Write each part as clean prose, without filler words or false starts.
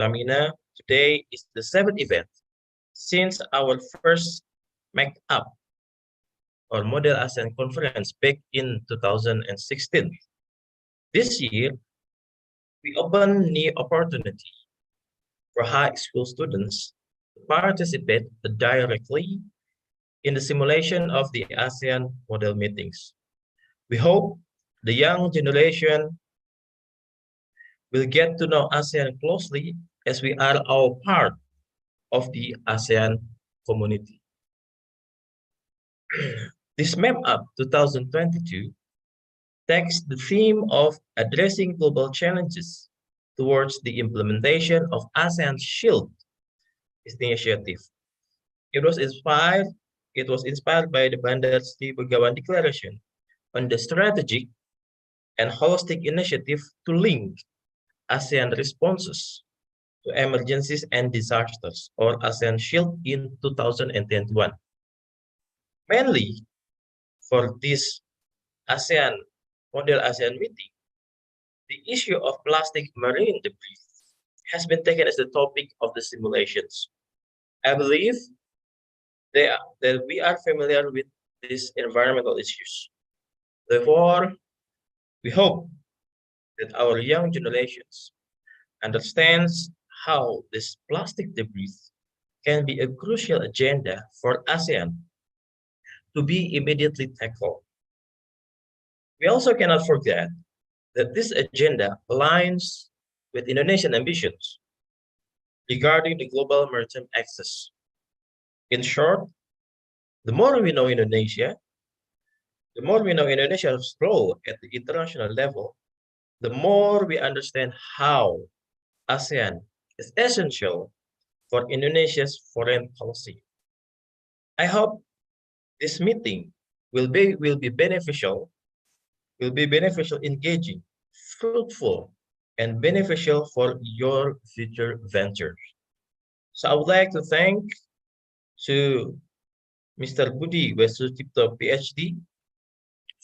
Pertamina, today is the 7th event since our first MAM UP or Model ASEAN Conference back in 2016. This year, we open new opportunity for high school students to participate directly in the simulation of the ASEAN model meetings. We hope the young generation will get to know ASEAN closely as we are all part of the ASEAN community. This MAM UP 2022 takes the theme of addressing global challenges towards the implementation of ASEAN Shield initiative. It was inspired by the Bandar Sri Begawan Declaration on the strategic and holistic initiative to link ASEAN responses to emergencies and disasters, or ASEAN Shield in 2021. Mainly for this Model ASEAN meeting, the issue of plastic marine debris has been taken as the topic of the simulations. I believe that we are familiar with these environmental issues. Therefore, we hope that our young generations understands how this plastic debris can be a crucial agenda for ASEAN to be immediately tackled. We also cannot forget that this agenda aligns with Indonesian ambitions regarding the global maritime access. In short, the more we know Indonesia's role at the international level, the more we understand how ASEAN is essential for Indonesia's foreign policy. I hope this meeting will be beneficial, engaging, fruitful, and beneficial for your future ventures. So I would like to thank to Mr. Budi Wesutipto, PhD,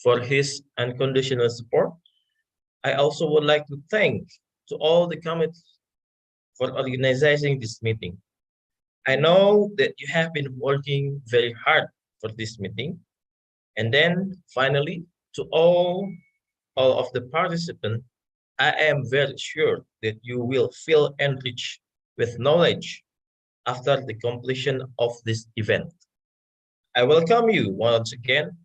for his unconditional support. I also would like to thank to all the committees for organizing this meeting. I know that you have been working very hard for this meeting. And then finally, to all of the participants, I am very sure that you will feel enriched with knowledge after the completion of this event. I welcome you once again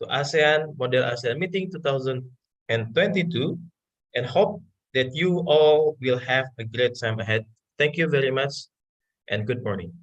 to ASEAN Model ASEAN Meeting 2022 and hope that you all will have a great time ahead. Thank you very much and good morning.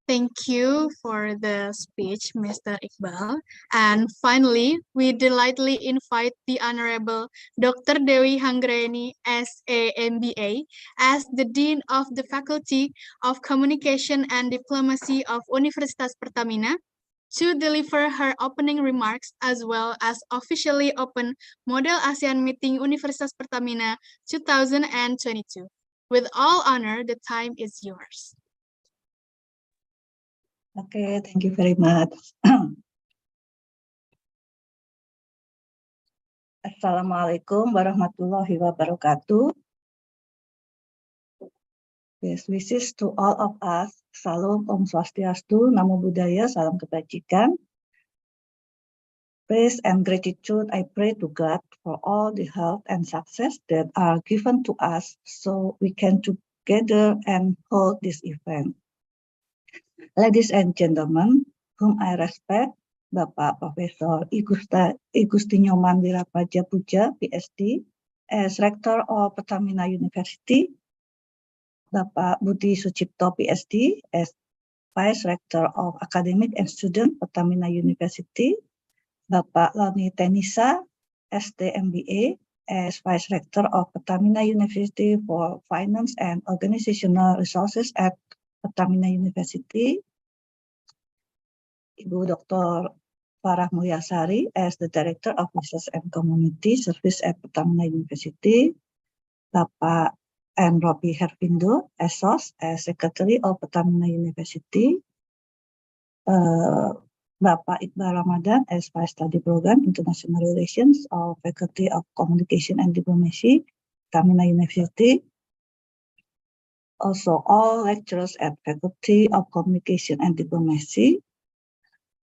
Thank you for the speech, Mr. Iqbal. And finally, we delightfully invite the Honorable Dr. Dewi Hanggraini, SA MBA, as the Dean of the Faculty of Communication and Diplomacy of Universitas Pertamina, to deliver her opening remarks as well as officially open Model ASEAN Meeting Universitas Pertamina 2022. With all honor, the time is yours. Okay, thank you very much. Assalamualaikum warahmatullahi wabarakatuh. Best wishes to all of us. Salam, Om Swastiastu, Namo Buddhaya, Salam Kebajikan. Praise and gratitude I pray to God for all the health and success that are given to us so we can together and hold this event. Ladies and gentlemen, whom I respect, Bapak Profesor Igusti Nyoman Wirapraja Puja, PhD, as Rector of Pertamina University, Bapak Budi Sucipto, PhD, as Vice Rector of Academic and Student Pertamina University, Bapak Loni Tenisa, SD MBA, as Vice Rector of Pertamina University for Finance and Organizational Resources at Pertamina University, Ibu Dr. Farah Mulyasari as the Director of Research and Community Service at Pertamina University, Bapak and Robi Hervindo, Esos, as Secretary of Pertamina University, Bapak Iqbal Ramadan as Vice Study Program International Relations of Faculty of Communication and Diplomacy, Pertamina University. Also, all lecturers at Faculty of Communication and Diplomacy.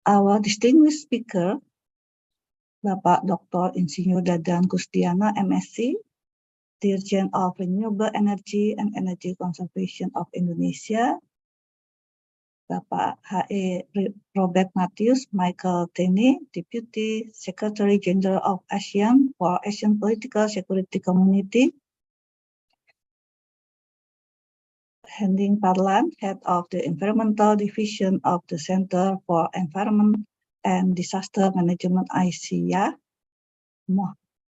Our distinguished speaker, Bapak Dr. Insinyur Dadan Kusdiana, MSc, Dirjen of Renewable Energy and Energy Conservation of Indonesia, Bapak H.E. Robert Matthews Michael Tene, Deputy Secretary General of ASEAN for Asian Political Security Community, Hending Parlan, Head of the Environmental Division of the Center for Environment and Disaster Management ICIA,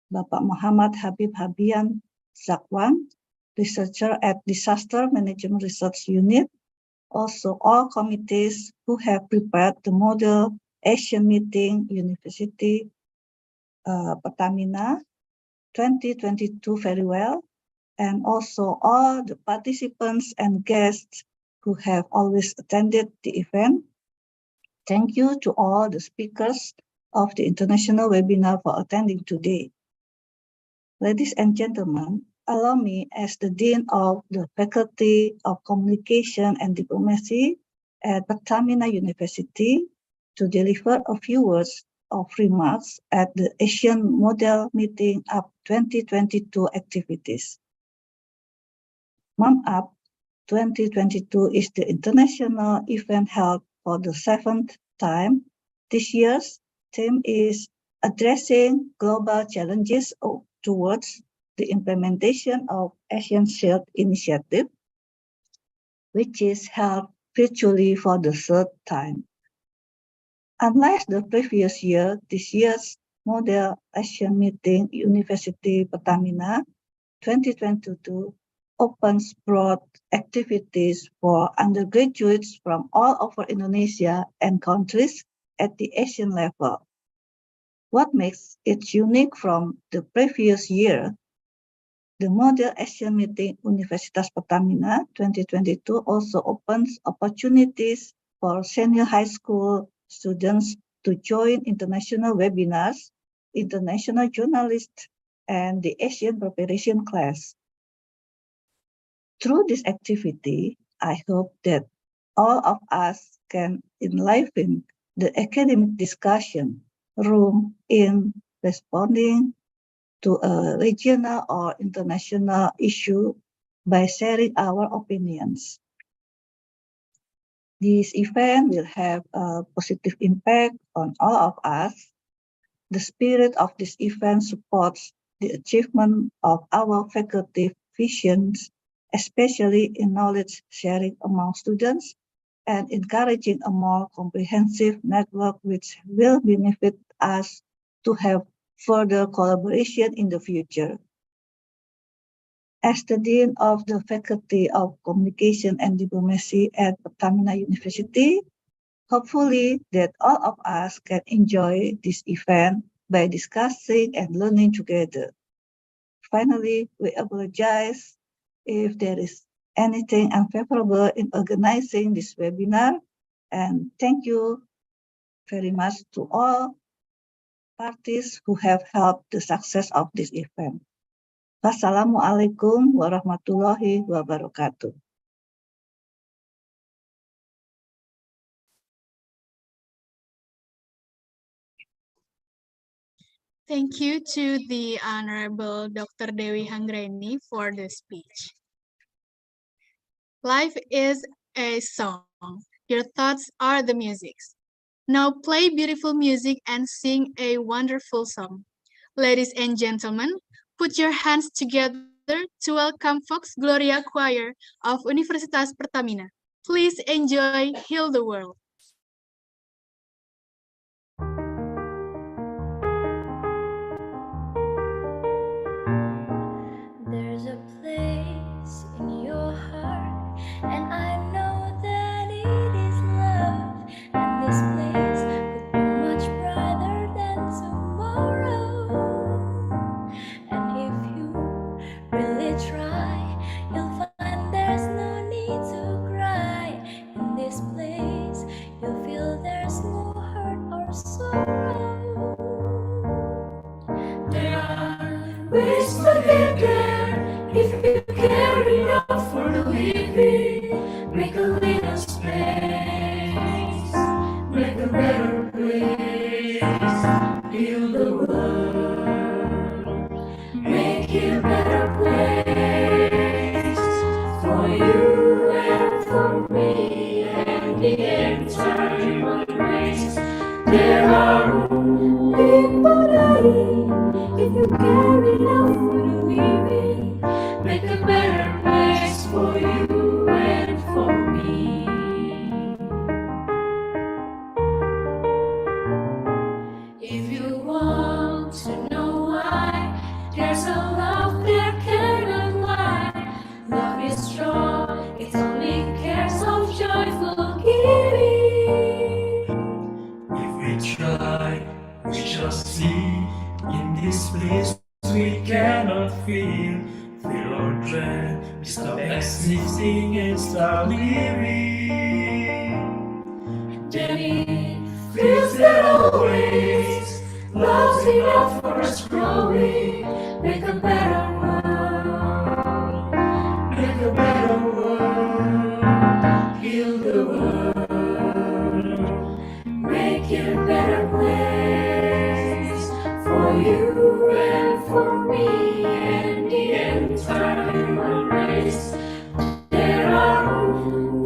Bapak Muhammad Habib Habian Zakwan, Researcher at Disaster Management Research Unit. Also, all committees who have prepared the model ASEAN Meeting University Pertamina 2022 very well, and also all the participants and guests who have always attended the event. Thank you to all the speakers of the international webinar for attending today. Ladies and gentlemen, allow me as the Dean of the Faculty of Communication and Diplomacy at Pertamina University to deliver a few words of remarks at the Asian Model Meeting UP 2022 activities. MAM UP 2022 is the international event held for the 7th time. This year's theme is Addressing Global Challenges towards the implementation of ASEAN Shield Initiative, which is held virtually for the 3rd time. Unlike the previous year, this year's Model ASEAN Meeting University Pertamina 2022 opens broad activities for undergraduates from all over Indonesia and countries at the Asian level. What makes it unique from the previous year? The Model ASEAN Meeting Universitas Pertamina 2022 also opens opportunities for senior high school students to join international webinars, international journalists, and the Asian preparation class. Through this activity, I hope that all of us can enliven the academic discussion room in responding to a regional or international issue by sharing our opinions. This event will have a positive impact on all of us. The spirit of this event supports the achievement of our faculty visions, especially in knowledge sharing among students and encouraging a more comprehensive network which will benefit us to have further collaboration in the future. As the Dean of the Faculty of Communication and Diplomacy at Pertamina University, hopefully that all of us can enjoy this event by discussing and learning together. Finally, we apologize if there is anything unfavorable in organizing this webinar, and thank you very much to all parties who have helped the success of this event. Wassalamualaikum warahmatullahi wabarakatuh. Thank you to the Honorable Dr. Dewi Hanggreni for the speech. Life is a song. Your thoughts are the music. Now play beautiful music and sing a wonderful song. Ladies and gentlemen, put your hands together to welcome Fox Gloria Choir of Universitas Pertamina. Please enjoy Heal the World. There's a place in your heart, and I know that it is love. And this place could be much brighter than tomorrow. And if you really there, there. If you care enough for the living, make a little space, make a better place, heal the world, make it a better place for you and for me and the entire human race. There are people dying. If you care enough for the living, make a better place for you and for me. If you want to know why, there's a love that cannot lie. Love is strong, it only cares of joyful giving. If we try, we shall see. In this bliss we cannot feel. Feel or dread, we stop existing and start living. Then it feels that always love's enough for us growing. Make a better world, make a better world, heal the world, make it a better place for you and for me and the entire human race. There are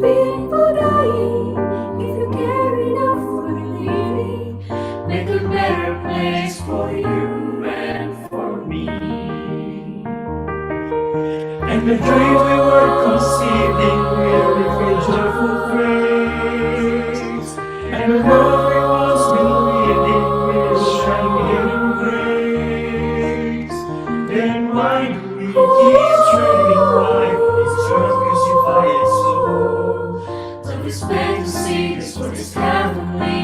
people dying. If you care enough for the living, make a better place for you and for me. And the dreams we were conceiving will reveal joyful praise. And the world we once believing will shine beyond grace. Then why do we keep trading life? It's just crucify its soul. Don't expect to see this world is heavenly,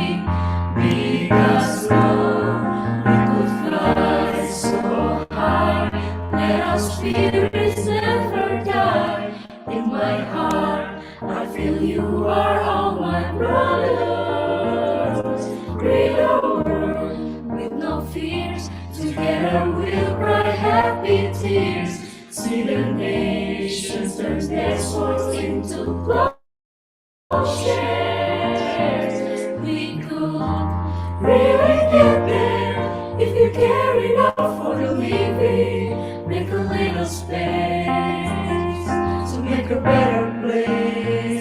because love we could fly so high. Let our spirits never die. In my heart, I feel you are all my brothers. Create a world with no fears. Together we'll cry happy tears. See the nations turn their swords into plowshares. We could really get there if you care enough for the living. Make a little space to make a better place.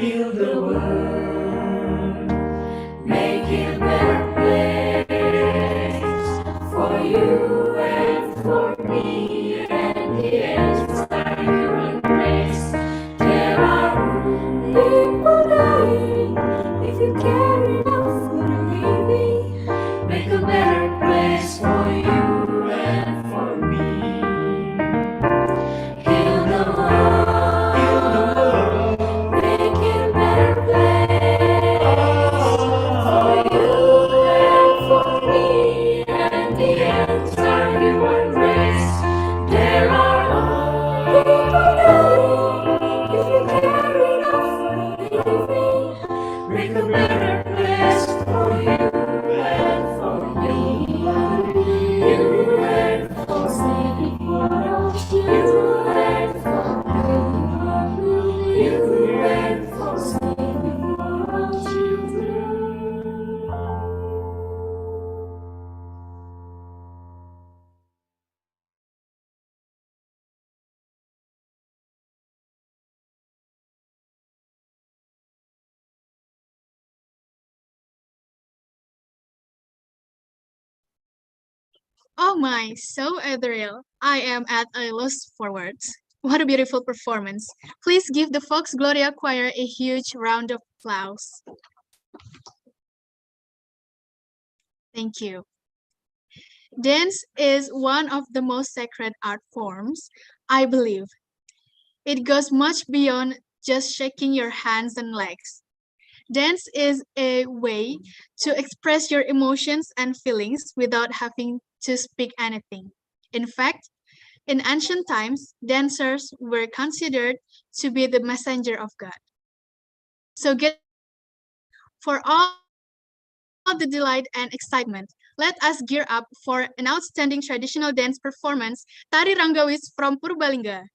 Heal the world, make it a better place for you and for me and the entire human race. There are people dying. If you care enough for the living, make a better place for you and for me. Heal the world, make it a better place for you and for me and the entire human race. There are people dying. If you care enough for the living, make a better place for you and for me. You and for me. You and for me. You and for me. Children. Oh my, so ethereal. I am at a loss for words. What a beautiful performance. Please give the Fox Gloria Choir a huge round of applause. Thank you. Dance is one of the most sacred art forms, I believe. It goes much beyond just shaking your hands and legs. Dance is a way to express your emotions and feelings without having to speak anything. In fact, in ancient times, dancers were considered to be the messenger of God. So get for all the delight and excitement, let us gear up for an outstanding traditional dance performance, Tari Ranggawis from Purbalingga.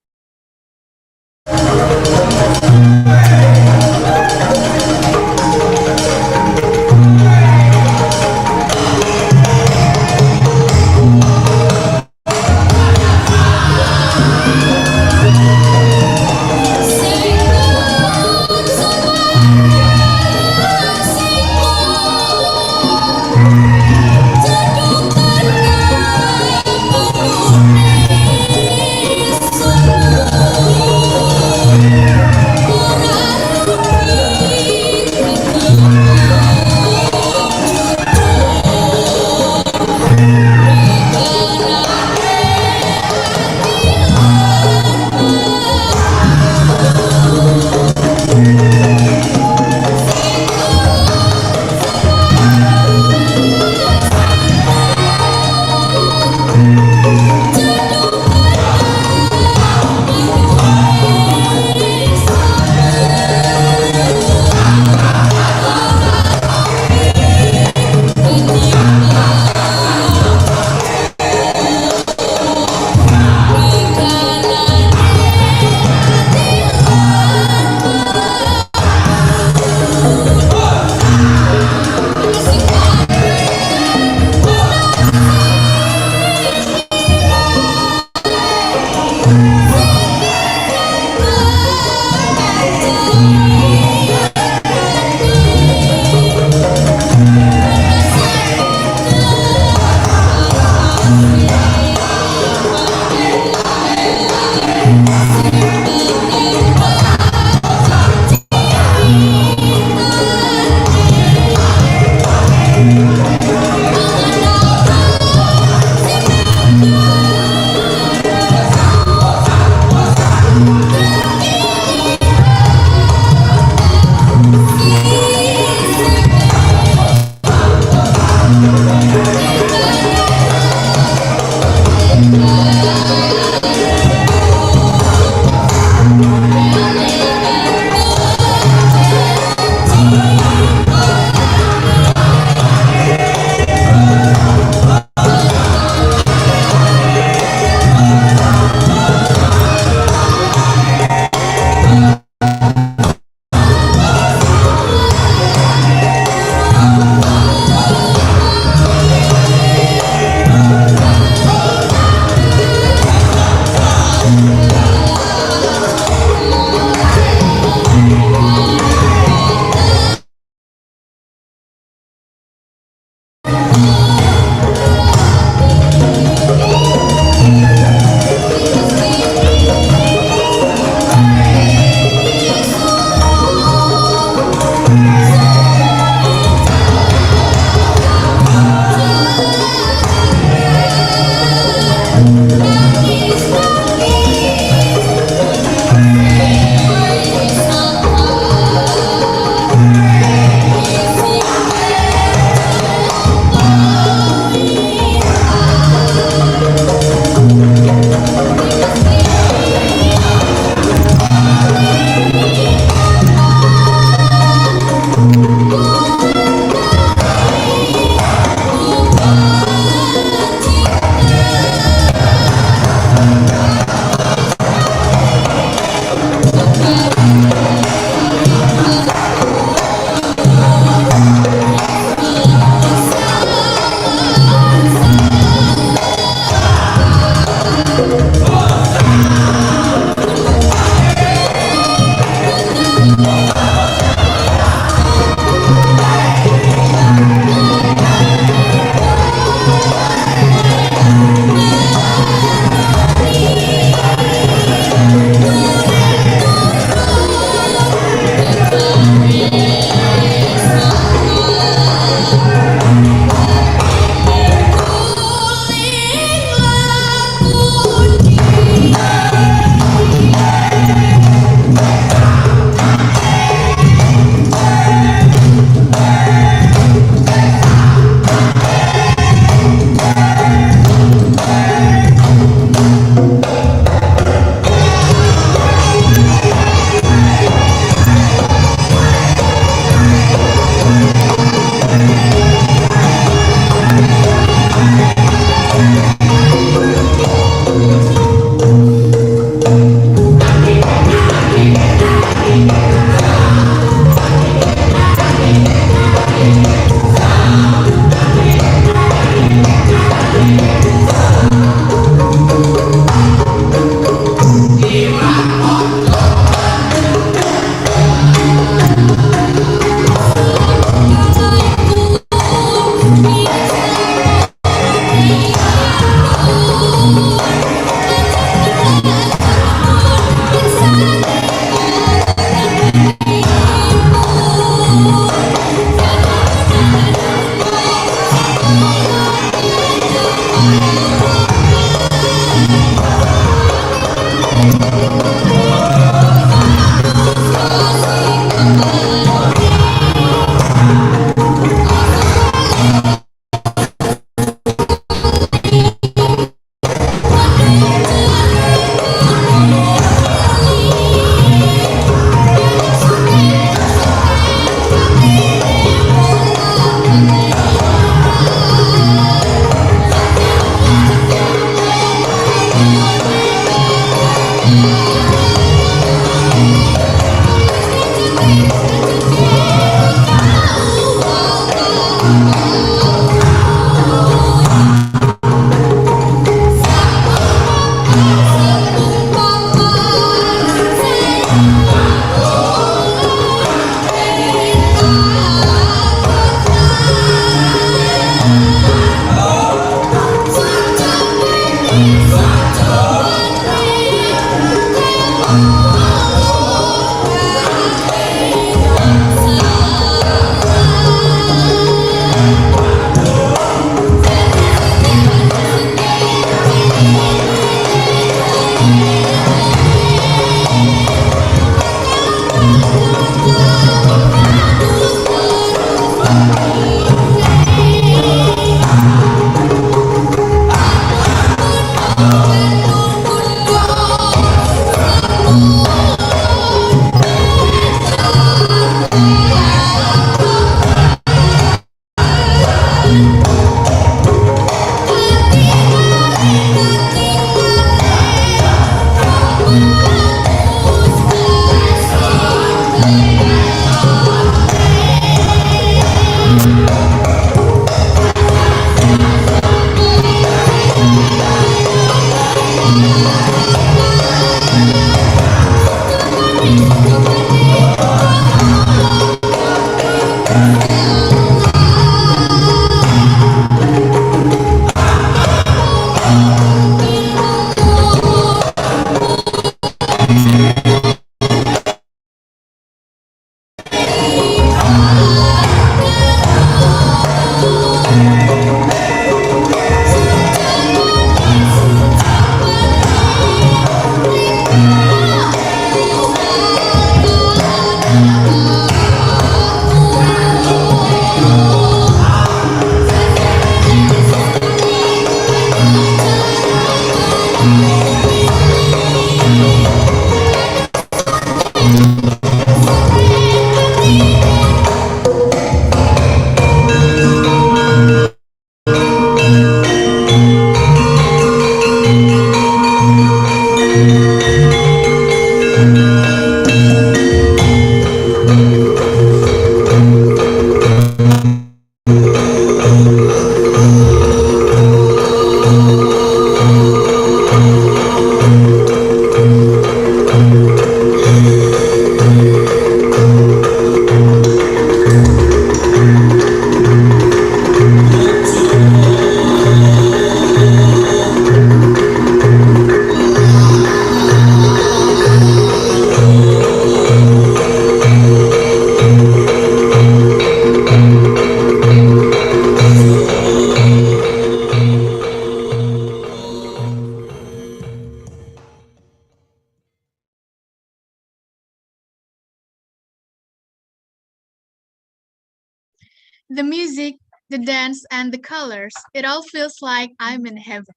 The music, the dance, and the colors, it all feels like I'm in heaven.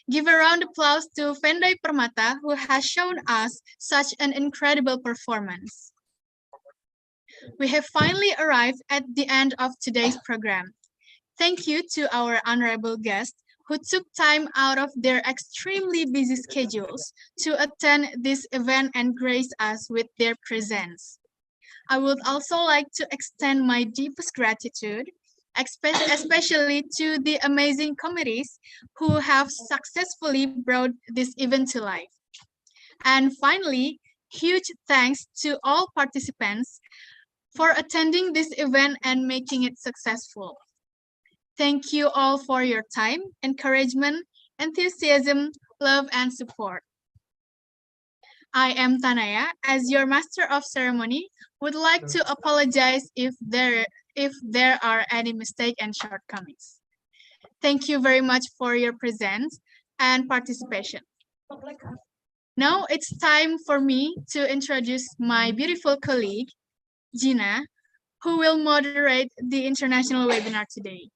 Give a round of applause to Venday Permata, who has shown us such an incredible performance. We have finally arrived at the end of today's program. Thank you to our honorable guests who took time out of their extremely busy schedules to attend this event and grace us with their presence. I would also like to extend my deepest gratitude, especially to the amazing committees who have successfully brought this event to life. And finally, huge thanks to all participants for attending this event and making it successful. Thank you all for your time, encouragement, enthusiasm, love, and support. I am Tanaya, as your Master of Ceremony, would like to apologize if there are any mistakes and shortcomings. Thank you very much for your presence and participation. Now it's time for me to introduce my beautiful colleague, Gina, who will moderate the international webinar today.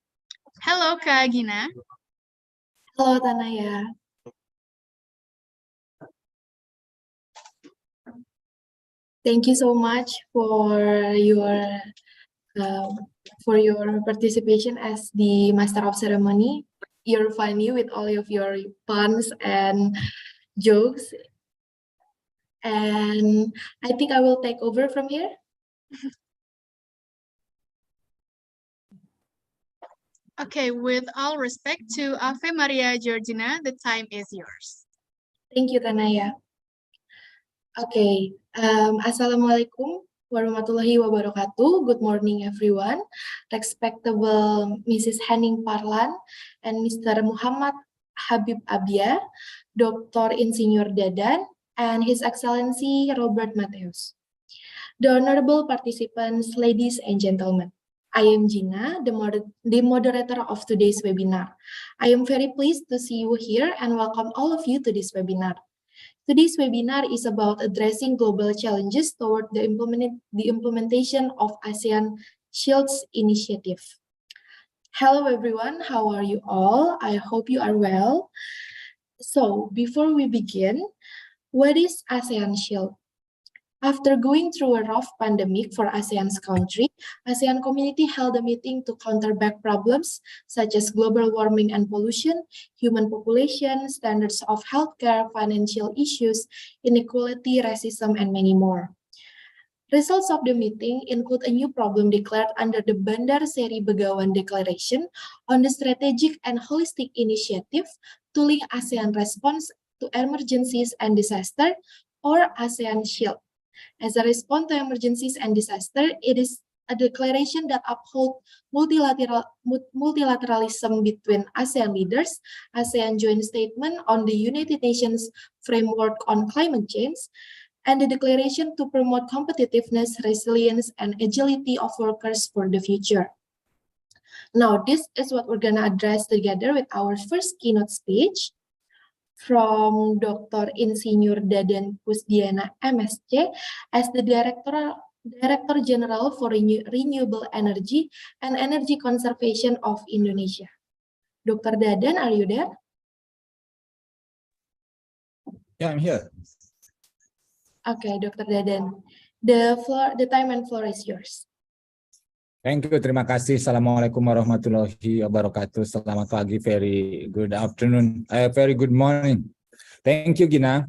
Hello, Kak Gina. Hello, Tanaya. Thank you so much for your participation as the Master of Ceremony. You're funny with all of your puns and jokes. And I think I will take over from here. Okay, with all respect to Ave Maria Georgina, the time is yours. Thank you, Tanaya. Okay, Assalamualaikum warahmatullahi wabarakatuh. Good morning, everyone. Respectable Mrs. Henning Parlan and Mr. Muhammad Habib Abia, Dr. Insinyur Dadan, and His Excellency Robert Mateus. The honorable participants, ladies and gentlemen, I am Gina, the moderator of today's webinar. I am very pleased to see you here and welcome all of you to this webinar. Today's webinar is about addressing global challenges toward the implementation of ASEAN Shields Initiative. Hello everyone, how are you all? I hope you are well. So before we begin, what is ASEAN Shield? After going through a rough pandemic for ASEAN's country, ASEAN community held a meeting to counter back problems such as global warming and pollution, human population, standards of healthcare, financial issues, inequality, racism, and many more. Results of the meeting include a new problem declared under the Bandar Seri Begawan Declaration on the Strategic and Holistic Initiative to link ASEAN response to emergencies and disaster, or ASEAN Shield. As a response to emergencies and disaster, it is a declaration that upholds multilateralism between ASEAN leaders, ASEAN Joint Statement on the United Nations Framework on Climate Change, and the declaration to promote competitiveness, resilience, and agility of workers for the future. Now, this is what we're going to address together with our first keynote speech from Dr. Insinyur Dadan Kusdiana, MSc, as the Director General for Renewable Energy and Energy Conservation of Indonesia. Dr. Dadan, are you there? Yeah, I'm here. Okay, Dr. Dadan, the time and floor is yours. Thank you, terima kasih. Assalamualaikum warahmatullahi wabarakatuh. Selamat pagi, very good afternoon, very good morning. Thank you, Gina.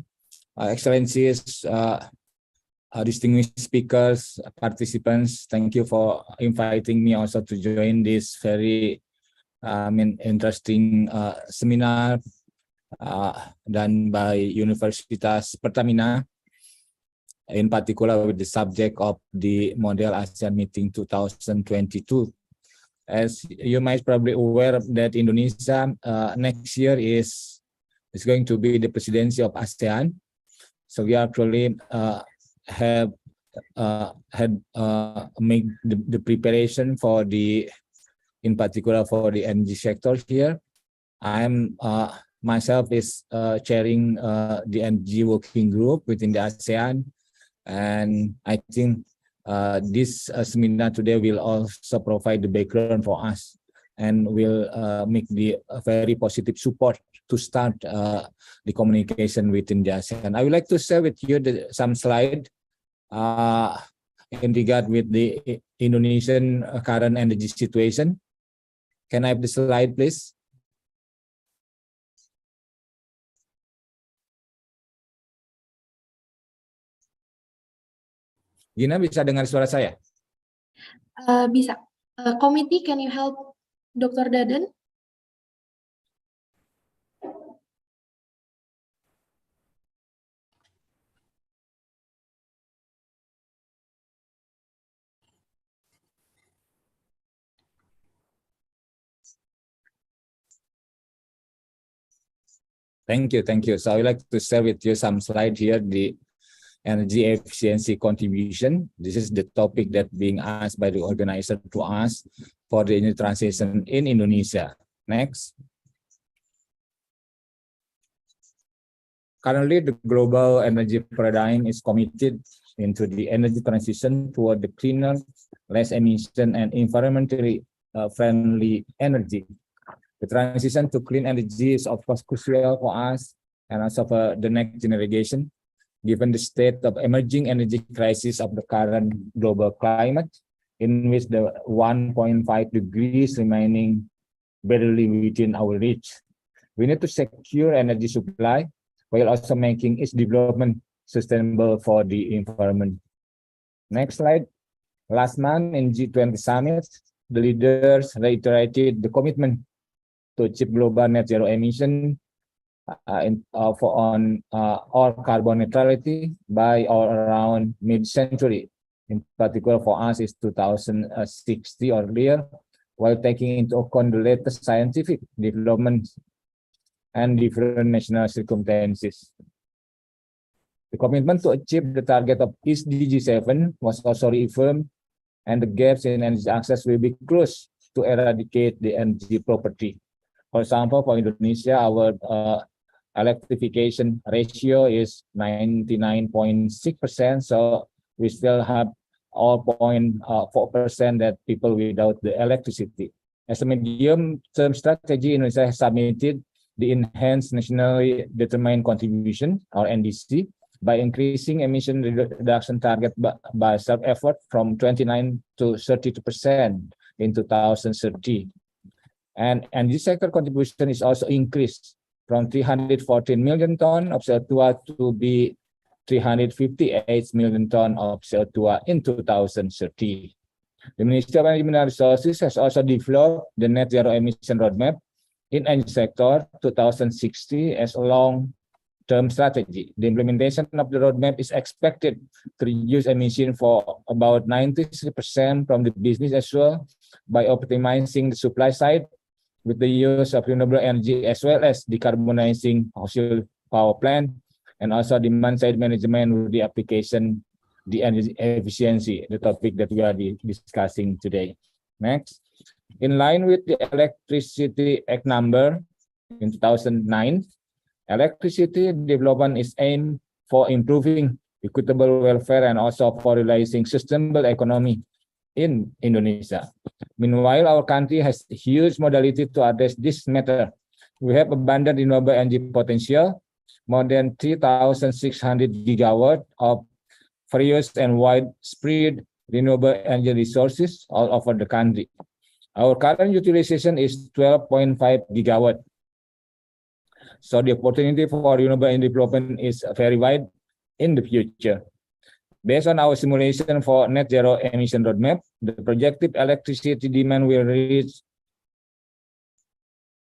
Excellencies, distinguished speakers, participants, thank you for inviting me also to join this very interesting seminar done by Universitas Pertamina, in particular with the subject of the Model ASEAN Meeting 2022. As you might probably aware that Indonesia next year is going to be the presidency of ASEAN. So we actually have made the preparation for in particular for the energy sector here. I'm myself is chairing the energy working group within the ASEAN. And I think this seminar today will also provide the background for us and will make the very positive support to start the communication within the ASEAN. I would like to share with you some slide in regard with the Indonesian current energy situation. Can I have the slide, please? Gina, bisa dengar suara saya? Bisa. Committee, can you help Dr. Dadan? Thank you. So I would like to share with you some slide here, the energy efficiency contribution. This is the topic that being asked by the organizer to us for the energy transition in Indonesia. Next. Currently, the global energy paradigm is committed into the energy transition toward the cleaner, less emission, and environmentally friendly energy. The transition to clean energy is of course crucial for us and also for the next generation, given the state of emerging energy crisis of the current global climate, in which the 1.5 degrees remaining barely within our reach. We need to secure energy supply while also making its development sustainable for the environment. Next slide. Last month in G20 summit, the leaders reiterated the commitment to achieve global net zero emission or carbon neutrality by or around mid-century. In particular for us is 2060 or earlier, while taking into account the latest scientific developments and different national circumstances. The commitment to achieve the target of SDG 7 was also reaffirmed, and the gaps in energy access will be closed to eradicate the energy poverty. For example, for Indonesia, our electrification ratio is 99.6%. So we still have all 0.4% that people without the electricity. As a medium-term strategy, Indonesia has submitted the Enhanced Nationally Determined Contribution, or NDC, by increasing emission reduction target by self-effort from 29 to 32% in 2030. And this sector contribution is also increased from 314 million ton of CO2 to be 358 million ton of CO2 in 2030. The Ministry of Energy and Mineral Resources has also developed the Net Zero Emission Roadmap in energy sector 2060 as a long-term strategy. The implementation of the roadmap is expected to reduce emission for about 93% from the business as well by optimizing the supply side with the use of renewable energy as well as decarbonizing fossil power plant, and also demand side management with the application the energy efficiency, the topic that we are discussing today. Next, in line with the Electricity Act number in 2009, electricity development is aimed for improving equitable welfare and also for realizing sustainable economy in Indonesia. Meanwhile, our country has huge modality to address this matter. We have abundant renewable energy potential, more than 3,600 gigawatt of various and widespread renewable energy resources all over the country. Our current utilization is 12.5 gigawatt. So the opportunity for renewable energy development is very wide in the future. Based on our simulation for net zero emission roadmap, the projected electricity demand will reach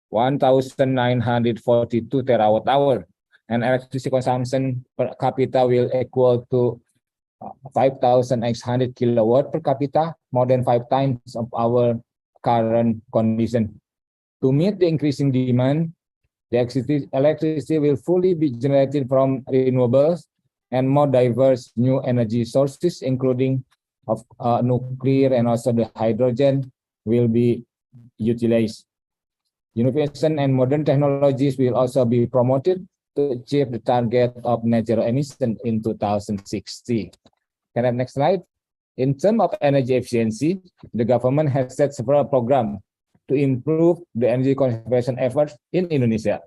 1,942 terawatt hour, and electricity consumption per capita will equal to 5,800 kilowatt per capita, more than 5 times of our current condition. To meet the increasing demand, the electricity will fully be generated from renewables and more diverse new energy sources, including of nuclear and also the hydrogen will be utilized. Innovation and modern technologies will also be promoted to achieve the target of net zero emission in 2060. Can I have next slide? In terms of energy efficiency, the government has set several programs to improve the energy conservation efforts in Indonesia.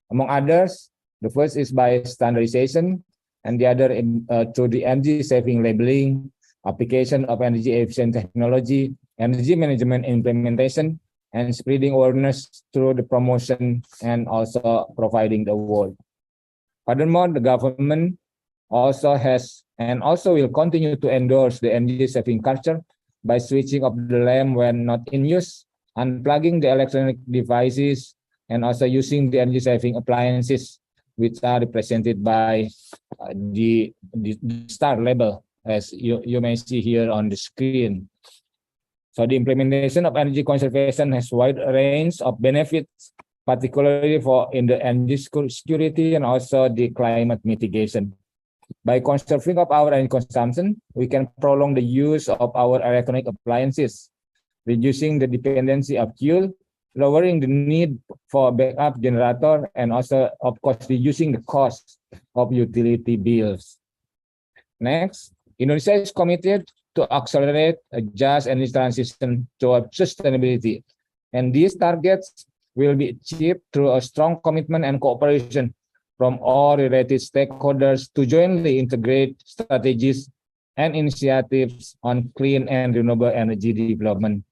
Among others, the first is by standardization, and the other through the energy saving labeling, application of energy efficient technology, energy management implementation, and spreading awareness through the promotion and also providing the award. Furthermore, the government also has and also will continue to endorse the energy saving culture by switching off the lamp when not in use, unplugging the electronic devices, and also using the energy saving appliances, which are represented by the star label, as you may see here on the screen. So the implementation of energy conservation has wide range of benefits, particularly for in the energy security and also the climate mitigation. By conserving of our energy consumption, we can prolong the use of our electronic appliances, reducing the dependency of fuel, lowering the need for backup generator, and also, of course, reducing the cost of utility bills. Next, Indonesia is committed to accelerate a just energy transition toward sustainability, and these targets will be achieved through a strong commitment and cooperation from all related stakeholders to jointly integrate strategies and initiatives on clean and renewable energy development.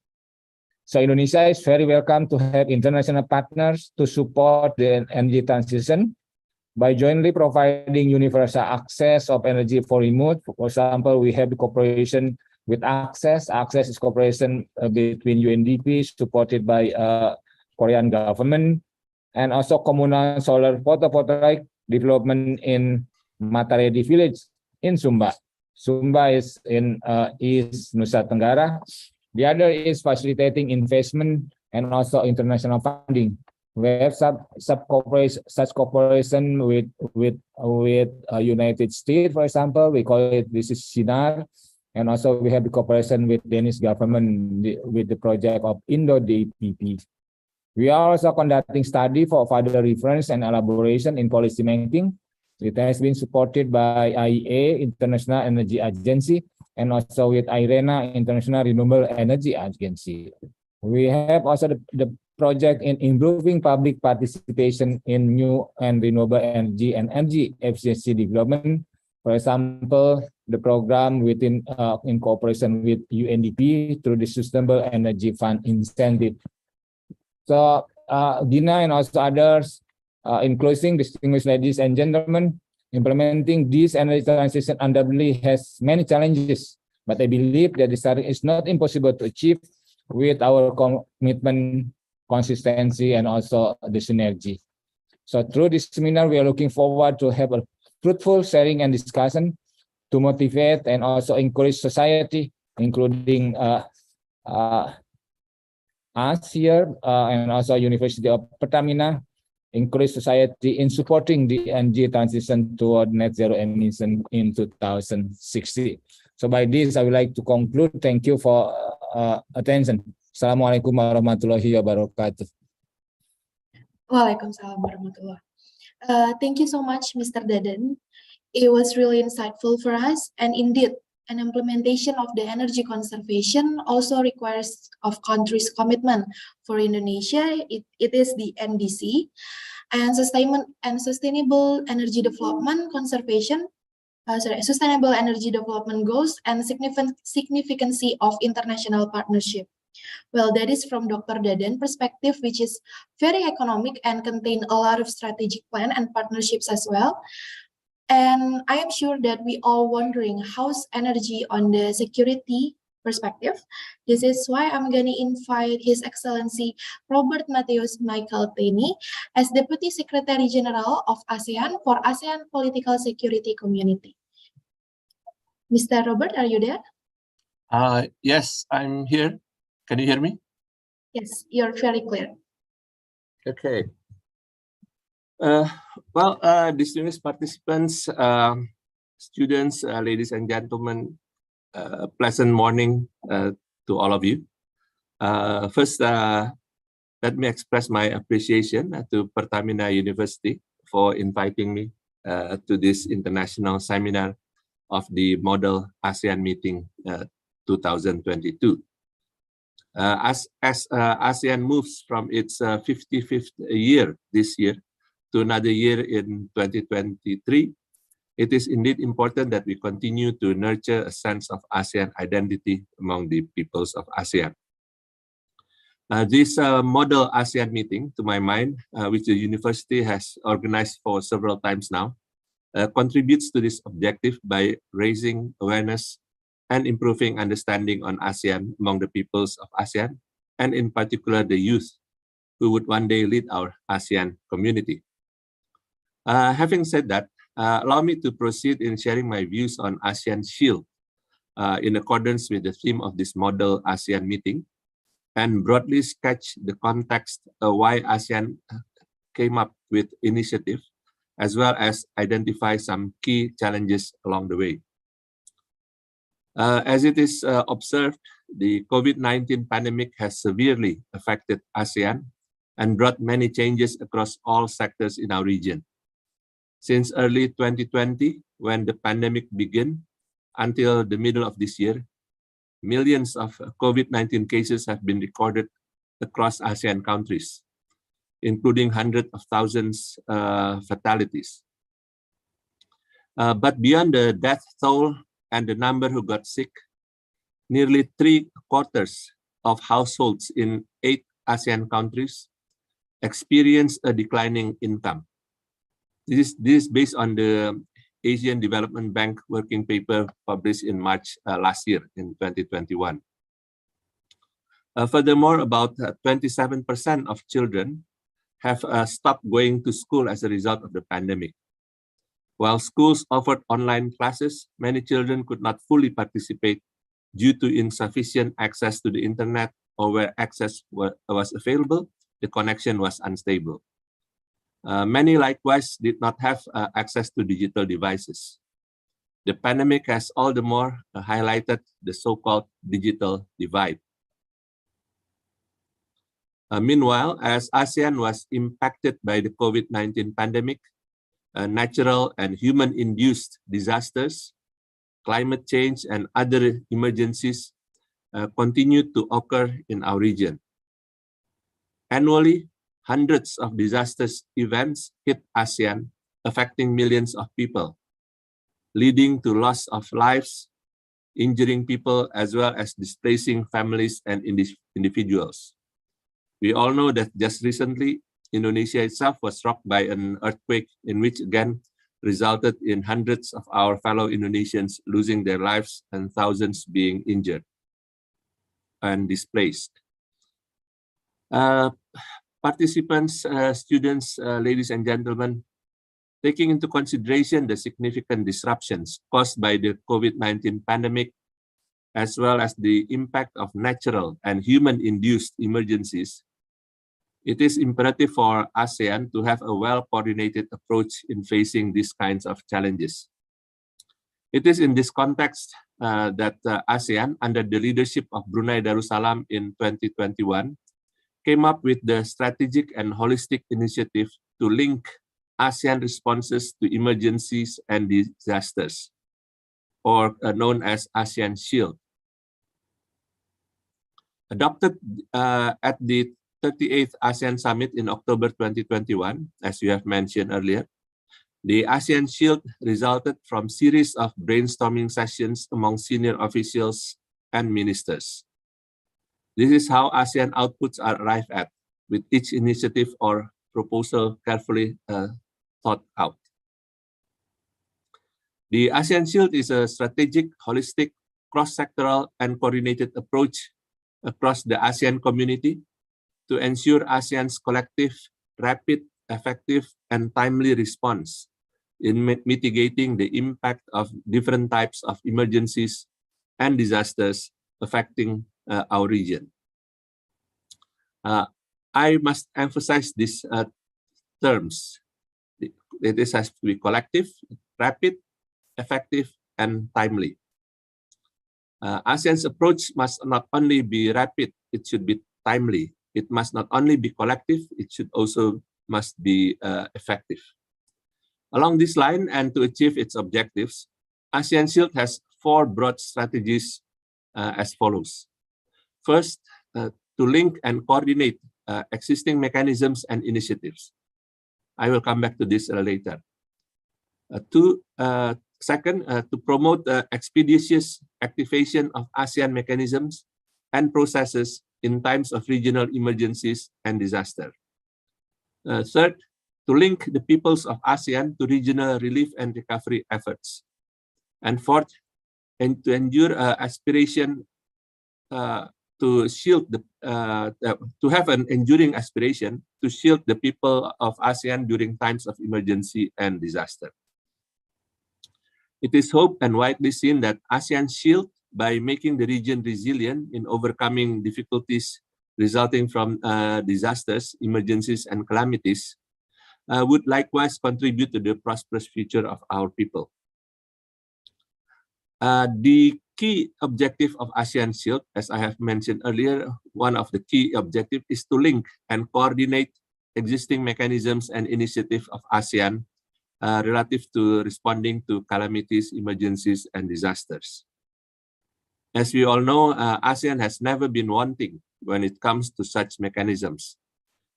So Indonesia is very welcome to have international partners to support the energy transition by jointly providing universal access of energy for remote. For example, we have the cooperation with Access. Access is cooperation between UNDP supported by Korean government, and also communal solar photovoltaic development in Mataredi village in Sumba. Sumba is in East Nusa Tenggara. The other is facilitating investment and also international funding. We have such cooperation with United States, for example. We call it this is SINAR, and also we have the cooperation with Danish government with the project of Indo-DPP. We are also conducting study for further reference and elaboration in policy making. It has been supported by IEA, International Energy Agency, and also with IRENA, International Renewable Energy Agency. We have also the project in improving public participation in new and renewable energy and energy efficiency development. For example, the program within in cooperation with UNDP through the Sustainable Energy Fund incentive. So Dina and also others, in closing, distinguished ladies and gentlemen, implementing this energy transition undoubtedly has many challenges, but I believe that this is not impossible to achieve with our commitment, consistency, and also the synergy. So through this seminar, we are looking forward to have a fruitful sharing and discussion to motivate and also encourage society, including us here and also University of Pertamina, encourage society in supporting the energy transition toward net zero emission in 2060. So by this, I would like to conclude. Thank you for attention. Assalamualaikum warahmatullahi wabarakatuh. Waalaikumsalam warahmatullah. Thank you so much, Mr. Dadan. It was really insightful for us, and indeed, an implementation of the energy conservation also requires of countries' commitment. For Indonesia, it is the NDC, and sustainable energy development sustainable energy development goals and significancy of international partnership. Well, that is from Dr. Dadan perspective, which is very economic and contain a lot of strategic plan and partnerships as well. And I am sure that we all wondering how's energy on the security perspective. This is why I'm going to invite His Excellency Robert Matthews Michael Teny as Deputy Secretary General of ASEAN for ASEAN Political Security Community. Mr. Robert, are you there? Yes, I'm here. Can you hear me? Yes, you're very clear. Okay. Well, distinguished participants, students, ladies and gentlemen, pleasant morning to all of you. First, let me express my appreciation to Pertamina University for inviting me to this international seminar of the Model ASEAN Meeting 2022. As ASEAN moves from its 55th year this year to another year in 2023, it is indeed important that we continue to nurture a sense of ASEAN identity among the peoples of ASEAN. This Model ASEAN Meeting, to my mind, which the university has organized for several times now, contributes to this objective by raising awareness and improving understanding on ASEAN among the peoples of ASEAN, and in particular the youth who would one day lead our ASEAN community. Having said that, allow me to proceed in sharing my views on ASEAN Shield in accordance with the theme of this Model ASEAN Meeting, and broadly sketch the context why ASEAN came up with initiative, as well as identify some key challenges along the way. As it is observed, the COVID-19 pandemic has severely affected ASEAN and brought many changes across all sectors in our region. Since early 2020, when the pandemic began, until the middle of this year, millions of COVID-19 cases have been recorded across ASEAN countries, including hundreds of thousands fatalities. But beyond the death toll and the number who got sick, nearly 3/4 of households in 8 ASEAN countries experienced a declining income. This is based on the Asian Development Bank working paper published in March last year in 2021. Furthermore, about 27% of children have stopped going to school as a result of the pandemic. While schools offered online classes, many children could not fully participate due to insufficient access to the internet, or where access was available, the connection was unstable. Many likewise did not have access to digital devices. The pandemic has all the more highlighted the so-called digital divide. Meanwhile, as ASEAN was impacted by the COVID-19 pandemic, natural and human-induced disasters, climate change, and other emergencies continue to occur in our region. Annually, hundreds of disastrous events hit ASEAN, affecting millions of people, leading to loss of lives, injuring people, as well as displacing families and individuals. We all know that just recently, Indonesia itself was struck by an earthquake in which again resulted in hundreds of our fellow Indonesians losing their lives and thousands being injured and displaced. Participants, students, ladies and gentlemen, taking into consideration the significant disruptions caused by the COVID-19 pandemic, as well as the impact of natural and human-induced emergencies, it is imperative for ASEAN to have a well-coordinated approach in facing these kinds of challenges. It is in this context that ASEAN, under the leadership of Brunei Darussalam in 2021, came up with the strategic and holistic initiative to link ASEAN responses to emergencies and disasters, or known as ASEAN Shield. Adopted at the 38th ASEAN Summit in October 2021, as you have mentioned earlier, the ASEAN Shield resulted from series of brainstorming sessions among senior officials and ministers. This is how ASEAN outputs are arrived at, with each initiative or proposal carefully thought out. The ASEAN Shield is a strategic, holistic, cross-sectoral, and coordinated approach across the ASEAN community to ensure ASEAN's collective, rapid, effective, and timely response in mitigating the impact of different types of emergencies and disasters affecting our region. I must emphasize these terms. It has to be collective, rapid, effective, and timely. ASEAN's approach must not only be rapid, it should be timely. It must not only be collective, it should also must be effective. Along this line, and to achieve its objectives, ASEAN Shield has 4 broad strategies as follows. First, to link and coordinate existing mechanisms and initiatives. I will come back to this later. Second, to promote the expeditious activation of ASEAN mechanisms and processes in times of regional emergencies and disaster. Third, to link the peoples of ASEAN to regional relief and recovery efforts. And fourth, and to endure aspiration to shield to have an enduring aspiration to shield the people of ASEAN during times of emergency and disaster. It is hoped and widely seen that ASEAN Shield, by making the region resilient in overcoming difficulties resulting from disasters, emergencies, and calamities, would likewise contribute to the prosperous future of our people. The key objective of ASEAN Shield, as I have mentioned earlier, one of the key objectives is to link and coordinate existing mechanisms and initiatives of ASEAN relative to responding to calamities, emergencies, and disasters. As we all know, ASEAN has never been wanting when it comes to such mechanisms.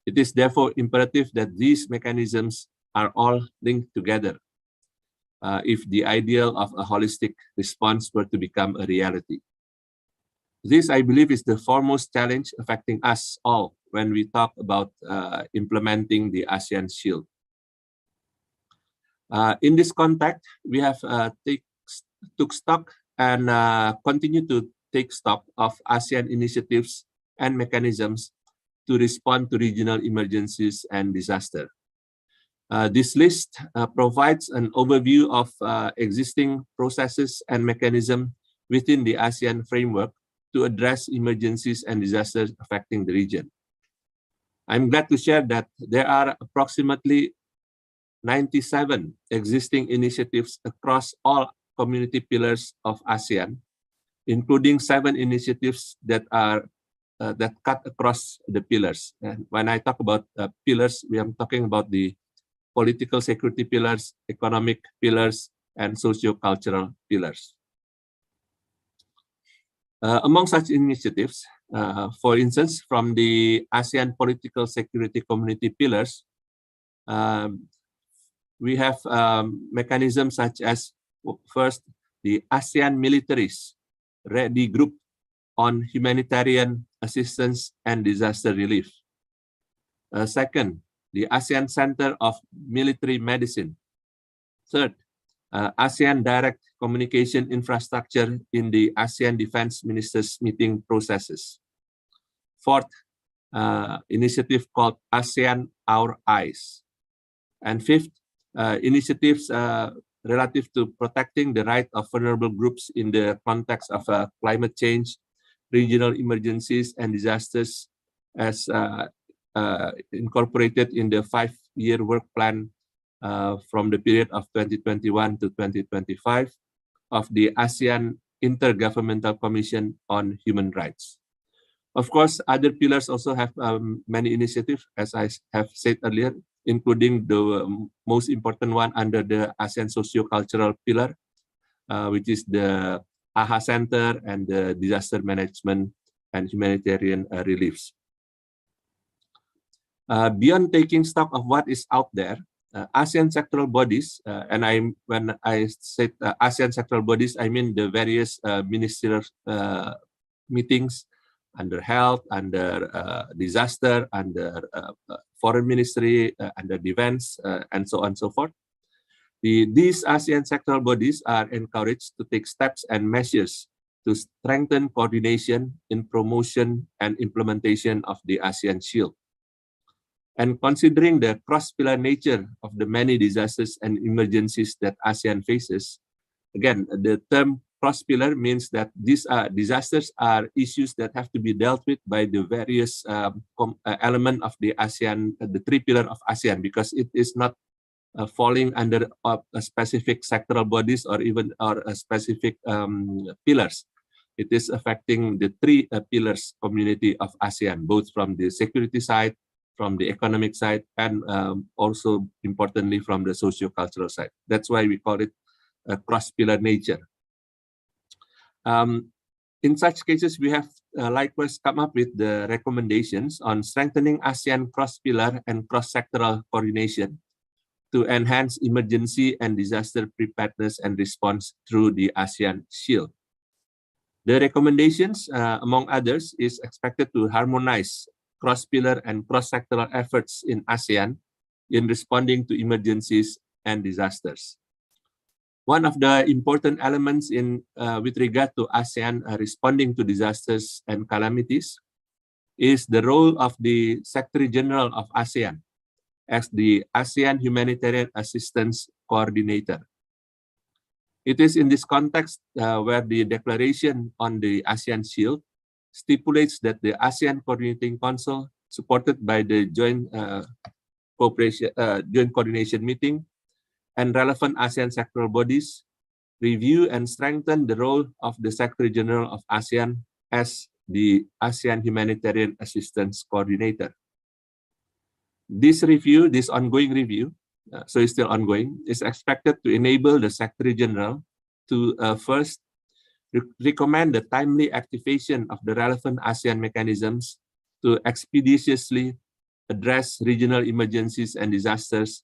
It is therefore imperative that these mechanisms are all linked together if the ideal of a holistic response were to become a reality. This, I believe, is the foremost challenge affecting us all when we talk about implementing the ASEAN Shield. In this context, we have took stock and continue to take stock of ASEAN initiatives and mechanisms to respond to regional emergencies and disaster. This list provides an overview of existing processes and mechanisms within the ASEAN framework to address emergencies and disasters affecting the region. I'm glad to share that there are approximately 97 existing initiatives across all community pillars of ASEAN, including 7 initiatives that are that cut across the pillars. And when I talk about pillars, we are talking about the political security pillars, economic pillars, and socio-cultural pillars. Among such initiatives, for instance, from the ASEAN Political Security Community pillars, we have mechanisms such as, first, the ASEAN Militaries Ready Group on Humanitarian Assistance and Disaster Relief. Second, the ASEAN Center of Military Medicine. Third, ASEAN Direct Communication Infrastructure in the ASEAN Defense Ministers Meeting processes. Fourth, initiative called ASEAN Our Eyes. And fifth, initiatives relative to protecting the right of vulnerable groups in the context of climate change, regional emergencies, and disasters, as incorporated in the 5-year work plan from the period of 2021 to 2025 of the ASEAN Intergovernmental Commission on Human Rights. Of course, other pillars also have many initiatives, as I have said earlier, including the most important one under the ASEAN Socio-Cultural pillar, which is the AHA Center and the Disaster Management and Humanitarian Reliefs. Beyond taking stock of what is out there, ASEAN sectoral bodies, when I said ASEAN sectoral bodies, I mean the various ministerial meetings under health, under disaster, under foreign ministry, under defense, and so on and so forth. These ASEAN sectoral bodies are encouraged to take steps and measures to strengthen coordination in promotion and implementation of the ASEAN Shield. And considering the cross-pillar nature of the many disasters and emergencies that ASEAN faces, again, the term cross-pillar means that these disasters are issues that have to be dealt with by the various element of the ASEAN, the 3 pillars of ASEAN, because it is not falling under a specific sectoral bodies or even a specific pillars. It is affecting the 3 pillars community of ASEAN, both from the security side, from the economic side, and also importantly from the socio-cultural side. That's why we call it a cross-pillar nature. In such cases, we have likewise come up with the recommendations on strengthening ASEAN cross-pillar and cross-sectoral coordination to enhance emergency and disaster preparedness and response through the ASEAN Shield. The recommendations, among others, is expected to harmonize cross-pillar and cross-sectoral efforts in ASEAN in responding to emergencies and disasters. One of the important elements with regard to ASEAN responding to disasters and calamities is the role of the Secretary General of ASEAN as the ASEAN Humanitarian Assistance Coordinator. It is in this context where the declaration on the ASEAN Shield stipulates that the ASEAN Coordinating Council, supported by the Joint Coordination Meeting and relevant ASEAN sectoral bodies, review and strengthen the role of the Secretary General of ASEAN as the ASEAN Humanitarian Assistance Coordinator. This ongoing review, so it's still ongoing, is expected to enable the Secretary General to first recommend the timely activation of the relevant ASEAN mechanisms to expeditiously address regional emergencies and disasters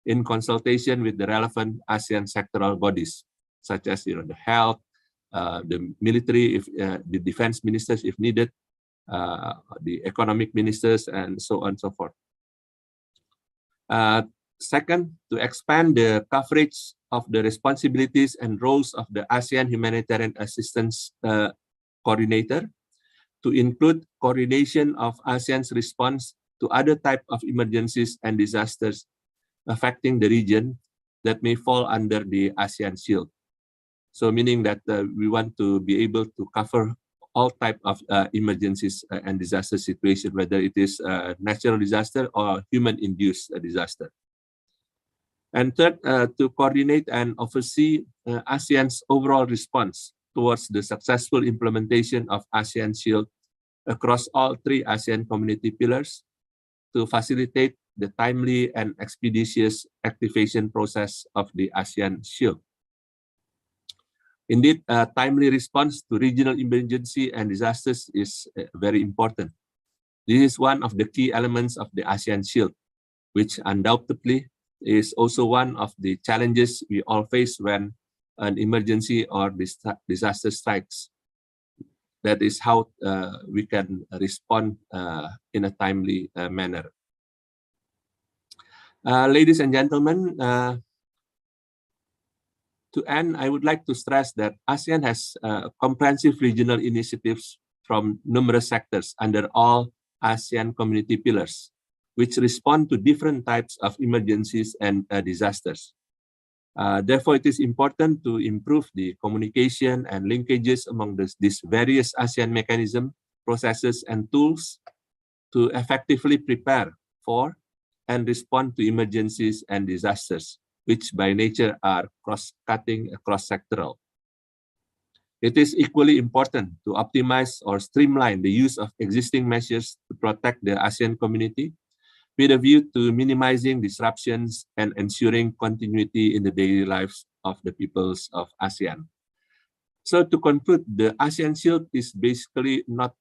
in consultation with the relevant ASEAN sectoral bodies, such as the health, the military, the defense ministers if needed, the economic ministers, and so on and so forth. Second, to expand the coverage of the responsibilities and roles of the ASEAN Humanitarian Assistance Coordinator to include coordination of ASEAN's response to other types of emergencies and disasters affecting the region that may fall under the ASEAN Shield. So meaning that we want to be able to cover all types of emergencies and disaster situations, whether it is a natural disaster or human-induced disaster. And third, to coordinate and oversee ASEAN's overall response towards the successful implementation of ASEAN Shield across all three ASEAN community pillars to facilitate the timely and expeditious activation process of the ASEAN Shield. Indeed, a timely response to regional emergency and disasters is very important. This is one of the key elements of the ASEAN Shield, which undoubtedly is also one of the challenges we all face when an emergency or disaster strikes. That is how we can respond in a timely manner. Ladies and gentlemen, to end, I would like to stress that ASEAN has comprehensive regional initiatives from numerous sectors under all ASEAN community pillars, which respond to different types of emergencies and disasters. Therefore, it is important to improve the communication and linkages among these various ASEAN mechanisms, processes, and tools to effectively prepare for and respond to emergencies and disasters, which by nature are cross-cutting, cross-sectoral. It is equally important to optimize or streamline the use of existing measures to protect the ASEAN community with a view to minimizing disruptions and ensuring continuity in the daily lives of the peoples of ASEAN. So to conclude, the ASEAN Shield is basically not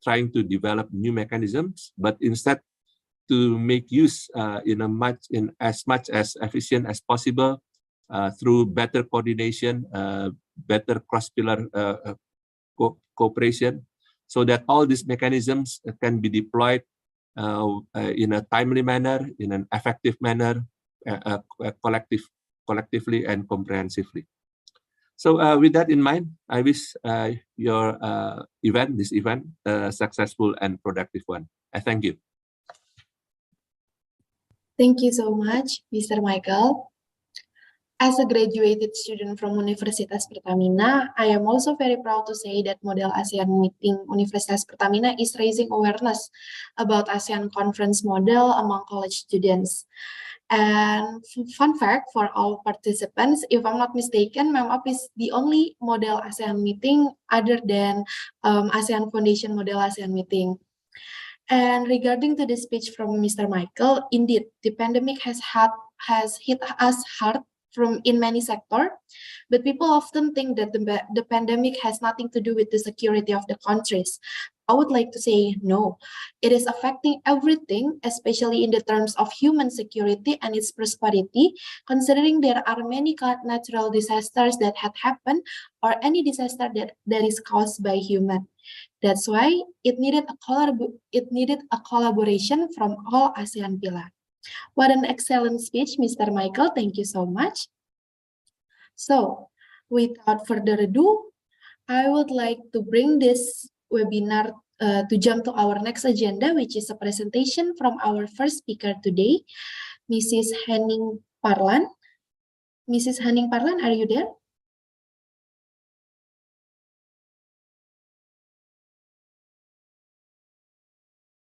trying to develop new mechanisms, but instead to make use in as much as efficient as possible through better coordination, better cross-pillar cooperation, so that all these mechanisms can be deployed in a timely manner, in an effective manner, collectively and comprehensively. So with that in mind, I wish your this event, a successful and productive one. I thank you. Thank you so much, Mr. Michael. As a graduated student from Universitas Pertamina, I am also very proud to say that Model ASEAN Meeting Universitas Pertamina is raising awareness about ASEAN Conference model among college students. And fun fact for all participants, if I'm not mistaken, MAM UP is the only Model ASEAN Meeting other than ASEAN Foundation Model ASEAN Meeting. And regarding to the speech from Mr. Michael, indeed, the pandemic has hit us hard in many sectors, but people often think that the pandemic has nothing to do with the security of the countries. I would like to say no, it is affecting everything, especially in the terms of human security and its prosperity, considering there are many natural disasters that had happened or any disaster that is caused by human. That's why it needed a collaboration from all ASEAN pillars. What an excellent speech, Mr. Michael. Thank you so much. So, without further ado, I would like to bring this webinar to jump to our next agenda, which is a presentation from our first speaker today, Mrs. Henning Parlan. Mrs. Henning Parlan, are you there?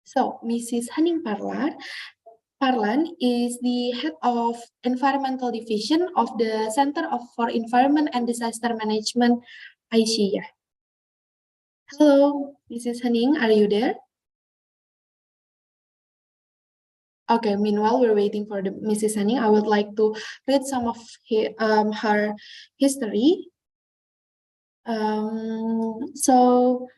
So, Mrs. Henning Parlan is the head of Environmental Division of the Center for Environment and Disaster Management, ASEAN. Hello, Mrs. Henning, are you there? Okay, meanwhile, we're waiting for Mrs. Henning. I would like to read some of her history. So,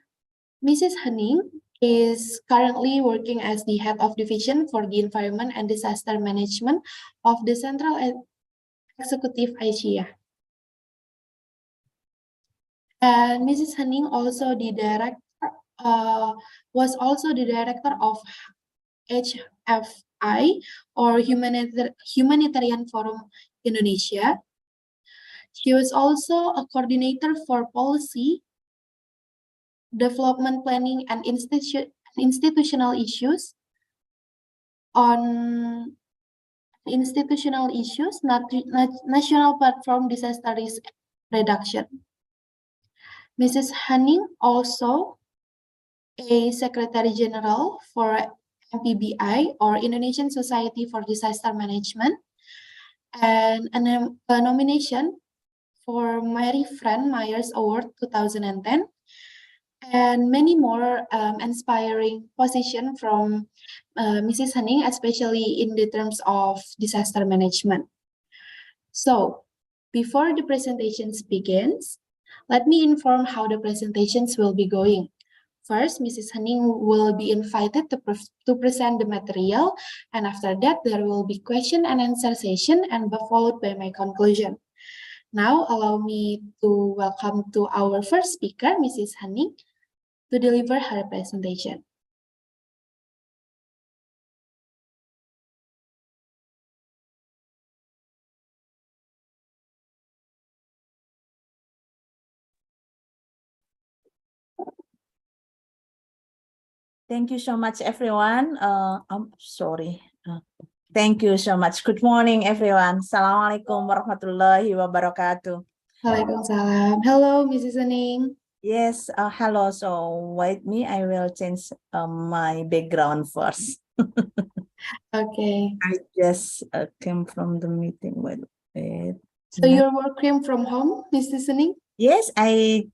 Mrs. Henning is currently working as the head of division for the environment and disaster management of the Central Executive ASEAN. And Mrs. Henning also was also the director of HFI, or Humanitarian Forum Indonesia. She was also a coordinator for policy, development planning, and institutional issues on national platform disaster risk reduction. Mrs. Henning also a Secretary General for MPBI, or Indonesian Society for Disaster Management, and a nomination for Mary Fran Myers Award 2010, and many more inspiring position from Mrs. Henning, especially in the terms of disaster management. So, before the presentations begins, let me inform how the presentations will be going. First, Mrs. Henning will be invited to present the material, and after that, there will be question and answer session, and followed by my conclusion. Now, allow me to welcome to our first speaker, Mrs. Henning, to deliver her presentation. Thank you so much, everyone. I'm sorry. Thank you so much. Good morning, everyone. Assalamualaikum warahmatullahi wabarakatuh. Waalaikumsalam. Hello, Mrs. Henning. Yes, hello. So wait me, I will change my background first. Okay. I just came from the meeting. Wait. So you're working from home, Mrs. Henning? Yes, I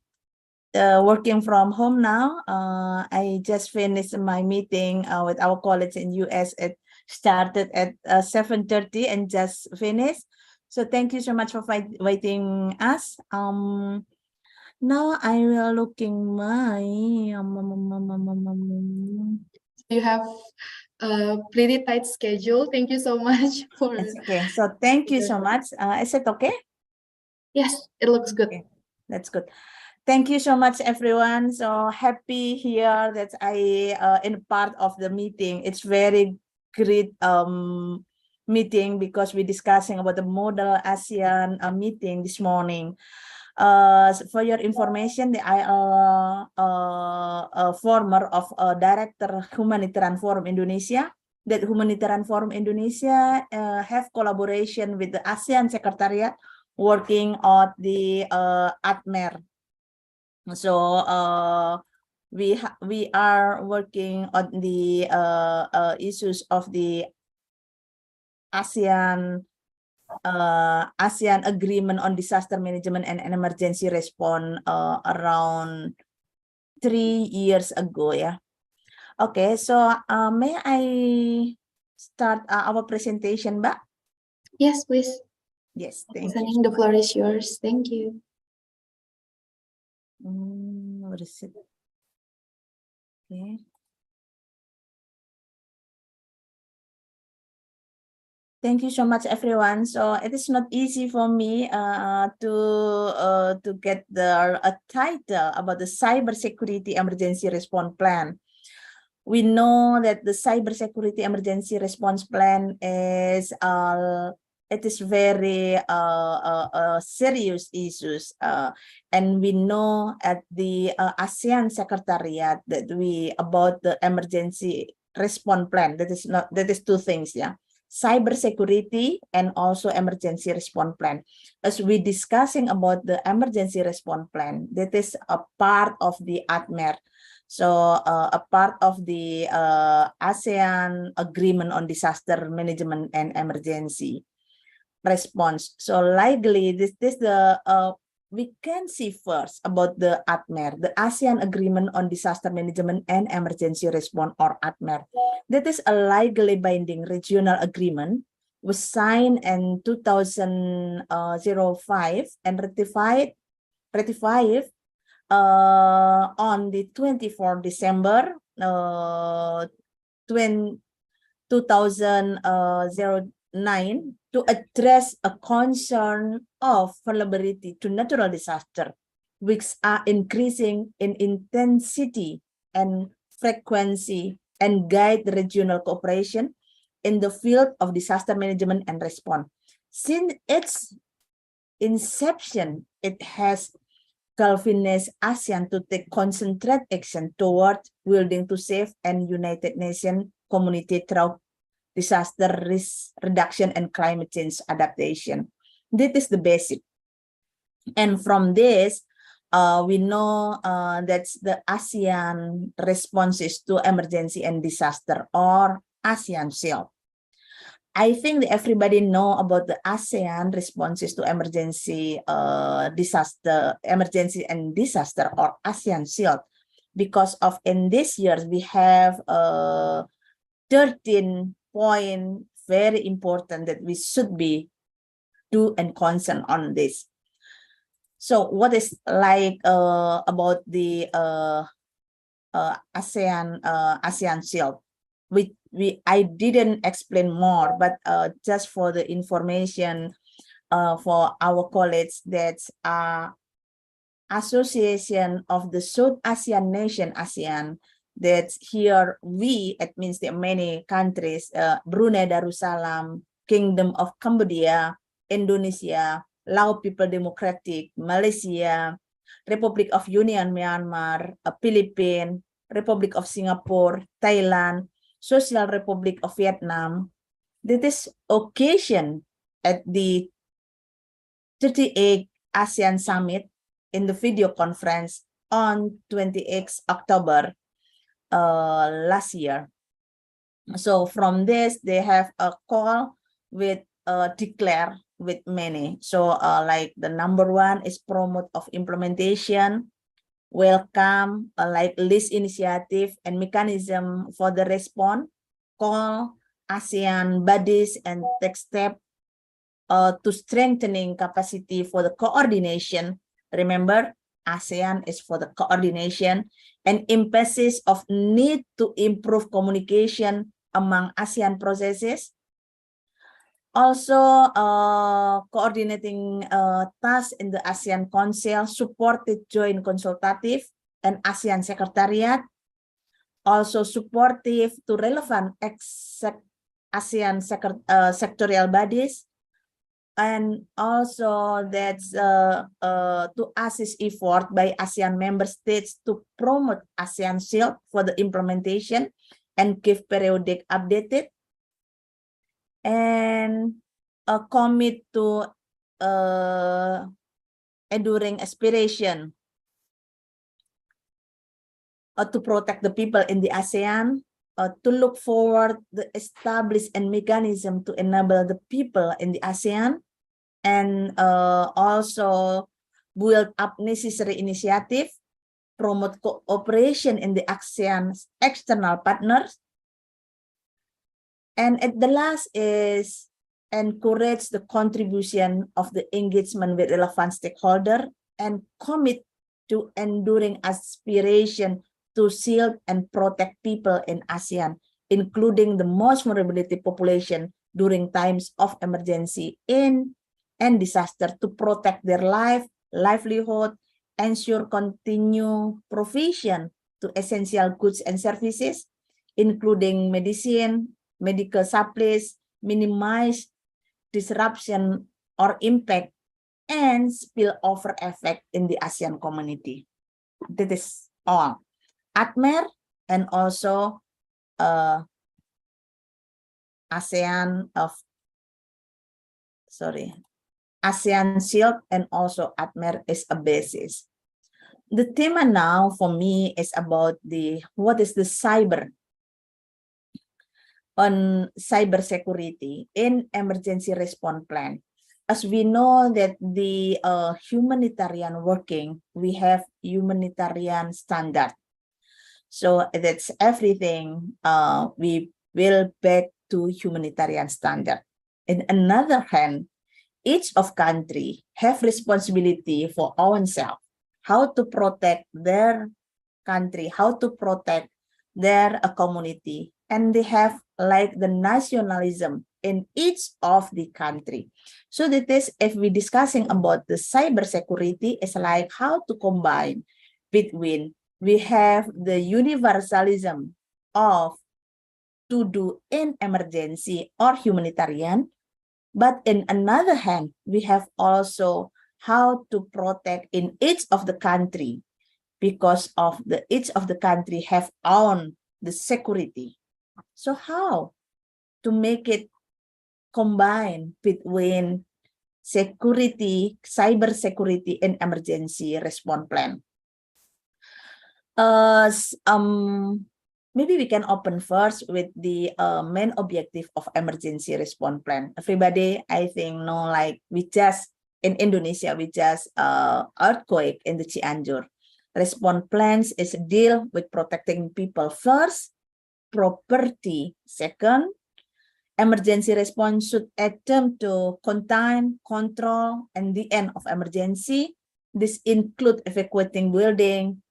working from home now. I just finished my meeting with our colleagues in US. It started at 7:30 and just finished. So thank you so much for waiting us. Now I will looking my You have a pretty tight schedule. Thank you so much for. It's okay. So thank you so much. Is it okay? Yes, it looks good. Okay, that's good. Thank you so much, everyone. So happy here that I in part of the meeting. It's very great meeting because we're discussing about the model ASEAN meeting this morning. For your information, I am a former of Director Humanitarian Forum Indonesia. That Humanitarian Forum Indonesia have collaboration with the ASEAN Secretariat working on the ATMER. So we are working on the issues of the ASEAN Agreement on Disaster Management and Emergency Response around 3 years ago. Yeah. Okay. So may I start our presentation, Mbak? Yes, please. Yes. Thank Henning, you. the floor is yours. Thank you. What is it? Okay. Thank you so much, everyone. So it is not easy for me to get a title about the cybersecurity emergency response plan. We know that the cybersecurity emergency response plan is it is very serious issues, and we know at the ASEAN Secretariat that about the emergency response plan. That is two things, yeah. Cybersecurity and also emergency response plan. As we discussing about the emergency response plan, that is a part of the ATMER. So a part of the ASEAN Agreement on Disaster Management and Emergency Response. So likely this the we can see first about the ATMER, the ASEAN Agreement on Disaster Management and Emergency Response, or ATMER. That is a legally binding regional agreement, was signed in 2005 and ratified on the 24th December 2009 to address a concern of vulnerability to natural disaster, which are increasing in intensity and frequency, and guide regional cooperation in the field of disaster management and response. Since its inception, it has galvanized ASEAN to take concentrated action toward building to safe and United Nations community through disaster risk reduction and climate change adaptation. This is the basic. And from this, we know that's the ASEAN responses to emergency and disaster, or ASEAN SHIELD. I think that everybody know about the ASEAN responses to emergency and disaster, or ASEAN SHIELD. because of in this year we have 13 point very important that we should be do and concern on this. So what is like about the ASEAN Shield? I didn't explain more, but just for the information for our colleagues, that's Association of the South Asian Nation, ASEAN. That's here it means there are many countries, Brunei Darussalam, Kingdom of Cambodia, Indonesia, Lao People Democratic, Malaysia, Republic of Union Myanmar, Philippines, Republic of Singapore, Thailand, Social Republic of Vietnam. This occasion at the 38th ASEAN Summit in the video conference on 28th October last year. So from this, they have a call with declare with many. So like the number one is promote of implementation, welcome, like list initiative and mechanism for the response, call ASEAN bodies and take step to strengthening capacity for the coordination. Remember, ASEAN is for the coordination and emphasis of need to improve communication among ASEAN processes. Also, coordinating tasks in the ASEAN Council, supported joint consultative and ASEAN Secretariat. Also supportive to relevant ASEAN sectorial bodies. And also that's to assist effort by ASEAN member states to promote ASEAN Shield for the implementation and give periodic updated. And commit to enduring aspiration to protect the people in the ASEAN, to look forward the established and mechanism to enable the people in the ASEAN, and also build up necessary initiative, promote cooperation in the ASEAN external partners. And at the last is encourage the contribution of the engagement with relevant stakeholder and commit to enduring aspiration to shield and protect people in ASEAN, including the most vulnerability population during times of emergency and disaster, to protect their livelihood, ensure continued provision to essential goods and services, including medicine, medical supplies, minimize disruption or impact and spillover effect in the ASEAN community. That is all. ASMER and also ASEAN Shield and also ASMER is a basis. The theme now for me is about what is the cyber on cybersecurity in emergency response plan. As we know that the humanitarian working, we have humanitarian standard. So that's everything we will back to humanitarian standard. In another hand, each of country have responsibility for oneself, how to protect their country, how to protect their community, and they have like the nationalism in each of the country. So that is, if we discussing about the cybersecurity, is like how to combine between we have the universalism of to do in emergency or humanitarian, but in another hand, we have also how to protect in each of the country, because of each of the country have own the security. So how to make it combine between security, cyber security, and emergency response plan? Maybe we can open first with the main objective of emergency response plan. Everybody, I think, know, like we just in Indonesia, we just earthquake in the Cianjur. Response plans is deal with protecting people first, property second. Emergency response should attempt to contain, control, and the end of emergency. This include evacuating building,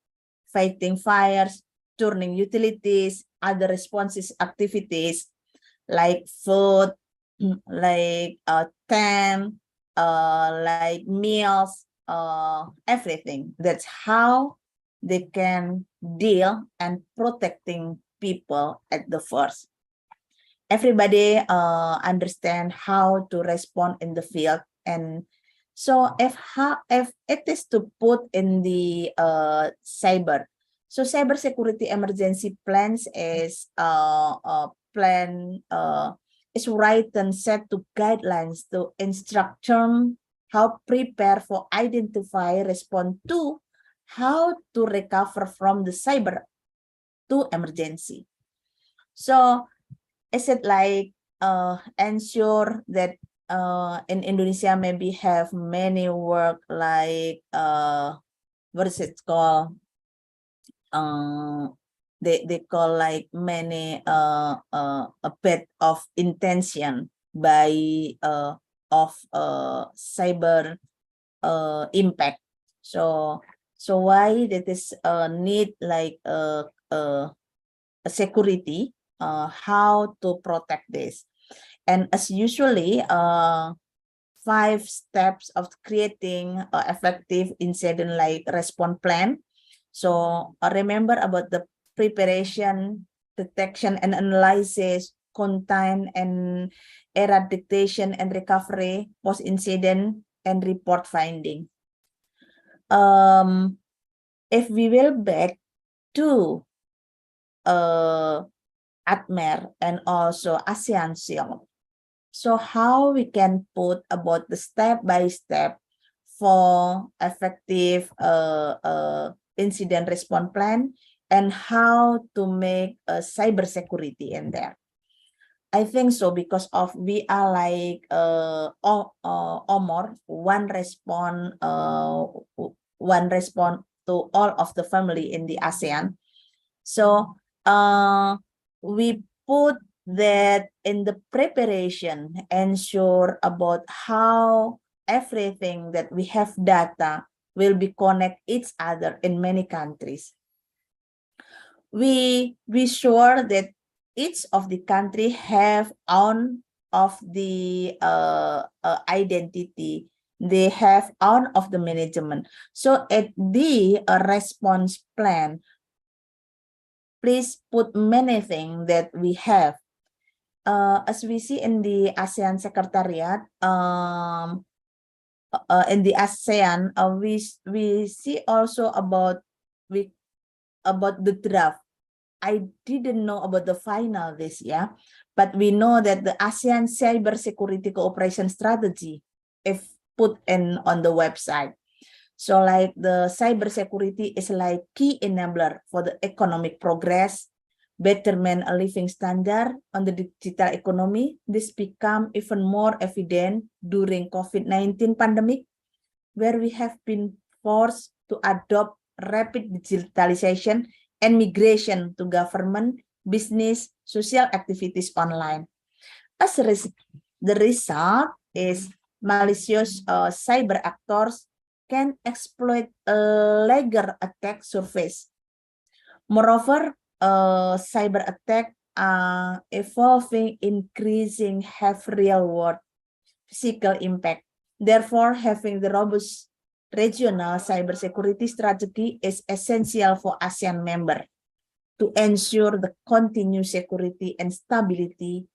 fighting fires, turning utilities, other responses activities like food, like tent, like meals, everything. That's how they can deal and protecting people at the first. Everybody understand how to respond in the field, and so if it is to put in the cyber, so cyber security emergency plans is plan is written set to guidelines to instruct them how prepare for identify, respond to, how to recover from the cyber to emergency. So is it like ensure that in Indonesia maybe have many work like what is it called? They call like many a bit of intention by of cyber impact. So why that is need like a security, how to protect this. And as usually 5 steps of creating effective incident like response plan. So remember about the preparation, detection and analysis, contain and eradication and recovery, post incident and report finding. If we will back to ATMER and also ASEAN Shield. So how we can put about the step-by-step for effective incident response plan and how to make a cyber security in there. I think so because of we are like Omor, one response to all of the family in the ASEAN. So we put that in the preparation, ensure about how everything that we have data will be connect each other in many countries. We sure that each of the country have own of the identity. They have own of the management. So at the response plan, please put many things that we have. As we see in the ASEAN Secretariat, in the ASEAN, we see also about the draft. I didn't know about the final this year, but we know that the ASEAN Cyber Security Cooperation Strategy, if put in on the website. So like the cyber security is like key enabler for the economic progress, betterment a living standard on the digital economy. This become even more evident during COVID-19 pandemic, where we have been forced to adopt rapid digitalization and migration to government, business, social activities online. As the result is malicious cyber actors can exploit a legal attack surface. Moreover, cyber attack are evolving, increasing, have real world physical impact. Therefore, having the robust regional cybersecurity strategy is essential for ASEAN member to ensure the continued security and stability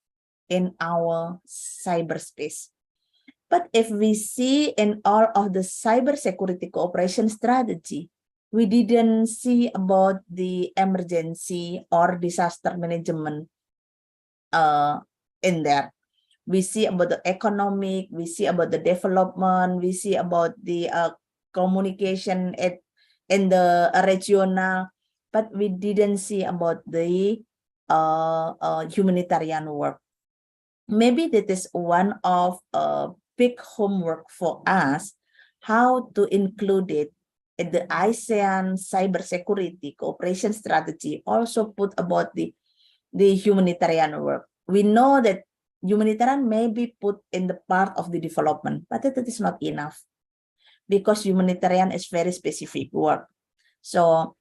in our cyberspace. But if we see in all of the cybersecurity cooperation strategy, we didn't see about the emergency or disaster management in there. We see about the economic, we see about the development, we see about the communication in the regional, but we didn't see about the humanitarian work. Maybe that is one of big homework for us, how to include it the ASEAN cybersecurity cooperation strategy also put about the humanitarian work. We know that humanitarian may be put in the part of the development, but that is not enough because humanitarian is very specific work. So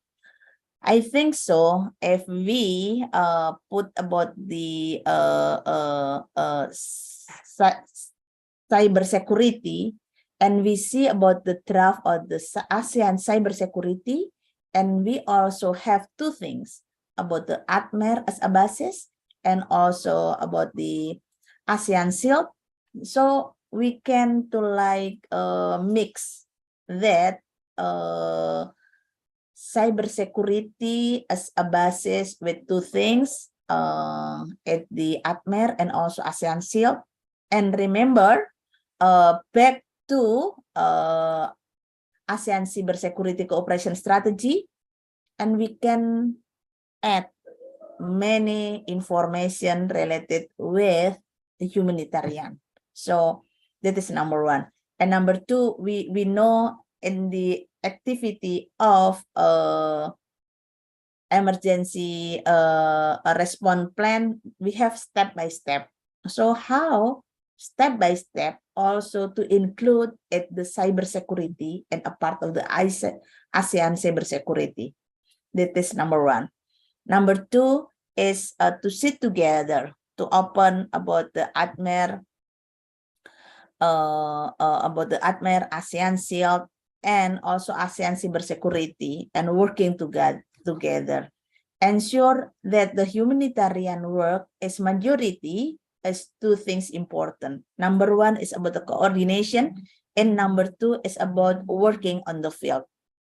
I think so. If we put about the cybersecurity, and we see about the draft of the ASEAN cybersecurity, and we also have two things about the ATMER as a basis, and also about the ASEAN Shield. So we can to like mix that cybersecurity as a basis with two things at the ATMER and also ASEAN Shield. And remember, back to ASEAN Cybersecurity Cooperation Strategy, and we can add many information related with the humanitarian. So that is number one. And number two, we know in the activity of emergency response plan, we have step by step. So how step by step also to include at the cybersecurity and a part of the ASEAN cybersecurity. That is number one. Number two is to sit together to open about the ATMER, ASEAN Shield, and also ASEAN cybersecurity, and working together. Ensure that the humanitarian work is majority as two things important. Number one is about the coordination, and number two is about working on the field.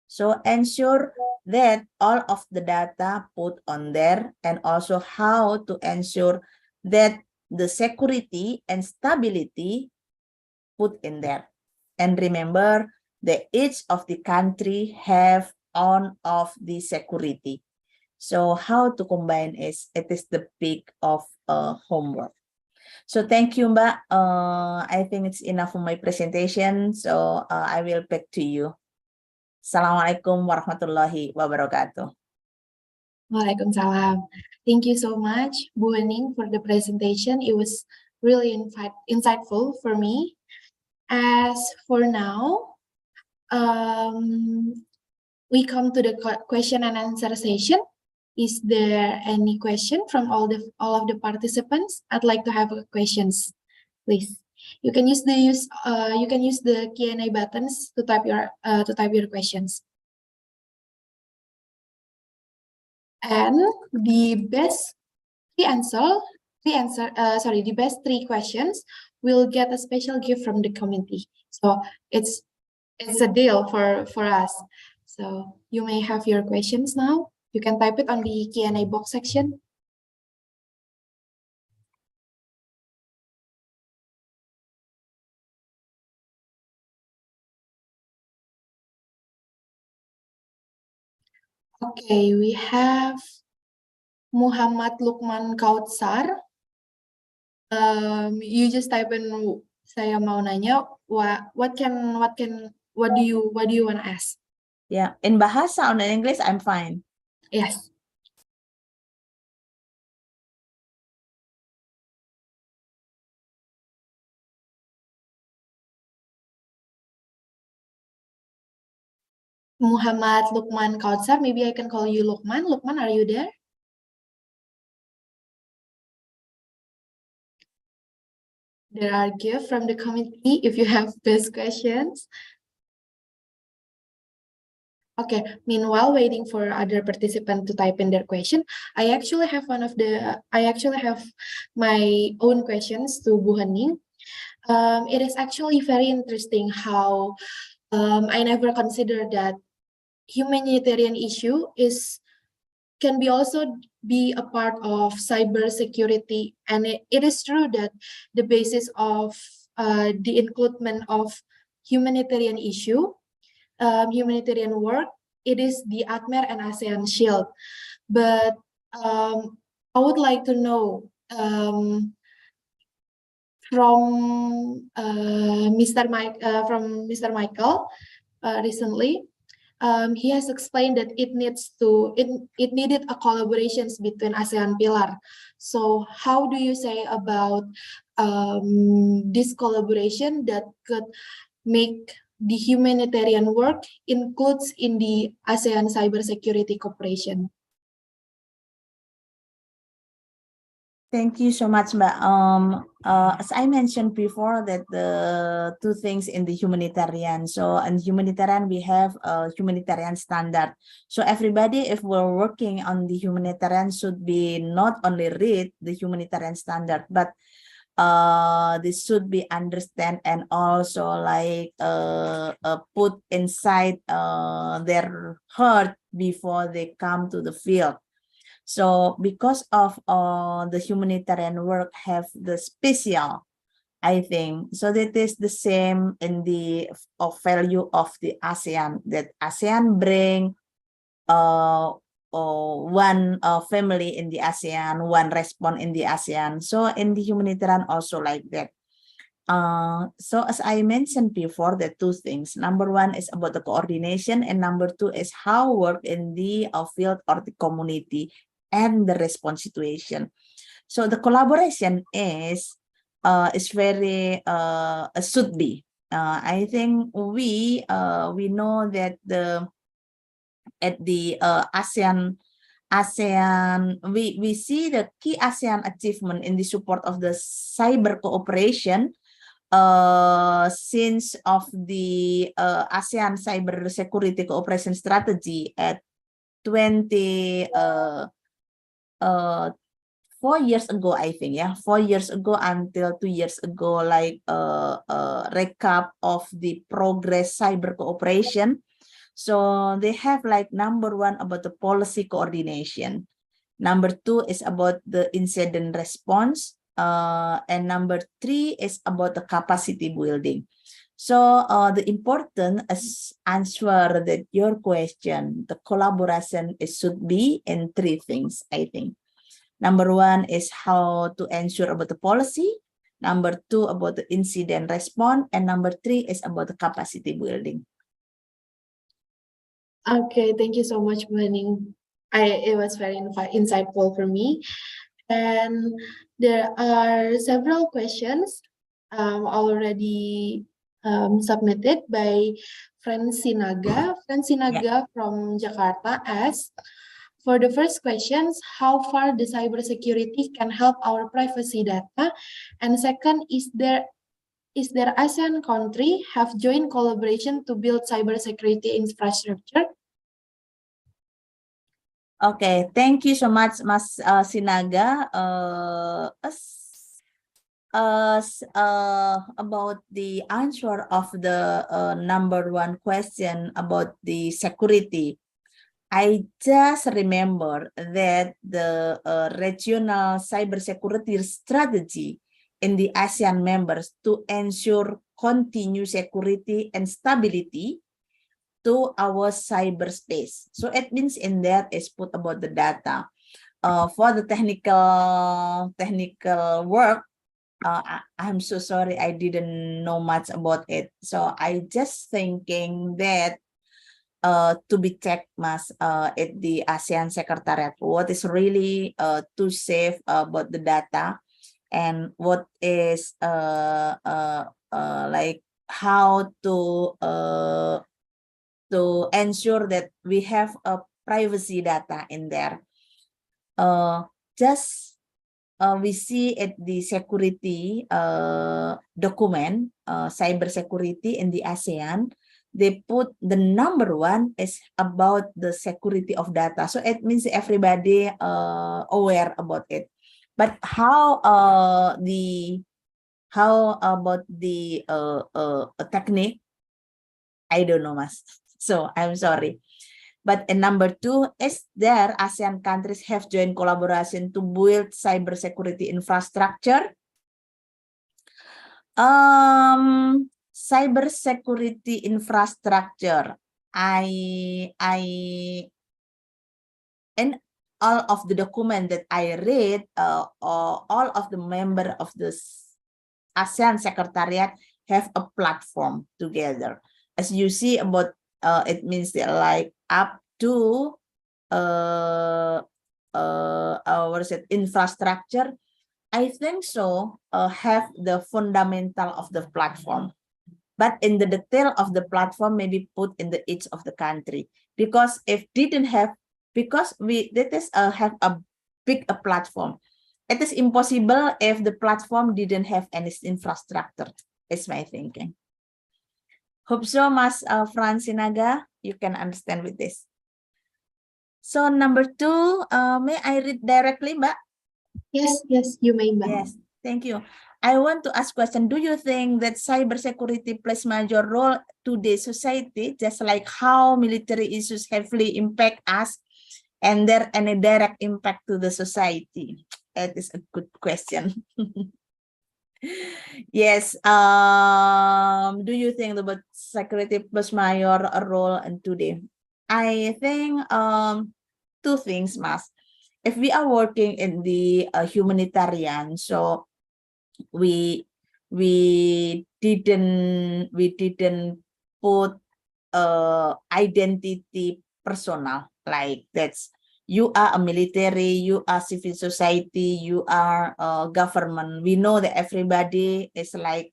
So ensure that all of the data put on there, and also how to ensure that the security and stability put in there. And remember that each of the country have on of the security. So how to combine it is the big of homework. So thank you, Mbak. I think it's enough for my presentation. So I will back to you. Assalamualaikum warahmatullahi wabarakatuh. Waalaikumsalam. Thank you so much, Bu Hening, for the presentation. It was really insightful for me. As for now, we come to the question and answer session. Is there any question from all of the participants? I'd like to have questions, please. You can use the Q&A buttons to type your questions. And the best three questions will get a special gift from the committee. So it's a deal for us. So you may have your questions now. You can type it on the Q&A box section. Okay, we have Muhammad Lukman Kautsar. You just type in, saya mau nanya, what do you want to ask? Yeah, in Bahasa or in English, I'm fine. Yes. Muhammad Lukman Kautsar, maybe I can call you Lukman. Lukman, are you there? There are gifts from the committee if you have best questions. Okay, meanwhile, waiting for other participants to type in their question, I actually have my own questions to Bu Hening. It is actually very interesting how I never considered that humanitarian issue can also be a part of cybersecurity, and it is true that the basis of the inclusion of humanitarian issue, humanitarian work, it is the ATMER and ASEAN Shield. But I would like to know from Mr. Michael recently, he has explained that it needed a collaborations between ASEAN pillar. So how do you say about this collaboration that could make the humanitarian work includes in the ASEAN cybersecurity cooperation? Thank you so much, Mbak. As I mentioned before, that the two things in the humanitarian. So in humanitarian, we have a humanitarian standard. So everybody, if we're working on the humanitarian, should be not only read the humanitarian standard, but this should be understand and also like put inside their heart before they come to the field. So because of the humanitarian work have the special, I think, so that is the same in the value of the ASEAN, that ASEAN bring one family in the ASEAN, one response in the ASEAN. So in the humanitarian also like that. So as I mentioned before, the two things. Number one is about the coordination, and number two is how work in the field or the community and the response situation. So the collaboration is very should be. I think we know that at the ASEAN, we see the key ASEAN achievement in the support of the cyber cooperation since of the ASEAN cyber security cooperation strategy at 4 years ago, I think, yeah, 4 years ago until 2 years ago, like recap of the progress cyber cooperation. So they have like number one about the policy coordination. Number two is about the incident response. And number three is about the capacity building. So the important answer that your question, the collaboration should be in three things, I think. Number one is how to ensure about the policy. Number two about the incident response, and number three is about the capacity building. Okay, thank you so much, Manning. It was very insightful for me. And there are several questions already submitted by Francinaga. Francinaga from Jakarta asks, for the first questions, how far the cybersecurity can help our privacy data? And second, is there ASEAN country have joint collaboration to build cybersecurity infrastructure? Okay, thank you so much, Mas Sinaga. About the answer of the number one question about the security, I just remember that the regional cybersecurity strategy in the ASEAN members to ensure continued security and stability to our cyberspace. So it means in that is put about the data. For the technical work, I'm so sorry, I didn't know much about it. So I just thinking that to be checked, Mas, at the ASEAN Secretariat, what is really to save about the data, and what is like how to ensure that we have a privacy data in there. We see at the security document, cyber security in the ASEAN, they put the number one is about the security of data. So it means everybody aware about it. But how about the technique? I don't know, Mas. So I'm sorry. But in number two, is there ASEAN countries have joint collaboration to build cybersecurity infrastructure? Cybersecurity infrastructure. In all of the document that I read, all of the member of the ASEAN Secretariat have a platform together. As you see about it means that like up to what is it, infrastructure. I think so, have the fundamental of the platform, but in the detail of the platform maybe put in the each of the country, because if didn't have, because we have a big platform, it is impossible if the platform didn't have any infrastructure, is my thinking. Hope so, Mas Francinaga, you can understand with this. So number 2, may I read directly, Mbak? Yes, you may, Mbak. Yes, thank you. I want to ask question. Do you think that cybersecurity plays major role today's society, just like how military issues heavily impact us, and there any direct impact to the society? That is a good question. Yes. Do you think about security plays major role in today? I think 2 things, Mas. If we are working in the humanitarian, so we didn't put identity personal, like that's you are a military, you are civil society, you are government. We know that everybody is like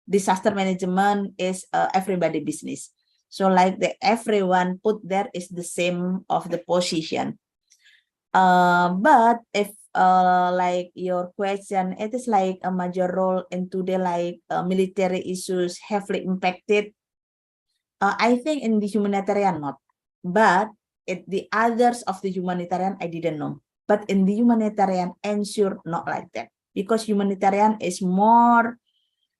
disaster management is everybody business. So like the everyone put there is the same of the position. But if like your question, it is like a major role in today, like military issues heavily impacted. I think in the humanitarian not, but at the others of the humanitarian I didn't know. But in the humanitarian, ensure not like that, because humanitarian is more,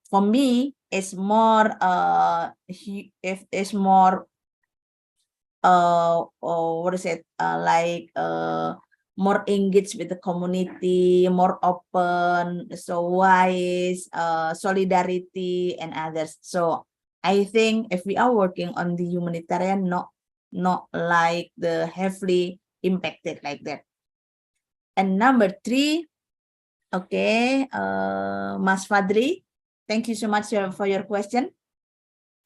for me, is more what is it, like more engaged with the community, more open, so wise, solidarity and others. So I think if we are working on the humanitarian, not like the heavily impacted like that. And number 3, okay, Mas Fadri, thank you so much for your question.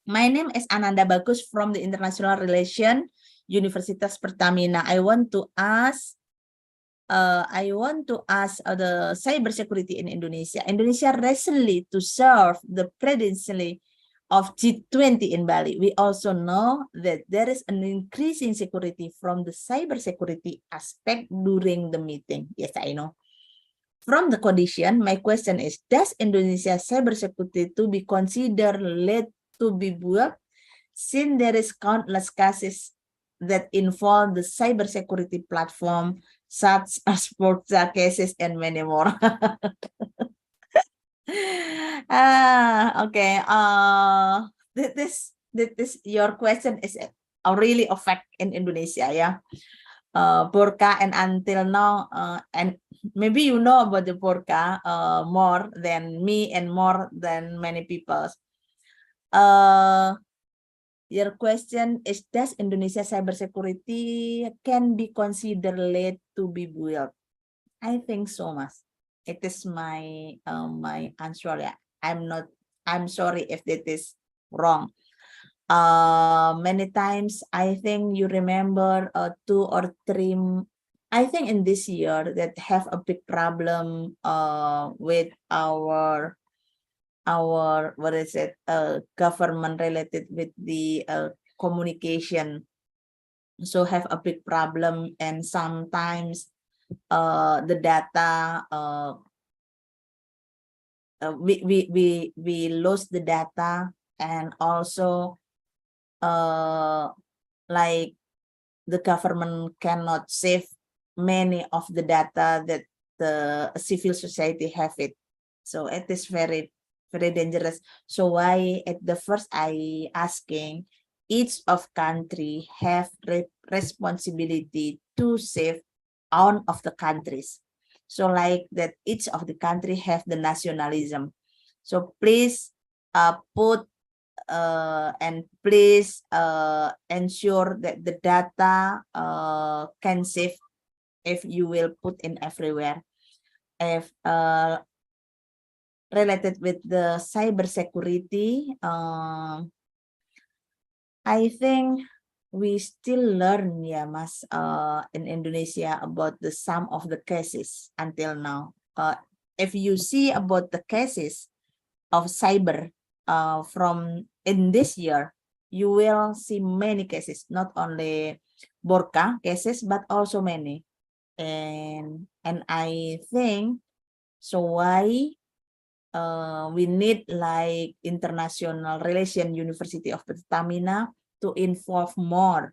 My name is Ananda Bagus from the International Relation Universitas Pertamina. I want to ask the cybersecurity in Indonesia. Indonesia recently to serve the presidency of G20 in Bali. We also know that there is an increasing security from the cybersecurity aspect during the meeting. Yes, I know. From the condition, my question is, does Indonesia cybersecurity to be considered late to be built, since there is countless cases that involve the cybersecurity platform, such as Forza cases and many more? Okay. This your question is really affect in Indonesia, yeah. Burka, and until now, and maybe you know about the burka more than me and more than many people. Your question is, does Indonesia cybersecurity can be considered late to be built? I think so, Mas. It is my my answer. Yeah. I'm sorry if that is wrong. Many times I think you remember 2 or 3, I think in this year, that have a big problem with our what is it, government related with the communication, so have a big problem, and sometimes the data we lose the data, and also like the government cannot save many of the data that the civil society have it. So it is very dangerous. So why at the first I asking, each of country have responsibility to save one of the countries. So like that each of the country have the nationalism. So please put and please ensure that the data can save if you will put in everywhere. If related with the cybersecurity, I think we still learn, yeah, Mas, in Indonesia about the sum of the cases until now. If you see about the cases of cyber from in this year, you will see many cases, not only Borka cases, but also many. And I think so why we need like international relation University of Pertamina to involve more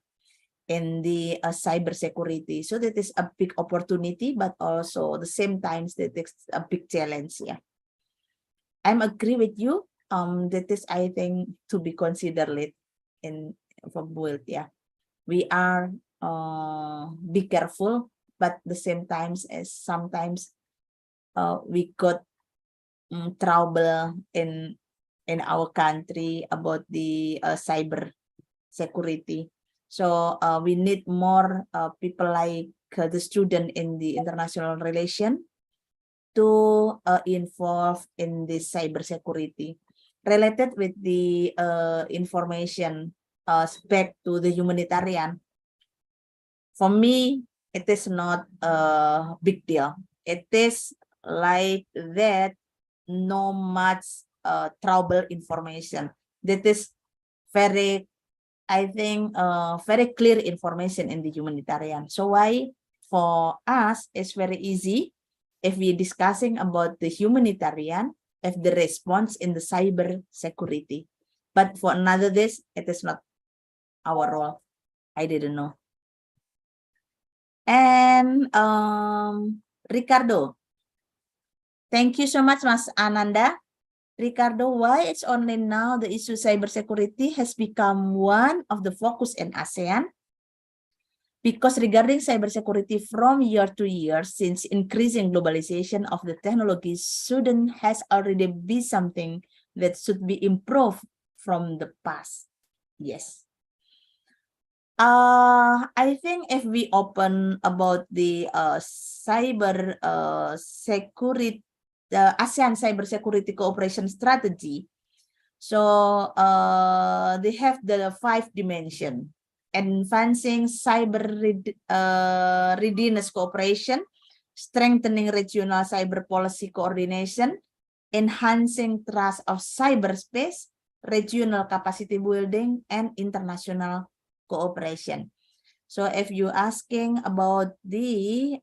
in the cyber security. So that is a big opportunity, but also the same times that it's a big challenge. Yeah, I'm agree with you. That is, I think, to be considered in for build. Yeah, we are be careful, but the same times as sometimes we got trouble in our country about the cyber security. So we need more people like the student in the international relation to involve in the cyber security related with the information back to the humanitarian. For me, it is not a big deal. It is like that, no much trouble information. That is very, I think, very clear information in the humanitarian. So why for us it's very easy if we're discussing about the humanitarian, if the response in the cyber security. But for another this, it is not our role. I didn't know. And Ricardo, thank you so much, Mas Ananda. Ricardo, why it's only now the issue cybersecurity has become one of the focus in ASEAN? Because regarding cybersecurity from year to year, since increasing globalization of the technology, shouldn't has already be something that should be improved from the past. Yes. I think if we open about the cyber security, the ASEAN Cyber Security Cooperation Strategy, so they have the 5 dimension: advancing cyber readiness cooperation, strengthening regional cyber policy coordination, enhancing trust of cyberspace, regional capacity building, and international cooperation. So if you're asking about the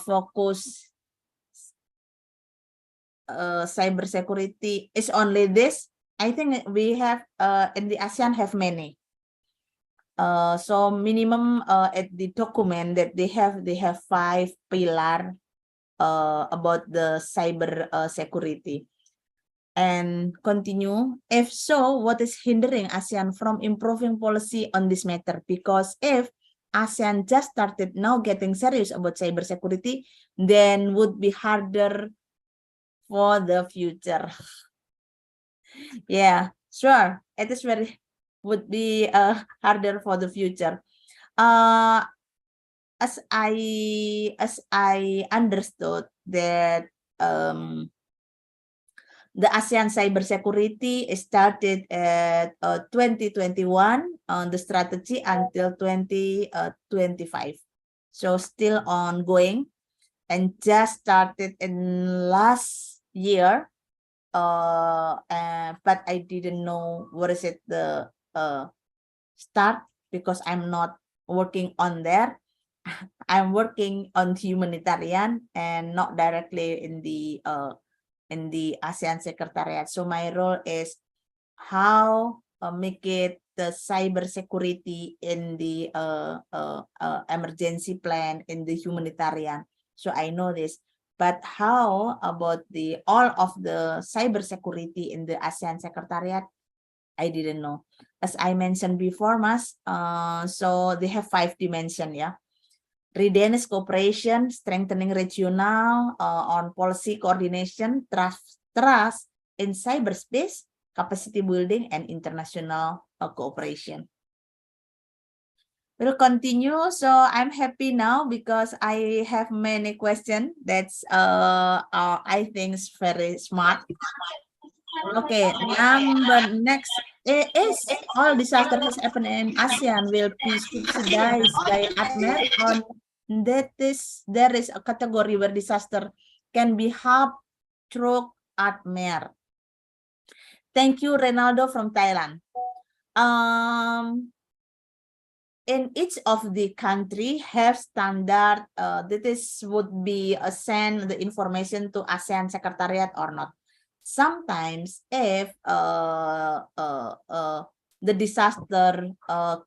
focus cyber security is only this, I think we have in the ASEAN have many. So minimum at the document that they have 5 pillar about the cyber security. And continue, if so, what is hindering ASEAN from improving policy on this matter? Because if ASEAN just started now getting serious about cybersecurity, then would be harder for the future. Yeah, sure, it is very would be harder for the future. As I understood that the ASEAN cybersecurity started at 2021 on the strategy until 2025. So still ongoing and just started in last year. But I didn't know what is it the start because I'm not working on there. I'm working on humanitarian and not directly in the ASEAN Secretariat. So my role is how make it the cyber security in the emergency plan in the humanitarian. So I know this, but how about the all of the cyber security in the ASEAN Secretariat? I didn't know. As I mentioned before, Mas, so they have 5 dimensions, yeah. Readiness cooperation, strengthening regional on policy coordination, trust in cyberspace, capacity building, and international cooperation. We'll continue. So I'm happy now because I have many questions. That's I think is very smart. Okay, next is all disaster has happened in ASEAN will be subsidized by ATMER on there is a category where disaster can be helped through ATMER. Thank you, Renaldo from Thailand. In each of the country have standard that is would be send the information to ASEAN Secretariat or not. Sometimes if the disaster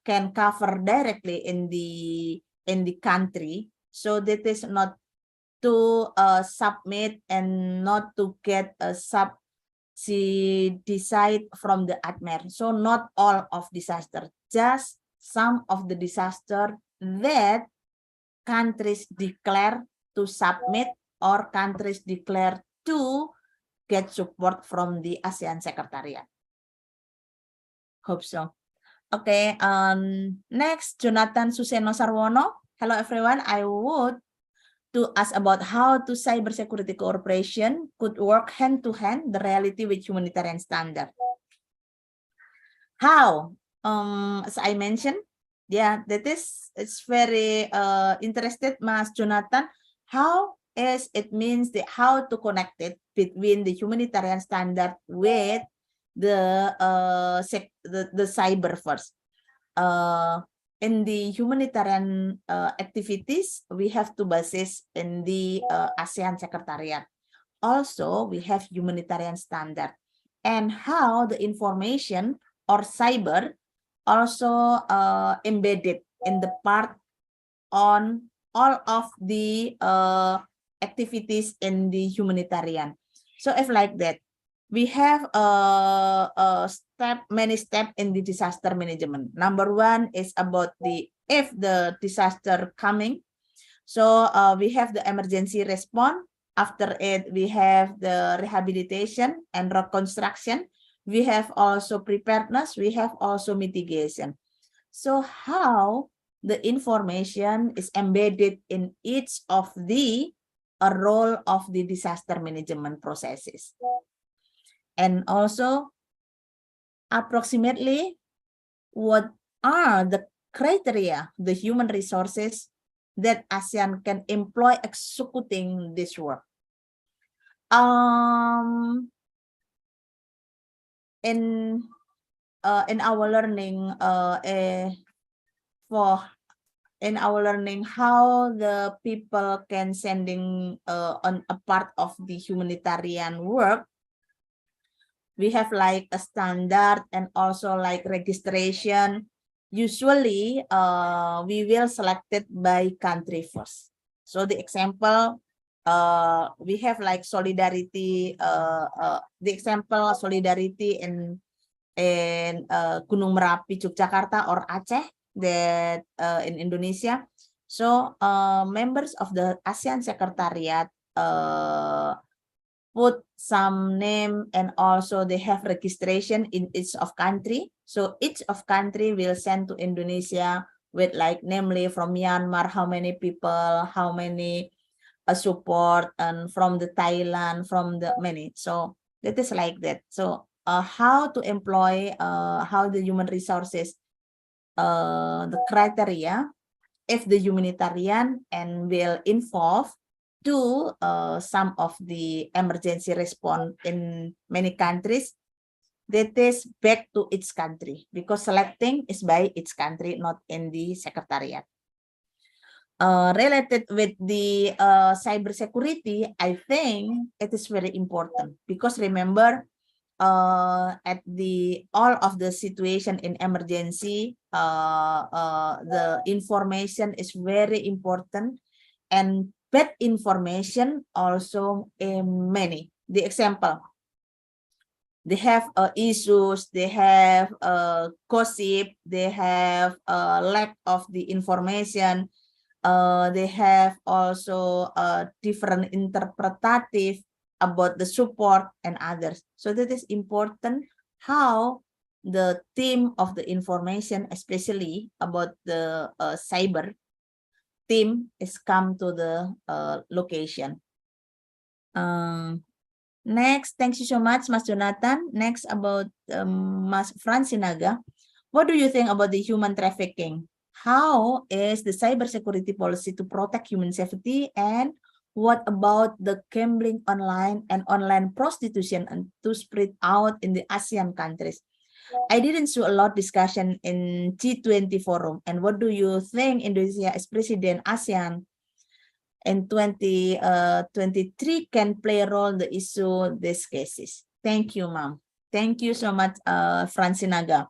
can cover directly in the country, so that is not to submit and not to get a decide from the ATMER. So not all of disaster, just some of the disaster that countries declare to submit or countries declare to get support from the ASEAN Secretariat. Hope so. Okay, next, Jonathan Suseno Sarwono. Hello, everyone. I would to ask about how to cybersecurity cooperation could work hand-to-hand the reality with humanitarian standard. How? As I mentioned, yeah, it's very interested, Mas Jonathan. How is it means that how to connect it between the humanitarian standard with the cyber first. In the humanitarian activities, we have two bases in the ASEAN Secretariat. Also, we have humanitarian standard and how the information or cyber also embedded in the part on all of the activities in the humanitarian. So if like that, we have many steps in the disaster management. Number one is about if the disaster coming. So we have the emergency response. After it, we have the rehabilitation and reconstruction. We have also preparedness. We have also mitigation. So how the information is embedded in each of the role of the disaster management processes. And also, approximately, what are the criteria, the human resources that ASEAN can employ executing this work? In our learning, how the people can sending on a part of the humanitarian work, we have like a standard and also like registration. Usually, we will select it by country first. So the example, we have like solidarity. The example solidarity in Gunung Merapi, Yogyakarta or Aceh that in Indonesia. So members of the ASEAN Secretariat put some name and also they have registration in each of country. So each of country will send to Indonesia with like namely from Myanmar, how many people, how many support, and from the Thailand, from the many. So that is like that. So how to employ, how the human resources, the criteria, if the humanitarian and will involve to some of the emergency response in many countries, that is back to each country because selecting is by each country, not in the secretariat. Related with the cybersecurity, I think it is very important because remember, at all of the situation in emergency, the information is very important, and bad information also many. The example, they have issues, they have gossip, they have lack of the information, they have also different interpretative about the support and others. So that is important how the team of the information, especially about the cyber team, is come to the location. Next, thank you so much, Mas Jonathan. Next, about Mas Francinaga. What do you think about the human trafficking? How is the cybersecurity policy to protect human safety? And what about the gambling online and online prostitution and to spread out in the ASEAN countries? I didn't see a lot discussion in G20 forum. And what do you think Indonesia as President ASEAN in 2023 can play a role in the issue these cases? Thank you, ma'am. Thank you so much, Francinaga.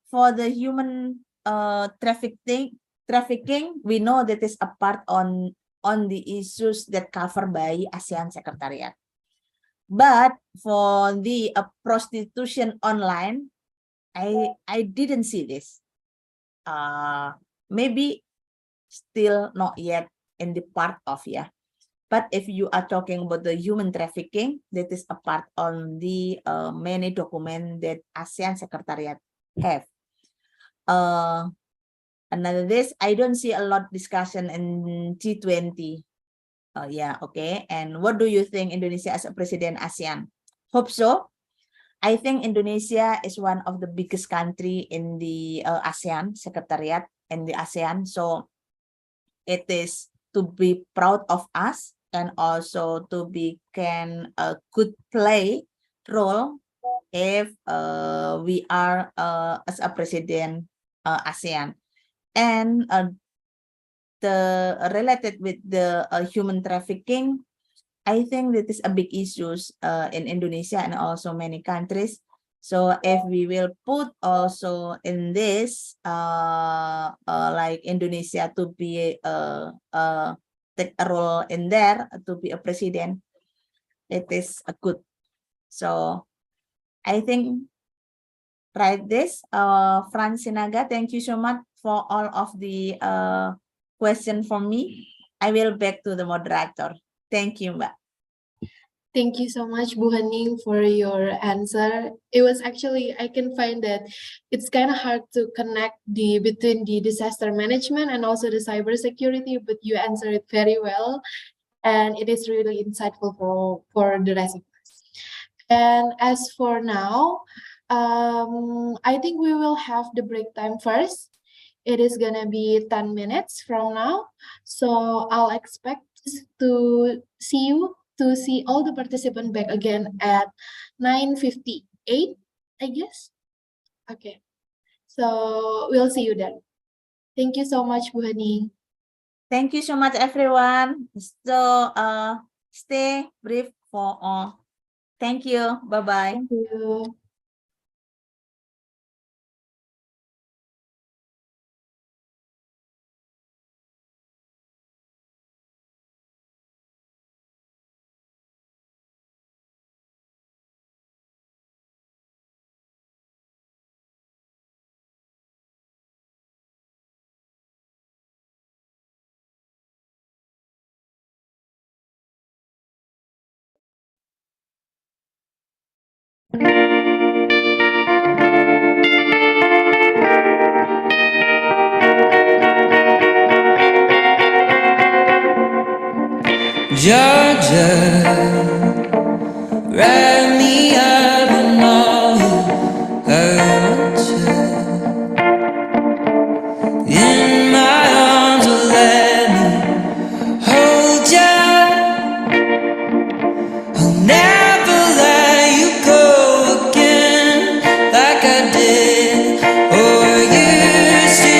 For the human trafficking, we know that is a part on the issues that covered by ASEAN Secretariat. But for the prostitution online, I didn't see this. Maybe still not yet in the part of, yeah. But if you are talking about the human trafficking, that is a part on the many documents that ASEAN Secretariat have. Another this, I don't see a lot discussion in G20. Yeah, okay. And what do you think Indonesia as a president ASEAN? Hope so. I think Indonesia is one of the biggest country in the ASEAN Secretariat and the ASEAN. So it is to be proud of us and also to be can could play role if we are as a president ASEAN. And the related with the human trafficking, I think that is a big issues in Indonesia and also many countries. So if we will put also in this like Indonesia to be take a role in there to be a president, it is a good. So I think right this Francinaga, thank you so much for all of the question from me. I will back to the moderator. Thank you, Mbak. Thank you so much, Bu Hening, for your answer. It was actually, I can find that it's kind of hard to connect between the disaster management and also the cybersecurity, but you answered it very well. And it is really insightful for the rest of us. And as for now, I think we will have the break time first. It is gonna be 10 minutes from now. So I'll expect to see all the participants back again at 9:58, I guess. Okay. So we'll see you then. Thank you so much, Bu Hening. Thank you so much, everyone. So stay brief for all. Thank you. Bye-bye. Thank you. Georgia, wrap me up in all I want you. In my arms, oh, let me hold you. I'll never let you go again like I did or used to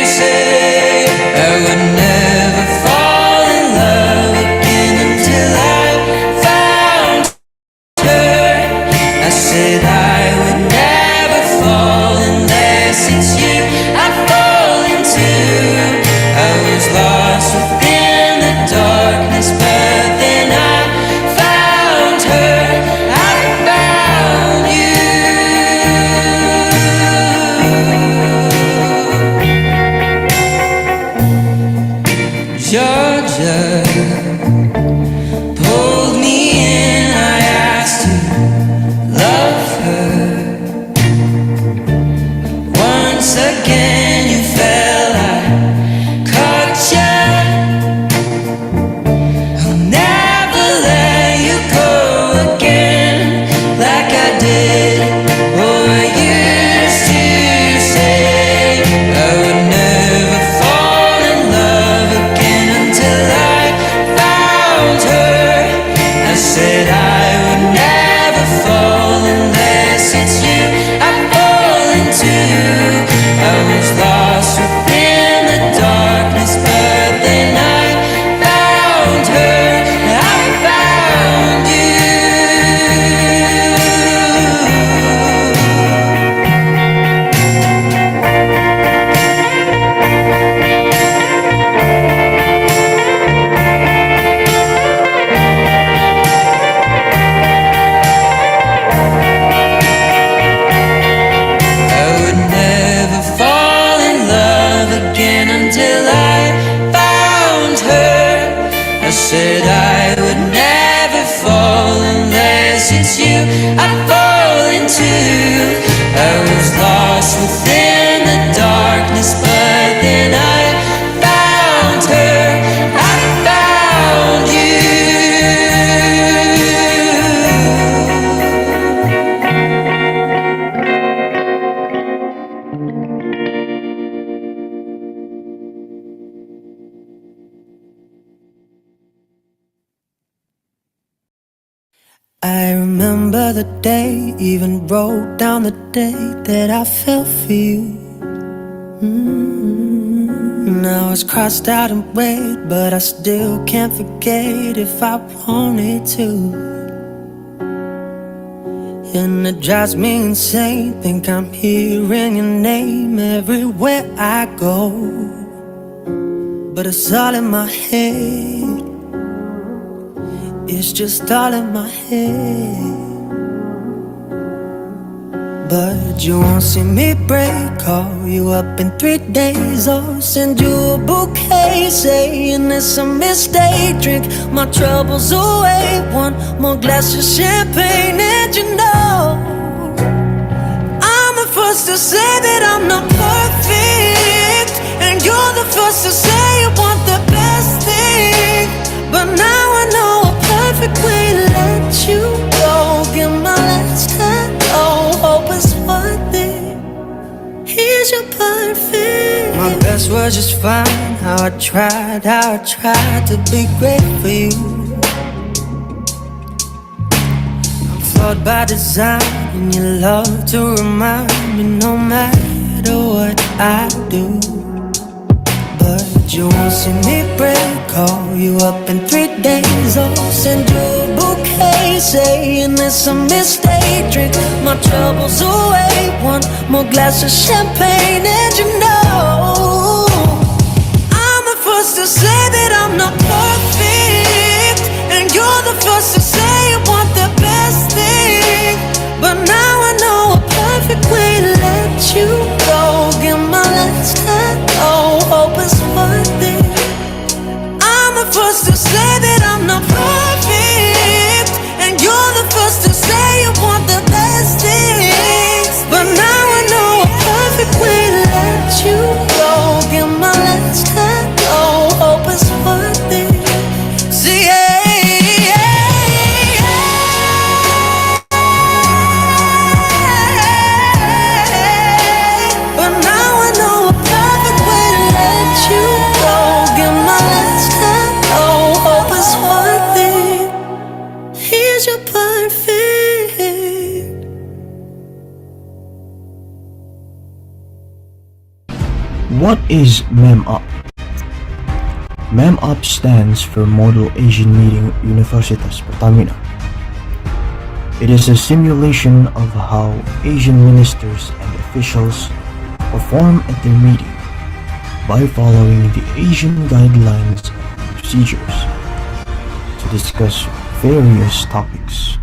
say. I would never fall in love again until I found her. I said I would never fall unless it's you I fall into. I was lost within the darkness, but then I found her. I found you. Georgia pulled me in, I asked to love her. Once I was lost within the darkness, but then I found her, I found you. I remember the day, even wrote down the day that I fell for you. Now it's crossed out in red, but I still can't forget if I wanted to. And it drives me insane, think I'm hearing your name everywhere I go. But it's all in my head, it's just all in my head. But you won't see me break, call you up in 3 days, or send you a bouquet saying it's a mistake. Drink my troubles away, one more glass of champagne, and you know I'm the first to say that I'm not perfect, and you're the first to say you want the best thing. But now I know a perfect way to let you go. Get my last hello, hope it's worth it. Here's your perfect. My best was just fine. How I tried to be great for you. I'm flawed by design, and you love to remind me no matter what I do. But you won't see me break, call you up in 3 days, or send you a bouquet saying it's a mistake. Drink my troubles away, one more glass of champagne, and you know I'm the first to say that I'm not perfect, and you're the first to say you want the best thing. But now I know a perfect way to let you go. Get my last hello, hope it's worth it. I'm the first to say that I'm not perfect, and you're the first to say you want the best things. But now I know a perfect way to let you go. Get my last hello, hope it's worth it. See, but now I know a perfect way to let you go. Get my last hello, hope it's worth it. Here's your perfect. What is MAM UP? MAM UP stands for Model ASEAN Meeting Universitas Pertamina. It is a simulation of how Asian ministers and officials perform at their meeting by following the Asian guidelines and procedures to discuss various topics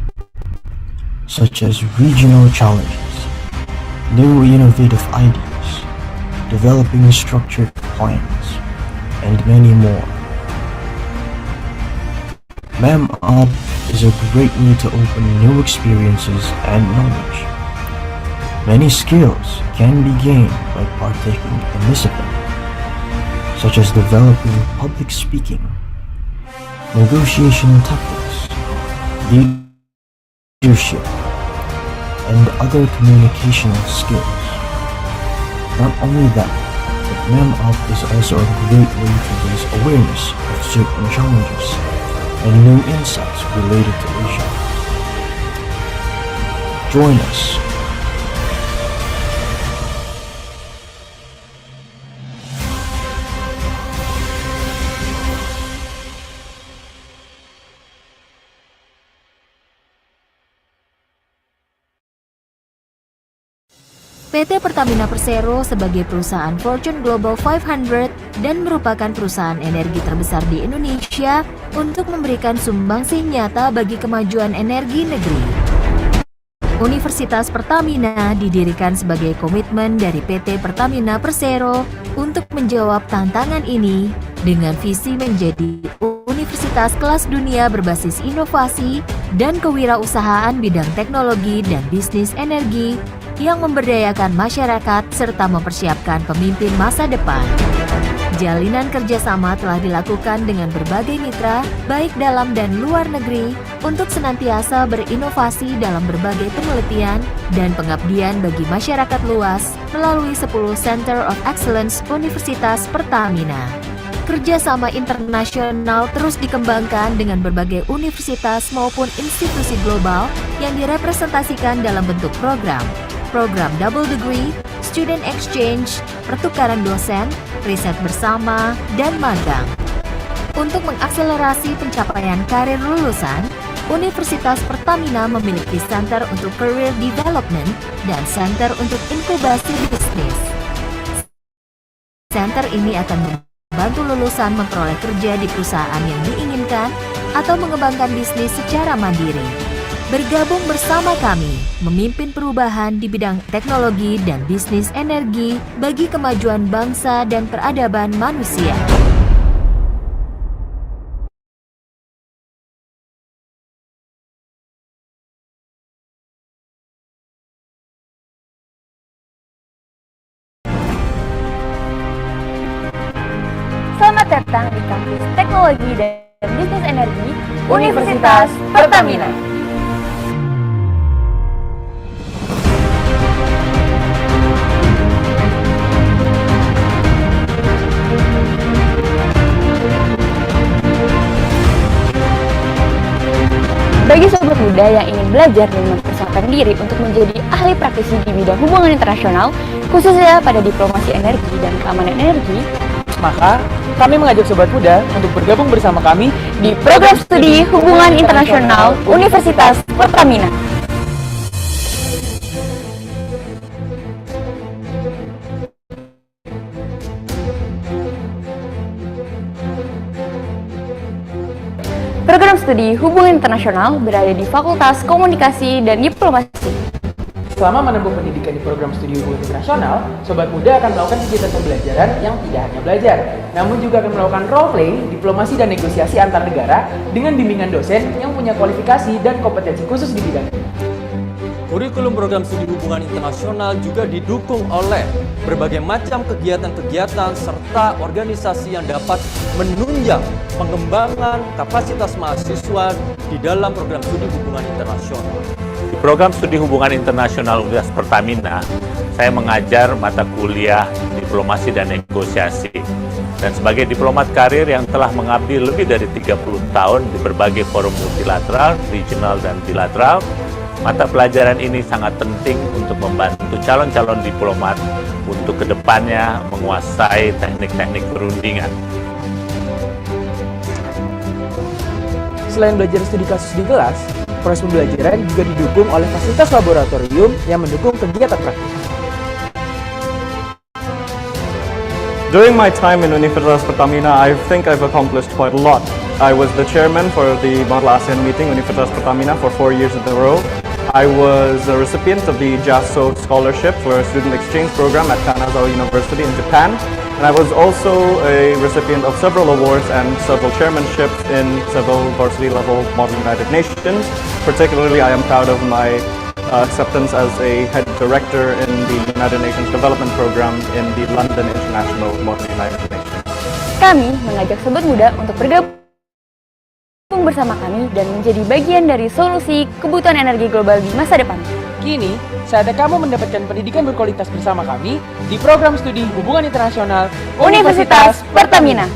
such as regional challenges, new innovative ideas, developing structured plans, and many more. MAM UP is a great way to open new experiences and knowledge. Many skills can be gained by partaking in this event, such as developing public speaking, negotiation tactics, leadership, and other communicational skills. Not only that, but MAM UP is also a great way to raise awareness of certain challenges and new insights related to Asia. Join us. PT Pertamina Persero sebagai perusahaan Fortune Global 500 dan merupakan perusahaan energi terbesar di Indonesia untuk memberikan sumbangsih nyata bagi kemajuan energi negeri. Universitas Pertamina didirikan sebagai komitmen dari PT Pertamina Persero untuk menjawab tantangan ini dengan visi menjadi universitas kelas dunia berbasis inovasi dan kewirausahaan bidang teknologi dan bisnis energi yang memberdayakan masyarakat serta mempersiapkan pemimpin masa depan. Jalinan kerjasama telah dilakukan dengan berbagai mitra, baik dalam dan luar negeri, untuk senantiasa berinovasi dalam berbagai penelitian dan pengabdian bagi masyarakat luas melalui 10 Center of Excellence Universitas Pertamina. Kerjasama internasional terus dikembangkan dengan berbagai universitas maupun institusi global yang direpresentasikan dalam bentuk program double degree, student exchange, pertukaran dosen, riset bersama, dan magang. Untuk mengakselerasi pencapaian karir lulusan, Universitas Pertamina memiliki Center untuk Career Development dan Center untuk Inkubasi Bisnis. Center ini akan membantu lulusan memperoleh kerja di perusahaan yang diinginkan atau mengembangkan bisnis secara mandiri. Bergabung bersama kami, memimpin perubahan di bidang teknologi dan bisnis energi bagi kemajuan bangsa dan peradaban manusia. Selamat datang di kampus Teknologi dan Bisnis Energi Universitas Pertamina. Bagi sobat muda yang ingin belajar dan mempersiapkan diri untuk menjadi ahli praktisi di bidang hubungan internasional, khususnya pada diplomasi energi dan keamanan energi, maka kami mengajak sobat muda untuk bergabung bersama kami di program studi Hubungan Internasional Universitas Pertamina. Program studi Hubungan Internasional berada di Fakultas Komunikasi dan Diplomasi. Selama menempuh pendidikan di program studi hubungan internasional, sobat muda akan melakukan kegiatan pembelajaran yang tidak hanya belajar, namun juga akan melakukan role play, diplomasi dan negosiasi antar negara dengan bimbingan dosen yang punya kualifikasi dan kompetensi khusus di bidang ini. Kurikulum program studi hubungan internasional juga didukung oleh berbagai macam kegiatan-kegiatan serta organisasi yang dapat menunjang pengembangan kapasitas mahasiswa di dalam program studi hubungan internasional. Di program studi hubungan internasional Universitas Pertamina, saya mengajar mata kuliah diplomasi dan negosiasi. Dan sebagai diplomat karir yang telah mengabdi lebih dari 30 tahun di berbagai forum multilateral, regional, dan bilateral, mata pelajaran ini sangat penting untuk membantu calon-calon diplomat untuk kedepannya menguasai teknik-teknik perundingan. Selain belajar studi kasus di kelas, proses pembelajaran juga didukung oleh fasilitas laboratorium yang mendukung kegiatan praktis. During my time in Universitas Pertamina, I think I've accomplished quite a lot. I was the chairman for the Model ASEAN Meeting Universitas Pertamina for 4 years in a row. I was a recipient of the JASO Scholarship for a student exchange program at Kanazawa University in Japan. And I was also a recipient of several awards and several chairmanships in several varsity-level Model United Nations. Particularly, I am proud of my acceptance as a head director in the United Nations Development Program in the London International Model United Nations. Kami mengajak sobat muda untuk bergabung bersama kami dan menjadi bagian dari solusi kebutuhan energi global di masa depan. Kini, saatnya kamu mendapatkan pendidikan berkualitas bersama kami di program studi Hubungan Internasional Universitas Pertamina.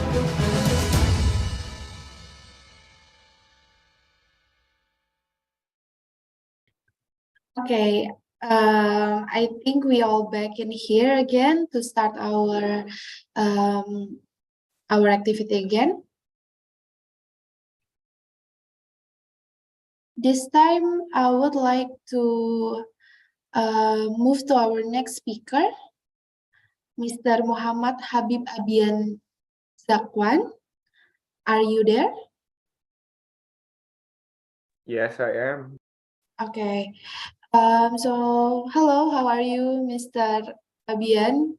Okay, I think we all back in here again to start our activity again. This time, I would like to move to our next speaker, Mr. Muhammad Habib Abian Zakwan. Are you there? Yes, I am. Okay. So, hello, how are you, Mr. Abian?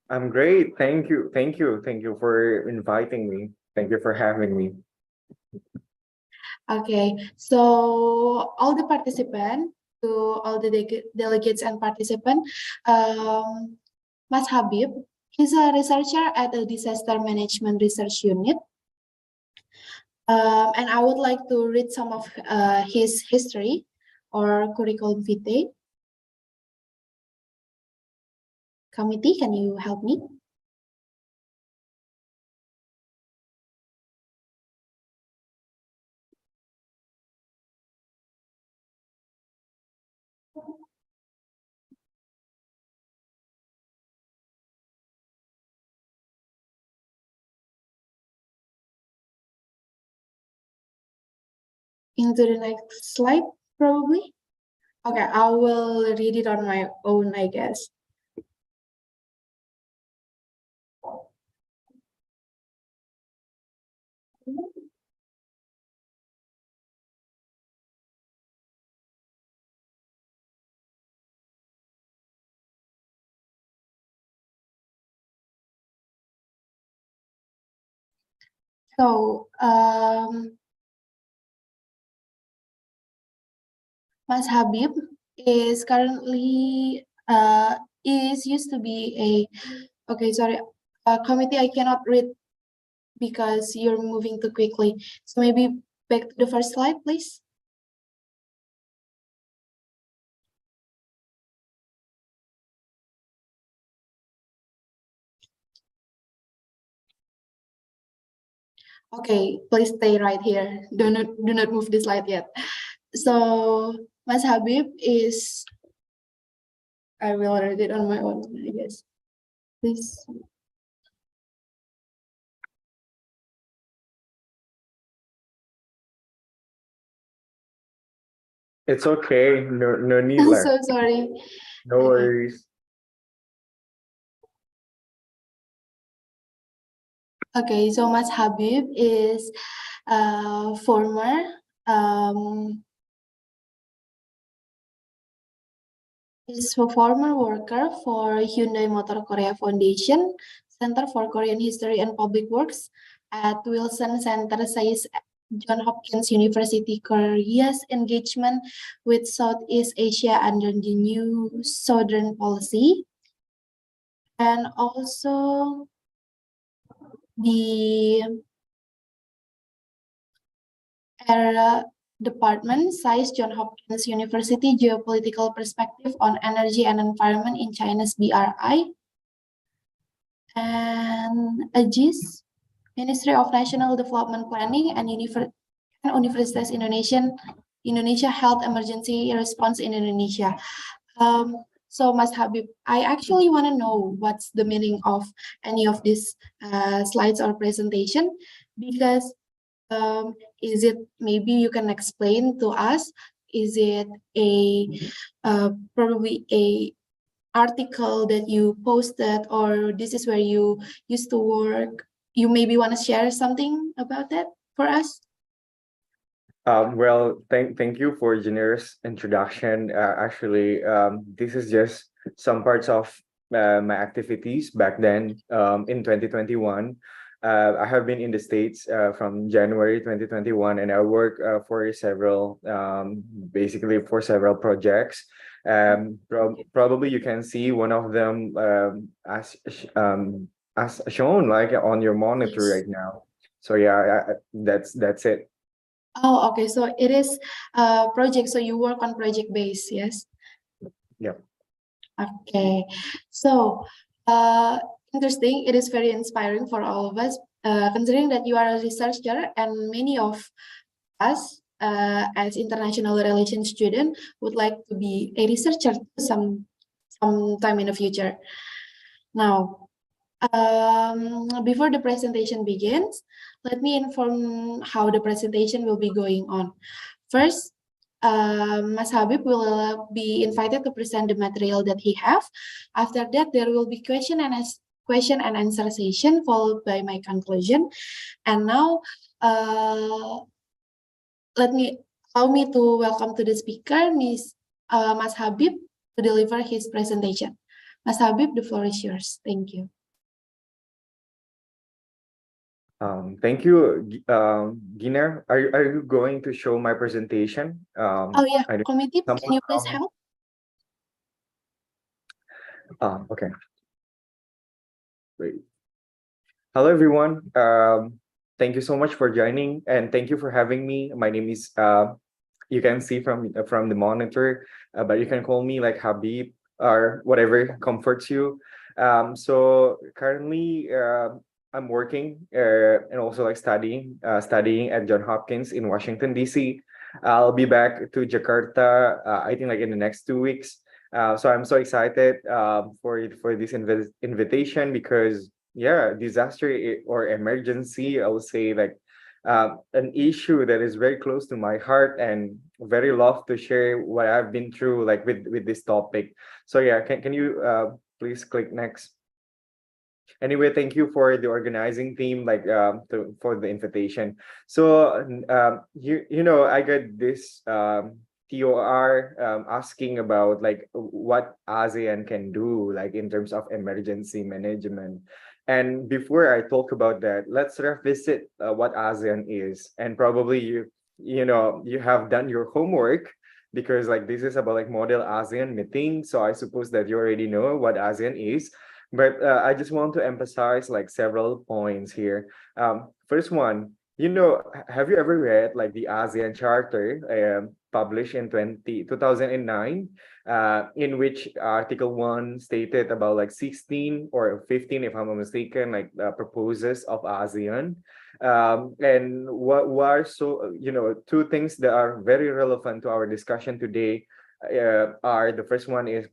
I'm great. Thank you. Thank you. Thank you for inviting me. Thank you for having me. Okay, so all the participants to all the delegates and participants. Mas Habib, he's a researcher at the Disaster Management Research Unit. And I would like to read some of his history or curriculum vitae. Committee, can you help me? Into the next slide, probably. Okay, I will read it on my own, I guess. So, Mas Habib is currently is used to be a committee. I cannot read because you're moving too quickly. So maybe back to the first slide, please. Okay, please stay right here. Do not move the slide yet. So Mas Habib is, I will read it on my own, I guess. Please. It's okay. No need. I'm Like, so sorry. no worries. Okay, so Mas Habib is former is a former worker for Hyundai Motor Korea Foundation, Center for Korean History and Public Works at Wilson Center, says Johns Hopkins University. Korea's engagement with Southeast Asia under the new Southern Policy, and also the era department cites Johns Hopkins University geopolitical perspective on energy and environment in China's BRI, and AGIS, Ministry of National Development Planning, and Universitas Indonesia Health Emergency Response in Indonesia. So Mas Habib, I actually want to know what's the meaning of any of these slides or presentation, because is it, maybe you can explain to us, is it a probably a article that you posted, or this is where you used to work? You maybe want to share something about that for us? Well, thank you for generous introduction. Actually, this is just some parts of my activities back then. In 2021, I have been in the States from January 2021, and I work for several, basically for several projects. Probably you can see one of them as shown like on your monitor right now. So yeah, that's it. Oh, okay. So it is a project. So you work on project base, yes? Yeah. Okay. So interesting. It is very inspiring for all of us, considering that you are a researcher, and many of us as international relations student would like to be a researcher some time in the future. Now, before the presentation begins, let me inform how the presentation will be going on. First, Mas Habib will be invited to present the material that he have. After that, there will be question and answer session, followed by my conclusion. And now, allow me to welcome to the speaker, Mas Habib, to deliver his presentation. Mas Habib, the floor is yours. Thank you. Thank you, Gina. Are you going to show my presentation? Oh yeah, I don't, committee, can someone you please from, help? okay. Great. Hello, everyone. Thank you so much for joining, and thank you for having me. My name is you can see from the monitor, but you can call me like Habib or whatever comforts you. So currently, I'm working and also like studying at John Hopkins in Washington D.C. I'll be back to Jakarta, I think like in the next 2 weeks. So I'm so excited for this invitation because yeah, disaster or emergency, I would say like an issue that is very close to my heart and very love to share what I've been through like with this topic. So yeah, can you please click next? Anyway, thank you for the organizing team like for the invitation. So you know I got this TOR asking about like what ASEAN can do like in terms of emergency management. And before I talk about that, let's revisit what ASEAN is. And probably you know you have done your homework because like this is about like model ASEAN meeting. So I suppose that you already know what ASEAN is. But I just want to emphasize like several points here. First one, you know, have you ever read like the ASEAN Charter published in 2009, in which Article 1 stated about like 16 or 15, if I'm not mistaken, like proposes of ASEAN. And what are so, you know, two things that are very relevant to our discussion today are the first one is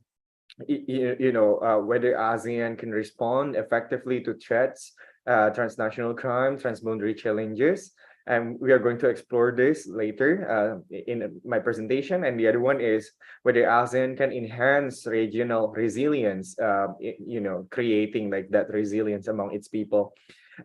you know whether ASEAN can respond effectively to threats, transnational crime, transboundary challenges, and we are going to explore this later in my presentation. And the other one is whether ASEAN can enhance regional resilience, you know, creating like that resilience among its people.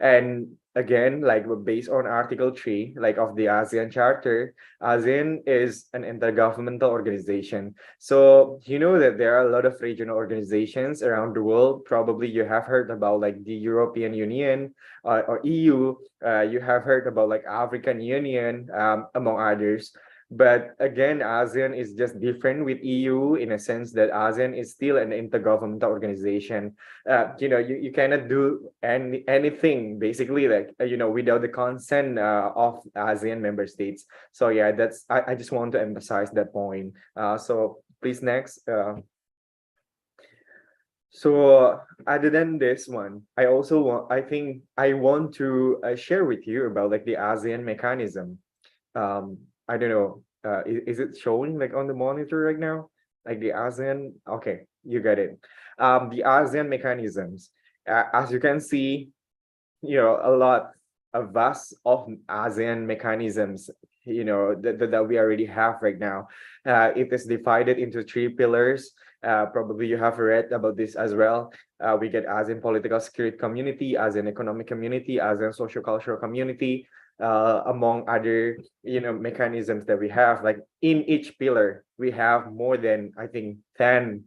And again, like based on Article 3, like of the ASEAN Charter, ASEAN is an intergovernmental organization. So you know that there are a lot of regional organizations around the world. Probably you have heard about like the European Union or EU. You have heard about like African Union, among others. But again, ASEAN is just different with EU in a sense that ASEAN is still an intergovernmental organization. You know, you cannot do anything basically like you know without the consent of ASEAN member states. So yeah, that's I just want to emphasize that point. So please next. So other than this one, I also want I want to share with you about like the ASEAN mechanism. I don't know, is it showing like on the monitor right now, like the ASEAN? Okay, you got it. The ASEAN mechanisms, as you can see, you know, a vast of ASEAN mechanisms, you know, that we already have right now. It is divided into 3 pillars. Probably you have read about this as well. We get ASEAN political security community, ASEAN economic community, ASEAN social cultural community, among other, you know, mechanisms that we have. Like in each pillar, we have more than I think 10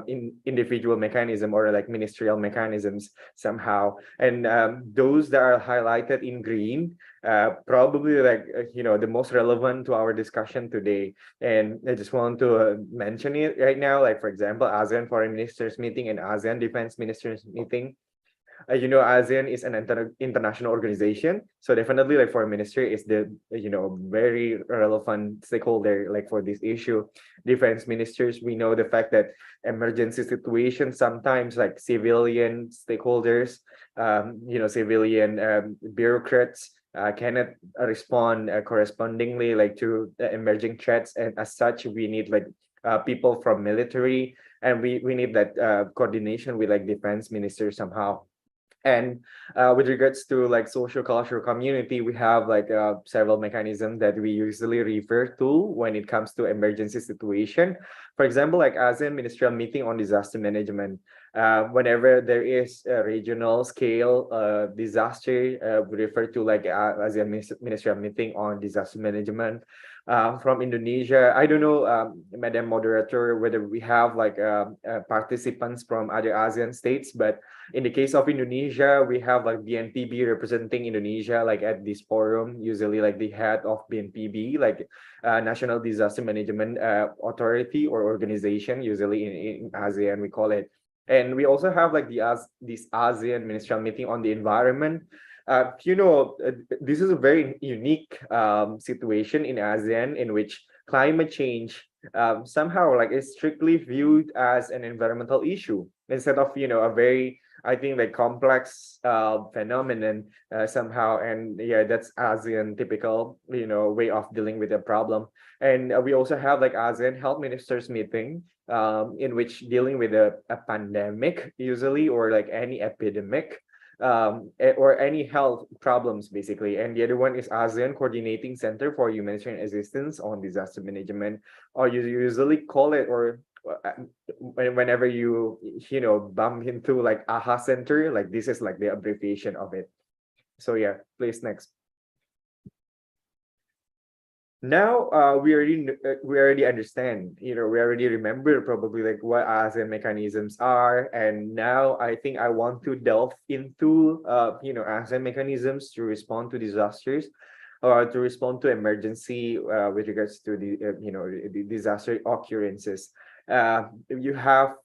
in individual mechanism or like ministerial mechanisms somehow. And those that are highlighted in green, probably like you know the most relevant to our discussion today. And I just want to mention it right now. Like for example, ASEAN Foreign Ministers Meeting and ASEAN Defense Ministers Meeting. You know, ASEAN is an international organization, so definitely like foreign ministry is the you know very relevant stakeholder like for this issue. Defense ministers, we know the fact that emergency situations sometimes like civilian stakeholders, you know, civilian bureaucrats cannot respond correspondingly like to the emerging threats, and as such we need like people from military, and we need that coordination with like defense ministers somehow. And with regards to like social cultural community, we have like several mechanisms that we usually refer to when it comes to emergency situation. For example, like ASEAN Ministerial Meeting on Disaster Management. Whenever there is a regional scale disaster, we refer to like ASEAN Ministerial Meeting on Disaster Management. From Indonesia, I don't know, Madam Moderator, whether we have like participants from other ASEAN states, but in the case of Indonesia, we have like BNPB representing Indonesia, like at this forum, usually like the head of BNPB, like National Disaster Management Authority or organization, usually in ASEAN, we call it. And we also have like this ASEAN Ministerial Meeting on the Environment. This is a very unique situation in ASEAN in which climate change somehow like is strictly viewed as an environmental issue instead of a very, I think, like complex phenomenon somehow. And yeah, that's ASEAN typical way of dealing with the problem. And we also have like ASEAN Health Ministers Meeting in which dealing with a pandemic usually, or like any epidemic or any health problems basically. And the other one is ASEAN Coordinating Center for Humanitarian Assistance on Disaster Management, or you usually call it, or whenever you bump into like AHA Center, like this is like the abbreviation of it. So yeah, please next. Now we already understand, we already remember probably like what ASEAN mechanisms are, and now I think I want to delve into ASEAN mechanisms to respond to disasters or to respond to emergency with regards to the disaster occurrences. You have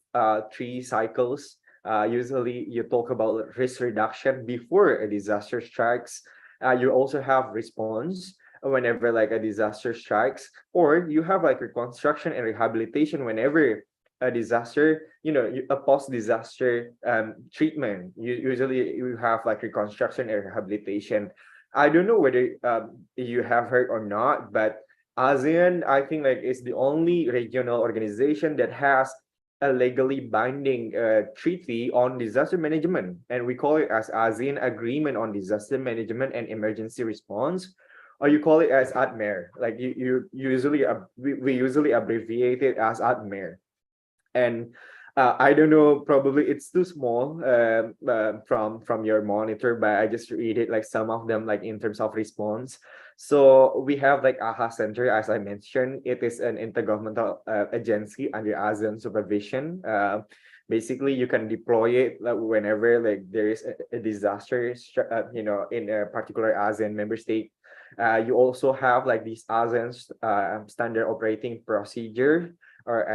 3 cycles. Usually you talk about risk reduction before a disaster strikes. You also have response whenever like a disaster strikes, or you have like reconstruction and rehabilitation whenever a disaster, a post-disaster treatment. Usually you have like reconstruction and rehabilitation. I don't know whether you have heard or not, but ASEAN, I think, like is the only regional organization that has a legally binding treaty on disaster management, and we call it as ASEAN Agreement on Disaster Management and Emergency Response, or you call it as ADMER. Like we usually abbreviate it as ADMER. And I don't know, probably it's too small from your monitor, but I just read it like some of them like in terms of response. So we have like AHA Center, as I mentioned. It is an intergovernmental agency under ASEAN supervision. Basically, you can deploy it like whenever like there is a disaster, in a particular ASEAN member state. You also have like this ASEAN standard operating procedure, or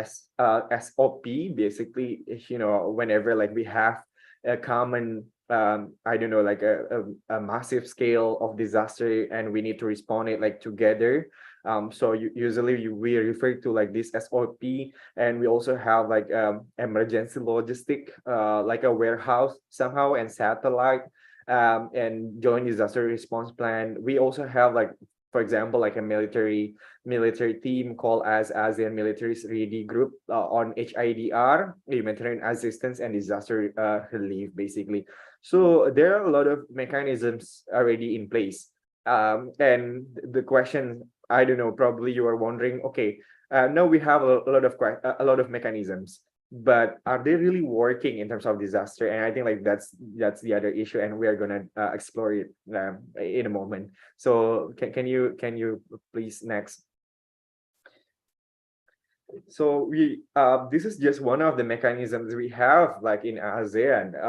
SOP, basically, whenever like we have a common I don't know, like a massive scale of disaster and we need to respond it like together. So usually we refer to like this SOP, and we also have like emergency logistic, like a warehouse somehow, and satellite, and joint disaster response plan. We also have like, for example, like a military team called as ASEAN Military Ready Group on HIDR, humanitarian assistance and disaster relief, basically. So there are a lot of mechanisms already in place. And the question, I don't know, probably you are wondering, okay, now we have a lot of mechanisms, but are they really working in terms of disaster? And I think like that's the other issue, and we are gonna explore it in a moment. So can you please next? So this is just one of the mechanisms we have like in ASEAN.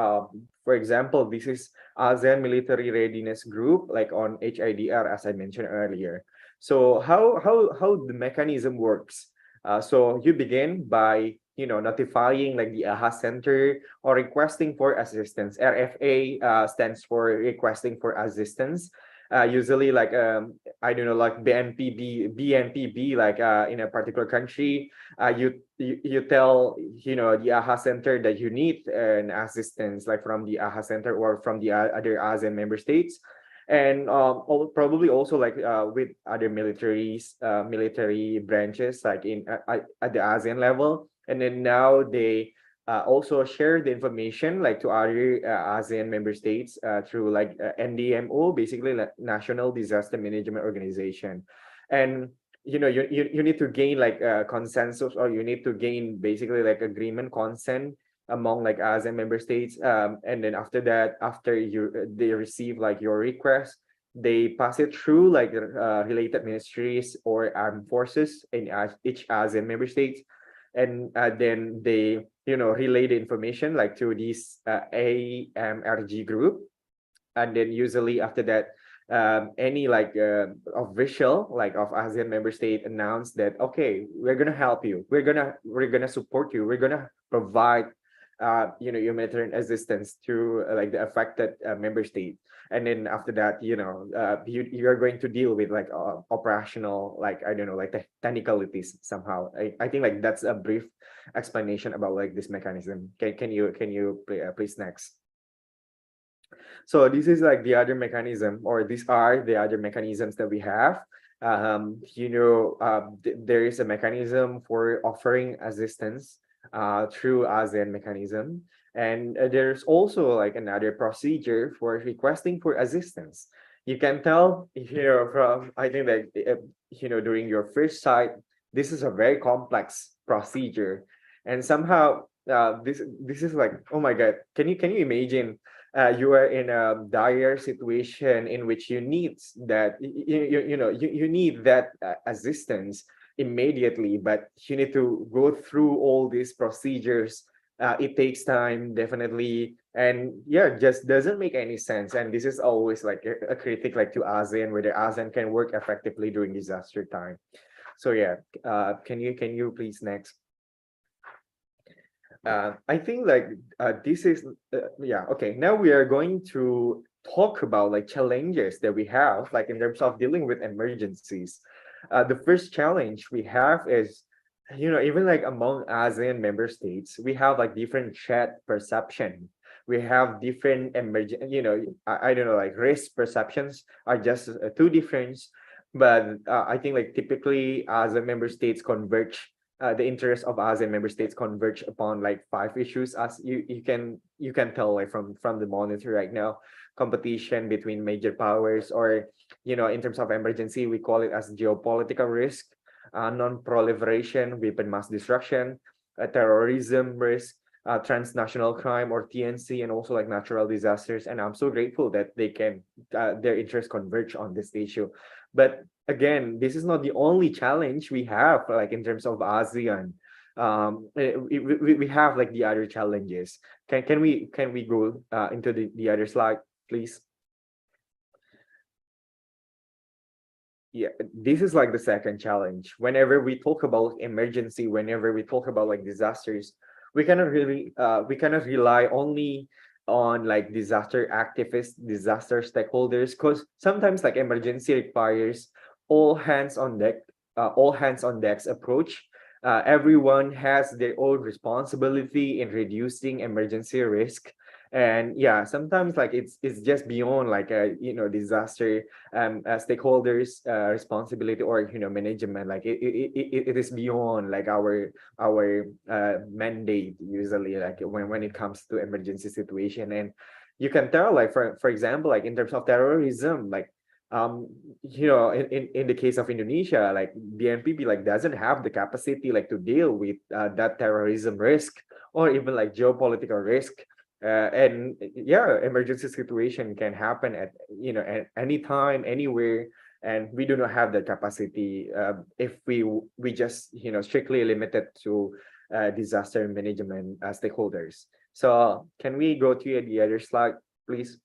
For example, this is ASEAN Military Readiness Group, like on HIDR, as I mentioned earlier. So how the mechanism works? So you begin by notifying like the AHA Center or requesting for assistance. RFA stands for requesting for assistance. Usually like I don't know, like BNPB, like in a particular country, you tell the AHA Center that you need an assistance, like from the AHA Center or from the other ASEAN member states. And probably also like with other military branches, like at the ASEAN level. And then now they also share the information like to other ASEAN member states through like NDMO, basically like National Disaster Management Organization. And you need to gain like a consensus, or you need to gain basically like agreement, consent among like ASEAN member states, and then after that, after they receive like your request, they pass it through like related ministries or armed forces in each ASEAN member states, and then they relay the information like to this AMRG group, and then usually after that, any like official like of ASEAN member state announced that, okay, we're gonna help you, we're gonna support you, we're gonna provide humanitarian assistance to like the affected member state. And then after that, you're going to deal with like operational, like I don't know, like technicalities somehow. I think like that's a brief explanation about like this mechanism. Can you please next? So this is like the other mechanism, or these are the other mechanisms that we have. There is a mechanism for offering assistance through ASEAN mechanism. And there's also like another procedure for requesting for assistance. You can tell, from, I think that, during your first sight, this is a very complex procedure. And somehow this is like, oh my God, can you imagine you are in a dire situation in which you need that you need that assistance immediately, but you need to go through all these procedures. It takes time, definitely, and yeah, just doesn't make any sense. And this is always like a critic like to ASEAN, whether ASEAN can work effectively during disaster time. So yeah, can you please next? I think like this is yeah, okay, now we are going to talk about like challenges that we have like in terms of dealing with emergencies. The first challenge we have is, even like among ASEAN member states, we have like different threat perception. We have different I don't know, like risk perceptions are just two different. But I think like typically ASEAN member states converge, the interests of ASEAN member states converge upon like 5 issues, as you can tell like from the monitor right now. Competition between major powers, or in terms of emergency, we call it as geopolitical risk, non-proliferation, weapon mass destruction, terrorism risk, transnational crime or TNC, and also like natural disasters. And I'm so grateful that they can their interests converge on this issue. But again, this is not the only challenge we have like in terms of ASEAN. We have like the other challenges. Can we go into the other slide, please? Yeah, this is like the second challenge. Whenever we talk about emergency, whenever we talk about like disasters, we cannot rely only on like disaster activists, disaster stakeholders, because sometimes like emergency requires all hands on deck, all hands on decks approach. Everyone has their own responsibility in reducing emergency risk. And yeah, sometimes like it's just beyond like a disaster stakeholders responsibility or management. Like it is beyond like our mandate usually, like when it comes to emergency situation. And you can tell like for example, like in terms of terrorism, like in the case of Indonesia, like BNPB like doesn't have the capacity like to deal with that terrorism risk, or even like geopolitical risk. And yeah, emergency situation can happen at at any time, anywhere, and we do not have the capacity if we just strictly limited to disaster management stakeholders. So can we go to the other slide, please?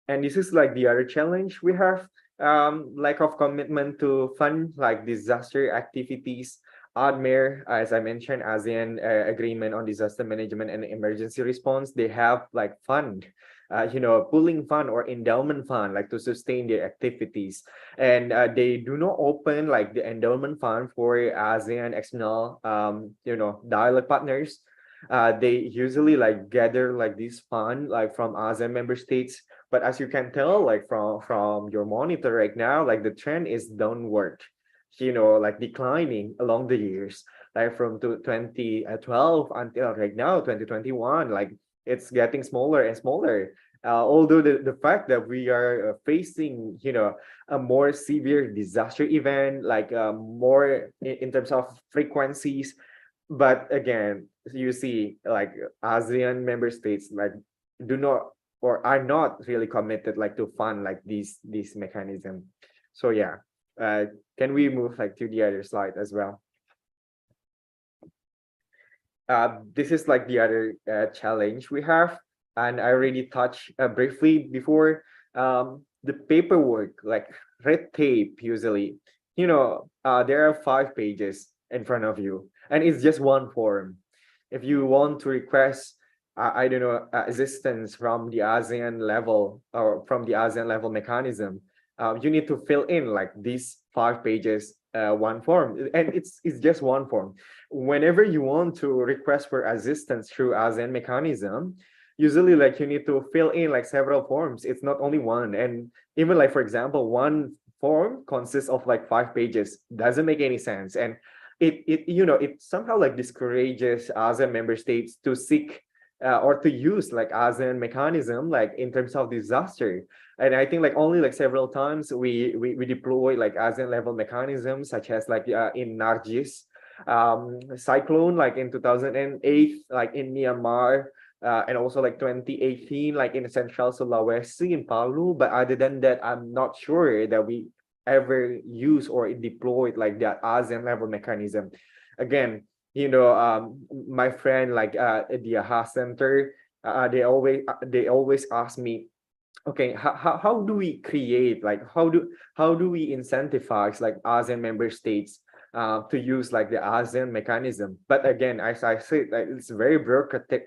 And this is like the other challenge we have, lack of commitment to fund like disaster activities. ADMIR, as I mentioned, ASEAN Agreement on Disaster Management and Emergency Response, they have like fund, pooling fund or endowment fund, like to sustain their activities. And they do not open like the endowment fund for ASEAN external, dialogue partners. They usually like gather like this fund like from ASEAN member states. But as you can tell, like from your monitor right now, like the trend is downward, like declining along the years, like from 2012 until right now 2021, like it's getting smaller and smaller. Although the fact that we are facing, a more severe disaster event, like more in terms of frequencies, but again, you see, like ASEAN member states like do not or are not really committed like to fund like these mechanism. So yeah, can we move like to the other slide as well? This is like the other challenge we have, and I already touched briefly before. The paperwork, like red tape, usually, there are 5 pages in front of you, and it's just one form. If you want to request, I don't know, assistance from the ASEAN level or from the ASEAN level mechanism, you need to fill in like these 5 pages, one form, and it's just one form. Whenever you want to request for assistance through ASEAN mechanism, usually like you need to fill in like several forms. It's not only one, and even like, for example, one form consists of like 5 pages. Doesn't make any sense, and it somehow like discourages ASEAN member states to seek or to use like ASEAN mechanism like in terms of disaster. And I think like only like several times we deploy like ASEAN level mechanisms, such as like in Nargis cyclone, like in 2008, like in Myanmar, and also like 2018, like in Central Sulawesi in Palu. But other than that, I'm not sure that we ever use or deployed like that ASEAN level mechanism. Again, my friend like at the AHA Center, they always ask me, okay, how do we create, like how do we incentivize like ASEAN member states to use like the ASEAN mechanism? But again, as I said, like, it's very bureaucratic.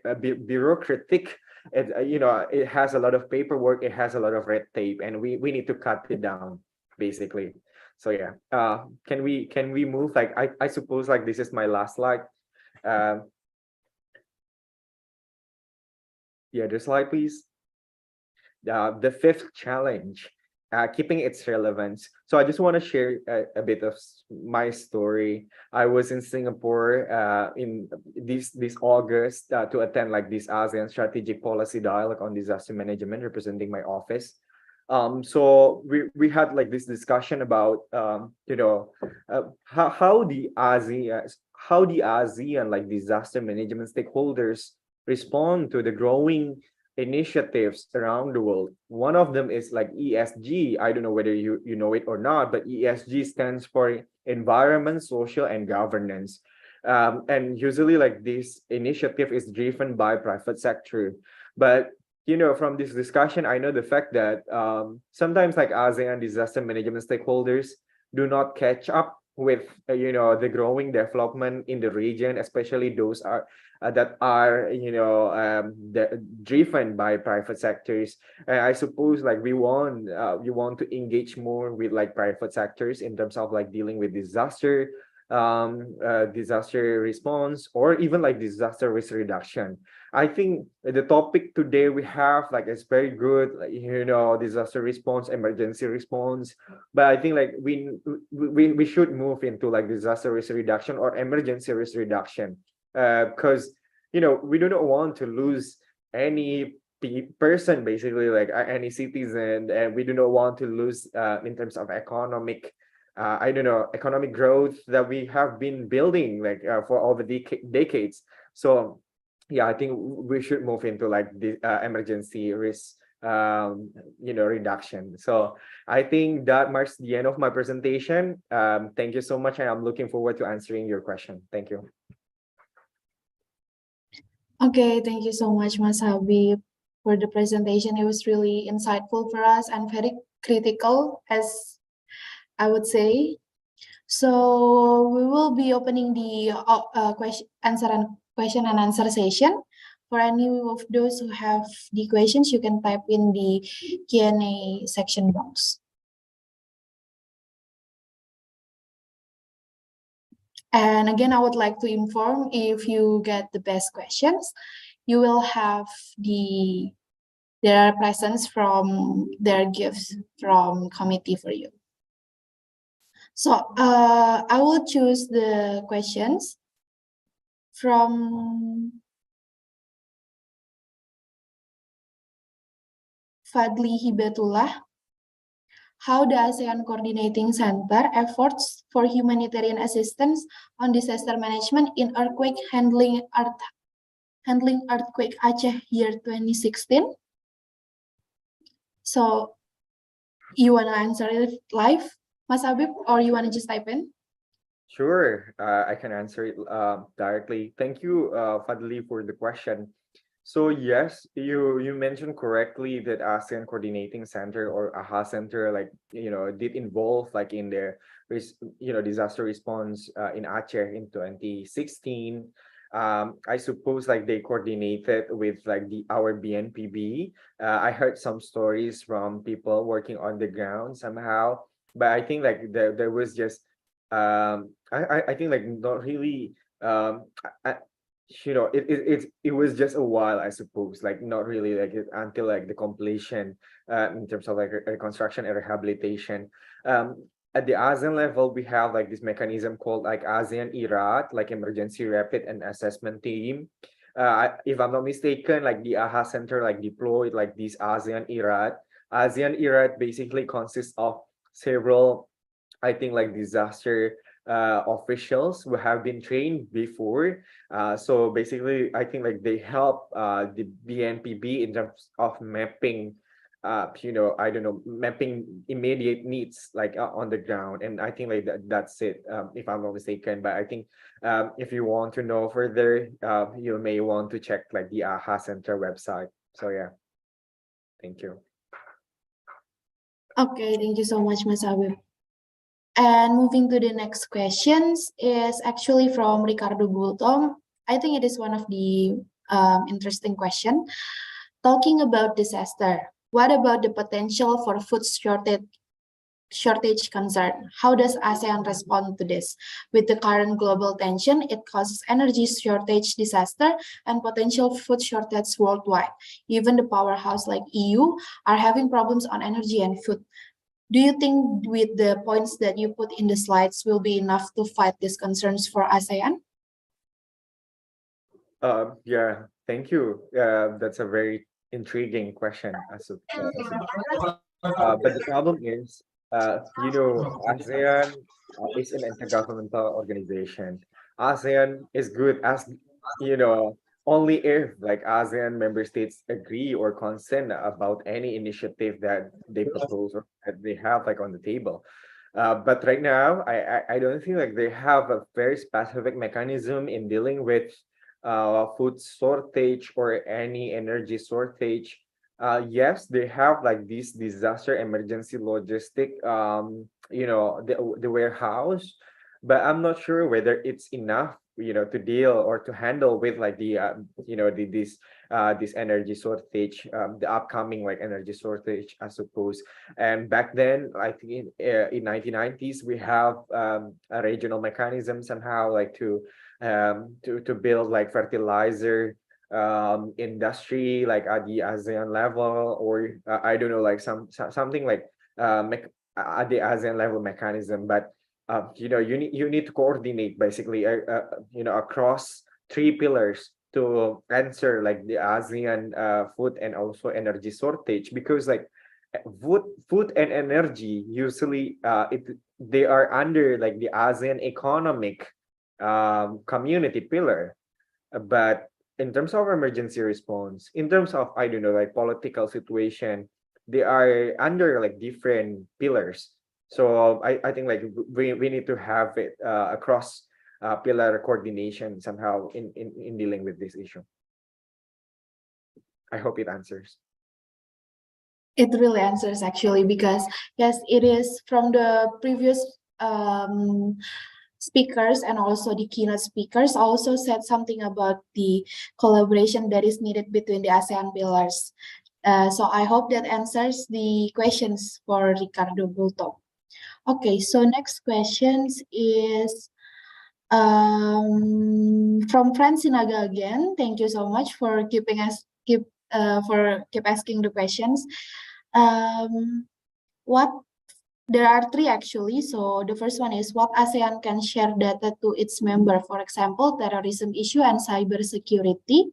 It has a lot of paperwork, it has a lot of red tape, and we need to cut it down basically. So yeah, can we move, like I suppose like this is my last slide. The other slide, please. The 5th challenge, keeping its relevance. So I just want to share a bit of my story. I was in Singapore in this August to attend like this ASEAN strategic policy dialogue on disaster management, representing my office. So we had like this discussion about how the ASEAN like disaster management stakeholders respond to the growing initiatives around the world. One of them is like ESG. I don't know whether you know it or not, but ESG stands for environment, social, and governance. And usually like this initiative is driven by private sector. But from this discussion, I know the fact that sometimes like ASEAN disaster management stakeholders do not catch up with the growing development in the region, especially those that are driven by private sectors. I suppose like we want to engage more with like private sectors in terms of like dealing with disaster response, or even like disaster risk reduction. I think the topic today we have like is very good, like, disaster response, emergency response. But I think like we should move into like disaster risk reduction or emergency risk reduction, because we do not want to lose any person, basically, like any citizen, and we do not want to lose in terms of economic economic growth that we have been building like for all the decades. So yeah, I think we should move into like the emergency risk reduction. So I think that marks the end of my presentation. Thank you so much, and I'm looking forward to answering your question. Thank you. Okay, thank you so much, Mas Habib, for the presentation. It was really insightful for us and very critical, as I would say. So we will be opening the question and answer session. For any of those who have the questions, you can type in the Q&A section box. And again, I would like to inform, if you get the best questions, you will have their presents from their gifts from committee for you. So I will choose the questions from Fadli Hibatullah. How the ASEAN Coordinating Center efforts for humanitarian assistance on disaster management in earthquake handling earthquake Aceh year 2016. So you want to answer it live, Mas Habib, or you want to just type in? Sure, I can answer it directly. Thank you, Fadli, for the question. So yes, you mentioned correctly that ASEAN Coordinating Center or AHA Center, like did involve like in the disaster response in Aceh in 2016. I suppose like they coordinated with like our BNPB. I heard some stories from people working on the ground somehow, but I think like there was just I think like not really it was just a while, I suppose, like not really like until like the completion in terms of like reconstruction and rehabilitation. At the ASEAN level, we have like this mechanism called like ASEAN IRAT, like Emergency Rapid and Assessment Team. If I'm not mistaken, like the AHA Center like deployed like this ASEAN IRAT. ASEAN IRAT basically consists of several, I think, like disaster officials who have been trained before. So basically, I think like they help the BNPB in terms of mapping, I don't know, mapping immediate needs like on the ground. And I think like that's it, if I'm not mistaken. But I think if you want to know further, you may want to check like the AHA Center website. So yeah, thank you. Okay, thank you so much, Mas Habib. And moving to the next questions is actually from Ricardo Bultom. I think it is one of the interesting question. Talking about disaster, what about the potential for food shortage concern? How does ASEAN respond to this? With the current global tension, it causes energy shortage disaster and potential food shortage worldwide. Even the powerhouse like EU are having problems on energy and food. Do you think with the points that you put in the slides will be enough to fight these concerns for ASEAN? Yeah, thank you. That's a very intriguing question. But the problem is, ASEAN is an intergovernmental organization. ASEAN is good as, only if like ASEAN member states agree or consent about any initiative that they propose or that they have like on the table. But right now, I don't feel like they have a very specific mechanism in dealing with food shortage or any energy shortage. Yes, they have like this disaster emergency logistic, the warehouse, but I'm not sure whether it's enough, to deal or to handle with like this energy shortage, the upcoming like energy shortage, I suppose. And back then, I think in 1990s, we have a regional mechanism somehow like to build like fertilizer industry like at the ASEAN level, or I don't know, like something like at the ASEAN level mechanism. But you need to coordinate basically across three pillars to answer like the ASEAN food and also energy shortage, because like food and energy usually they are under like the ASEAN economic community pillar. But in terms of emergency response, in terms of, I don't know, like political situation, they are under like different pillars. So I think like we need to have it across pillar coordination somehow in dealing with this issue. I hope it answers. It really answers actually, because yes, it is from the previous speakers and also the keynote speakers also said something about the collaboration that is needed between the ASEAN pillars. So I hope that answers the questions for Ricardo Bulto. Okay, so next questions is from Francinaga again. Thank you so much for keep asking the questions. There are three actually. So the first one is what ASEAN can share data to its member, for example, terrorism issue and cyber security.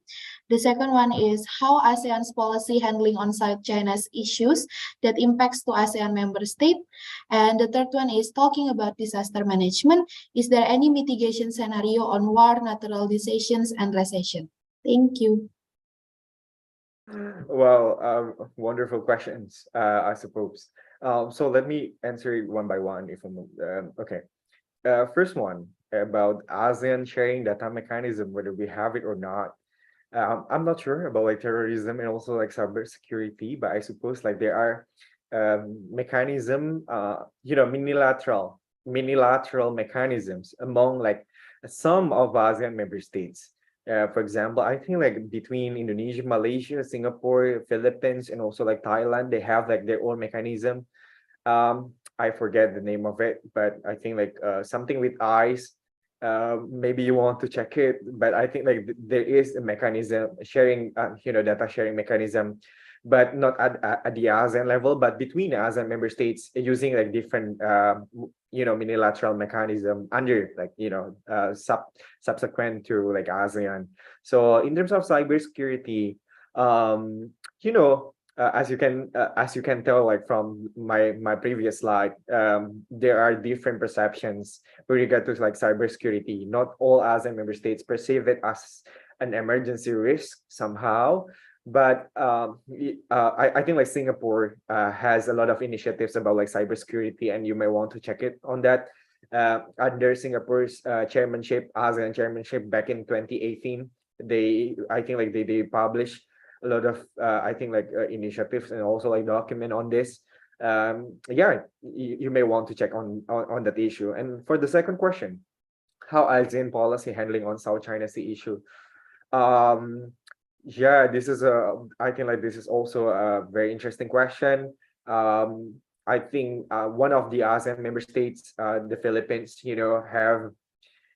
The second one is how ASEAN's policy handling on South China's issues that impacts to ASEAN member state. And the third one is talking about disaster management. Is there any mitigation scenario on war, natural disasters, and recession? Thank you. Well, wonderful questions, I suppose. So let me answer it one by one if I'm okay. First one about ASEAN sharing data mechanism, whether we have it or not. I'm not sure about like terrorism and also like cybersecurity, but I suppose like there are mechanism, minilateral mechanisms among like some of ASEAN member states. For example, I think like between Indonesia, Malaysia, Singapore, Philippines, and also like Thailand, they have like their own mechanism. I forget the name of it, but I think like something with eyes. Maybe you want to check it, but I think like there is a mechanism sharing, data sharing mechanism, but not at the ASEAN level, but between the ASEAN member states using like different, unilateral mechanism under like, subsequent to like ASEAN. So in terms of cybersecurity, as you can tell like from my previous slide, there are different perceptions with regard to like cybersecurity. Not all ASEAN member states perceive it as an emergency risk somehow, but I think like Singapore has a lot of initiatives about like cybersecurity, and you may want to check it on that. Under Singapore's chairmanship, ASEAN chairmanship back in 2018, they published a lot of initiatives and also like document on this. You may want to check on that issue. And for the second question, how ASEAN policy handling on South China Sea issue? This is also a very interesting question. I think one of the ASEAN member states, the Philippines,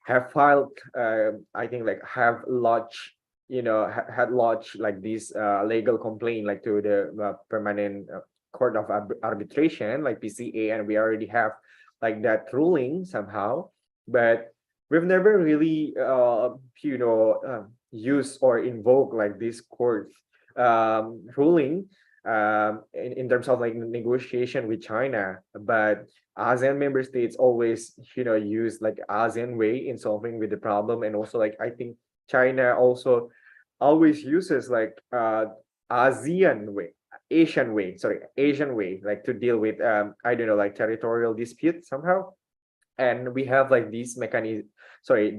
have filed, have lodged, had lodged like this legal complaint like to the permanent court of arbitration, like PCA, and we already have like that ruling somehow, but we've never really use or invoke like this court ruling in terms of like negotiation with China. But ASEAN member states always use like ASEAN way in solving with the problem, and also like I think China also always uses like Asian way like to deal with like territorial dispute somehow. And we have like this mechanism,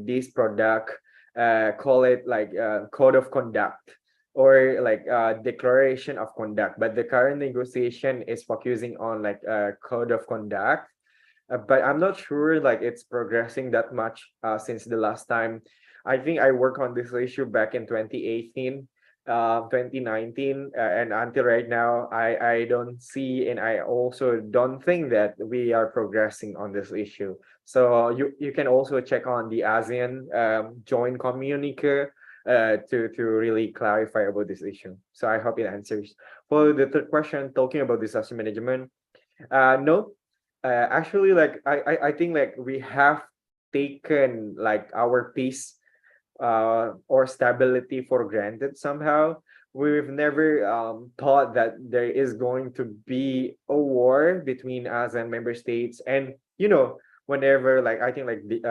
this product, call it like code of conduct or like declaration of conduct, but the current negotiation is focusing on like code of conduct. But I'm not sure like it's progressing that much since the last time. I think I worked on this issue back in 2018, 2019, and until right now, I don't see, and I also don't think that we are progressing on this issue. So you can also check on the ASEAN joint communique to really clarify about this issue. So I hope it answers. For the third question, talking about disaster management, no, actually, like I think like we have taken like our peace or stability for granted somehow. We've never thought that there is going to be a war between ASEAN member states. And whenever like I think like the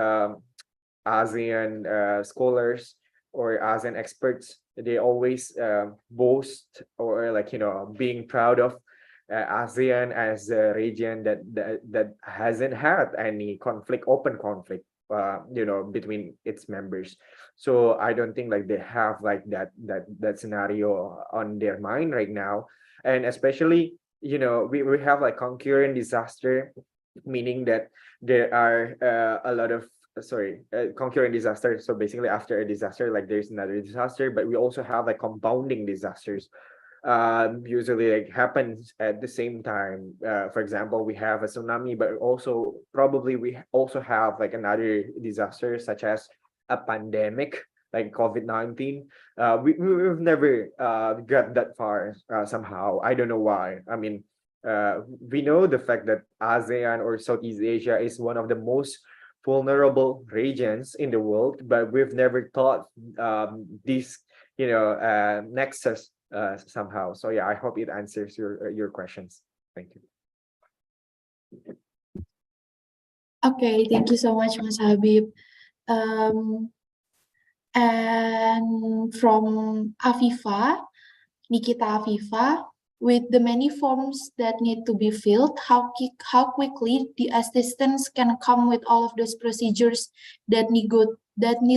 ASEAN scholars or ASEAN experts, they always boast or like being proud of ASEAN as a region that hasn't had any open conflict between its members. So I don't think like they have like that scenario on their mind right now. And especially we have like concurrent disaster, meaning that there are a lot of concurrent disaster. So basically after a disaster, like there's another disaster, but we also have like compounding disasters usually like happens at the same time. For example, we have a tsunami, but also probably we also have like another disaster such as a pandemic like COVID-19. We've never got that far somehow. I don't know why. I mean, we know the fact that ASEAN or Southeast Asia is one of the most vulnerable regions in the world, but we've never thought this nexus somehow. So yeah, I hope it answers your questions. Thank you. Okay, thank you so much, Mas Habib. And from Afifa, Nikita Afifa, with the many forms that need to be filled, how quickly the assistants can come with all of those procedures that need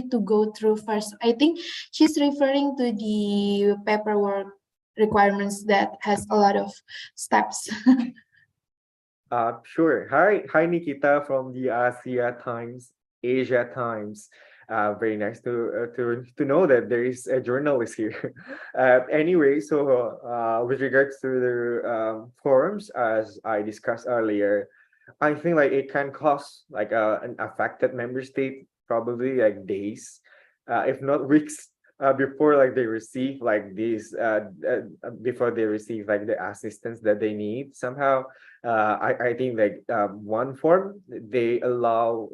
to go through first? I think she's referring to the paperwork requirements that has a lot of steps. Sure. Hi, Nikita from the Asia Times. Very nice to know that there is a journalist here. Anyway, so with regards to the forums, as I discussed earlier, I think like it can cost like an affected member state probably like days, if not weeks, before like they receive like these before they receive like the assistance that they need somehow. I think like one form they allow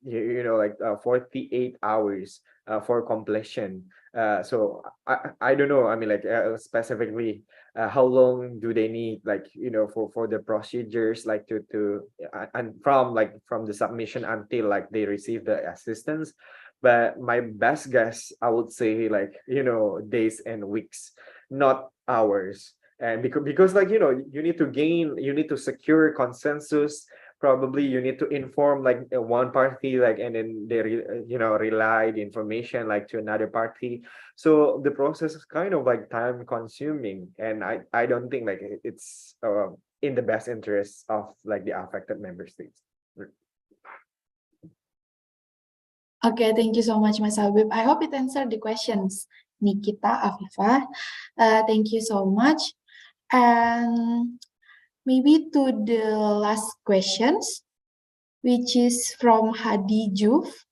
48 hours for completion. So I don't know, I mean like specifically how long do they need like for the procedures like to and from the submission until like they receive the assistance. But my best guess, I would say like days and weeks, not hours. And because like you need to secure consensus. Probably you need to inform like one party, like, and then they relay the information like to another party. So the process is kind of like time consuming, and I don't think like it's in the best interest of like the affected member states. Okay, thank you so much, Mas Habib. I hope it answered the questions, Nikita, Afifa. Thank you so much. And maybe to the last questions, which is from Hadi Juf.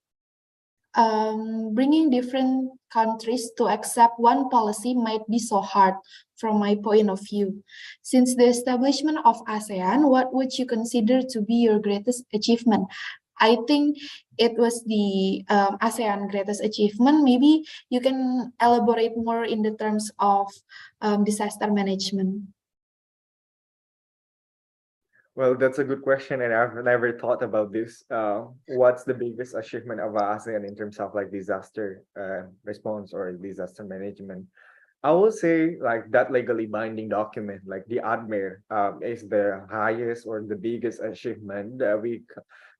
Bringing different countries to accept one policy might be so hard from my point of view. Since the establishment of ASEAN, what would you consider to be your greatest achievement? I think it was the ASEAN greatest achievement. Maybe you can elaborate more in the terms of disaster management. Well, that's a good question, and I've never thought about this. What's the biggest achievement of ASEAN in terms of like disaster response or disaster management? I would say like that legally binding document, like the ADMER, is the highest or the biggest achievement that we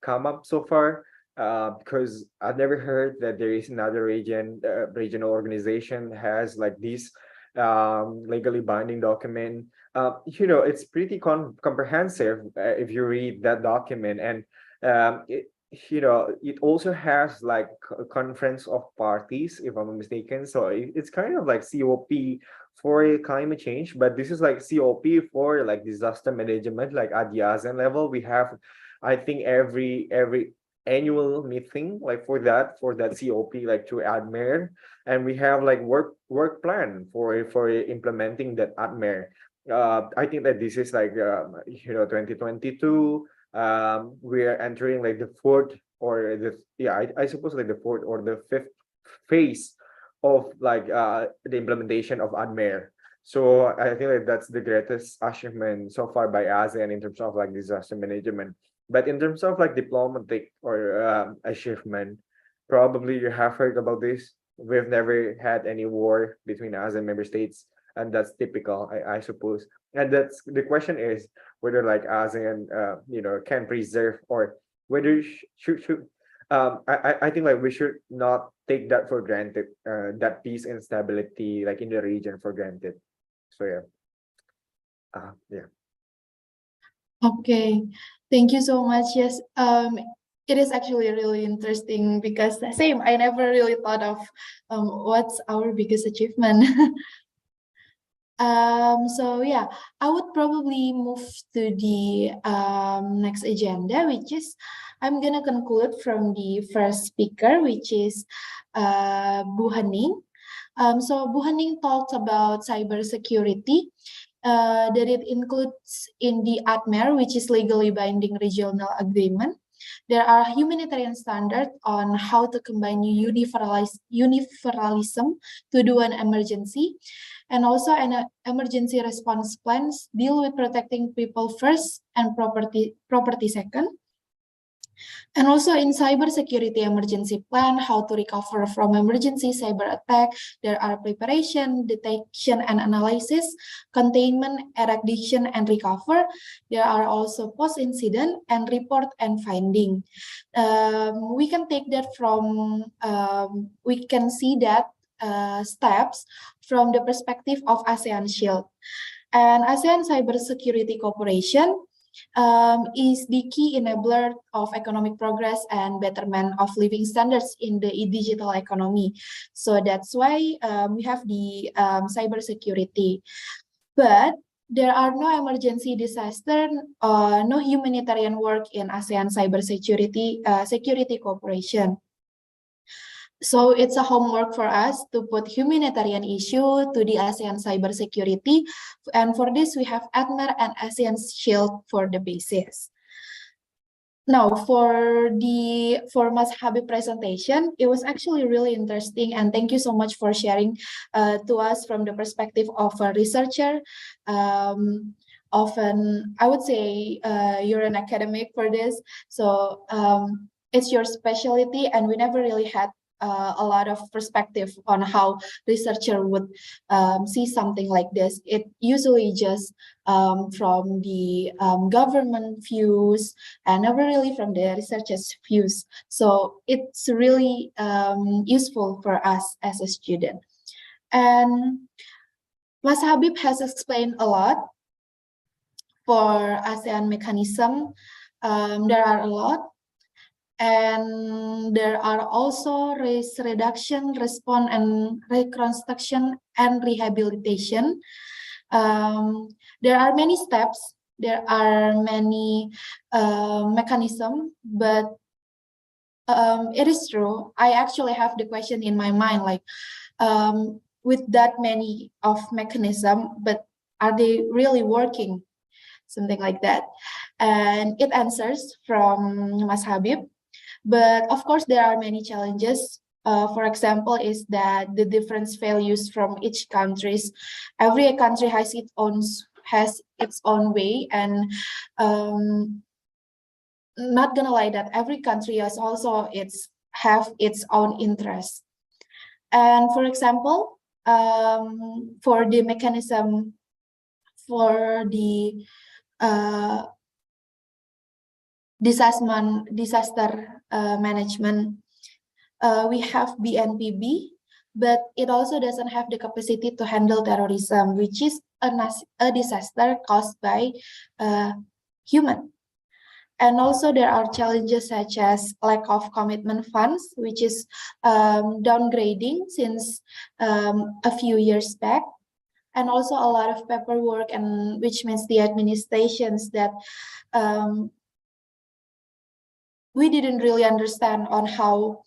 come up so far. Because I've never heard that there is another regional organization has like this legally binding document. It's pretty comprehensive if you read that document, and it also has like a conference of parties, if I'm not mistaken. So it's kind of like COP for climate change, but this is like COP for like disaster management. Like at the ASEAN level, we have, I think, every annual meeting like for that COP like to ADMER, and we have like work plan for implementing that ADMER. I think that this is like 2022. We are entering like the fourth or I suppose like the fourth or the fifth phase of like the implementation of ADMER. So I think like that's the greatest achievement so far by ASEAN in terms of like disaster management. But in terms of like diplomatic or achievement, probably you have heard about this. We've never had any war between ASEAN member states, and that's typical, I suppose. And that's the question is whether like ASEAN, can preserve, or whether should I think like we should not take that for granted, that peace and stability like in the region for granted. So yeah. Okay, thank you so much. Yes, it is actually really interesting because same, I never really thought of what's our biggest achievement. So yeah, I would probably move to the next agenda, which is I'm gonna conclude from the first speaker, which is Bu Hening. So Bu Hening talked about cybersecurity. That it includes in the ADMER, which is legally binding regional agreement. There are humanitarian standards on how to combine universalism to do an emergency. And also an emergency response plans deal with protecting people first and property second. And also in cybersecurity emergency plan, how to recover from emergency cyber attack, there are preparation, detection and analysis, containment, eradication and recover. There are also post-incident and report and finding. We can take that from, we can see that steps from the perspective of ASEAN Shield. And ASEAN Cybersecurity Cooperation is the key enabler of economic progress and betterment of living standards in the digital economy. So that's why we have the cybersecurity. But there are no emergency disaster, no humanitarian work in ASEAN Cybersecurity Security Cooperation. So it's a homework for us to put humanitarian issue to the ASEAN cybersecurity. And for this, we have ADMER and ASEAN Shield for the basis. Now, for Mas Habib presentation, it was actually really interesting. And thank you so much for sharing to us from the perspective of a researcher. Often, I would say you're an academic for this. So it's your specialty, and we never really had a lot of perspective on how researcher would see something like this. It usually just from the government views and never really from the researchers' views. So it's really useful for us as a student. And Mas Habib has explained a lot for ASEAN mechanism. There are a lot. And there are also risk reduction, response and reconstruction and rehabilitation. There are many steps, there are many mechanisms, but it is true. I actually have the question in my mind, like with that many of mechanism, but are they really working? Something like that. And it answers from Mas Habib. But of course, there are many challenges. For example, is that the different values from each countries. Every country has its own way, and not gonna lie that every country has also have its own interests. And for example, for the mechanism for the disaster management, we have BNPB, but it also doesn't have the capacity to handle terrorism, which is a disaster caused by human. And also there are challenges such as lack of commitment funds, which is downgrading since a few years back. And also a lot of paperwork, and which means the administrations that we didn't really understand on how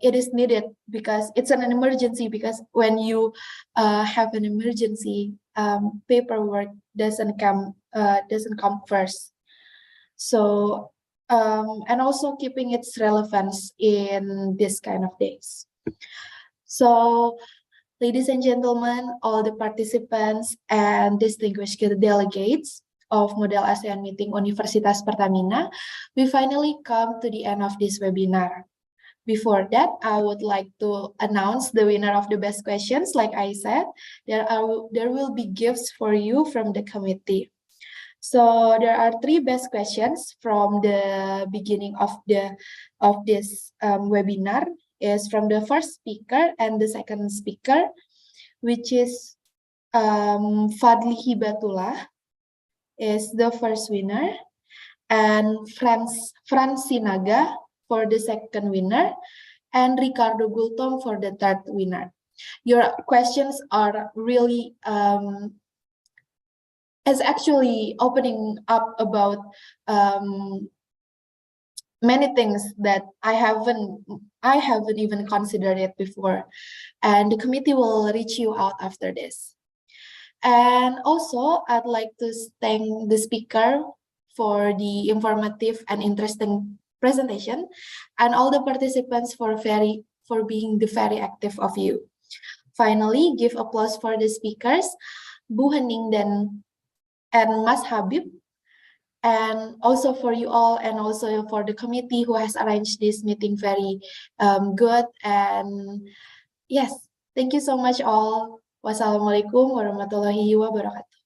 it is needed, because it's an emergency, because when you have an emergency, paperwork doesn't come first. So and also keeping its relevance in this kind of days. So ladies and gentlemen, all the participants and distinguished delegates of Model ASEAN Meeting Universitas Pertamina, we finally come to the end of this webinar. Before that, I would like to announce the winner of the best questions. Like I said, there will be gifts for you from the committee. So there are 3 best questions from the beginning of this webinar. Is from the first speaker and the second speaker, which is Fadli Hibatullah is the first winner, and Francinaga for the second winner, and Ricardo Gultom for the third winner. Your questions are really is actually opening up about many things that I haven't even considered it before, and the committee will reach you out after this. And also, I'd like to thank the speaker for the informative and interesting presentation, and all the participants for being the very active of you. Finally, give applause for the speakers, Bu Hening and Mas Habib, and also for you all, and also for the committee who has arranged this meeting very good. And yes, thank you so much all. Wassalamualaikum warahmatullahi wabarakatuh.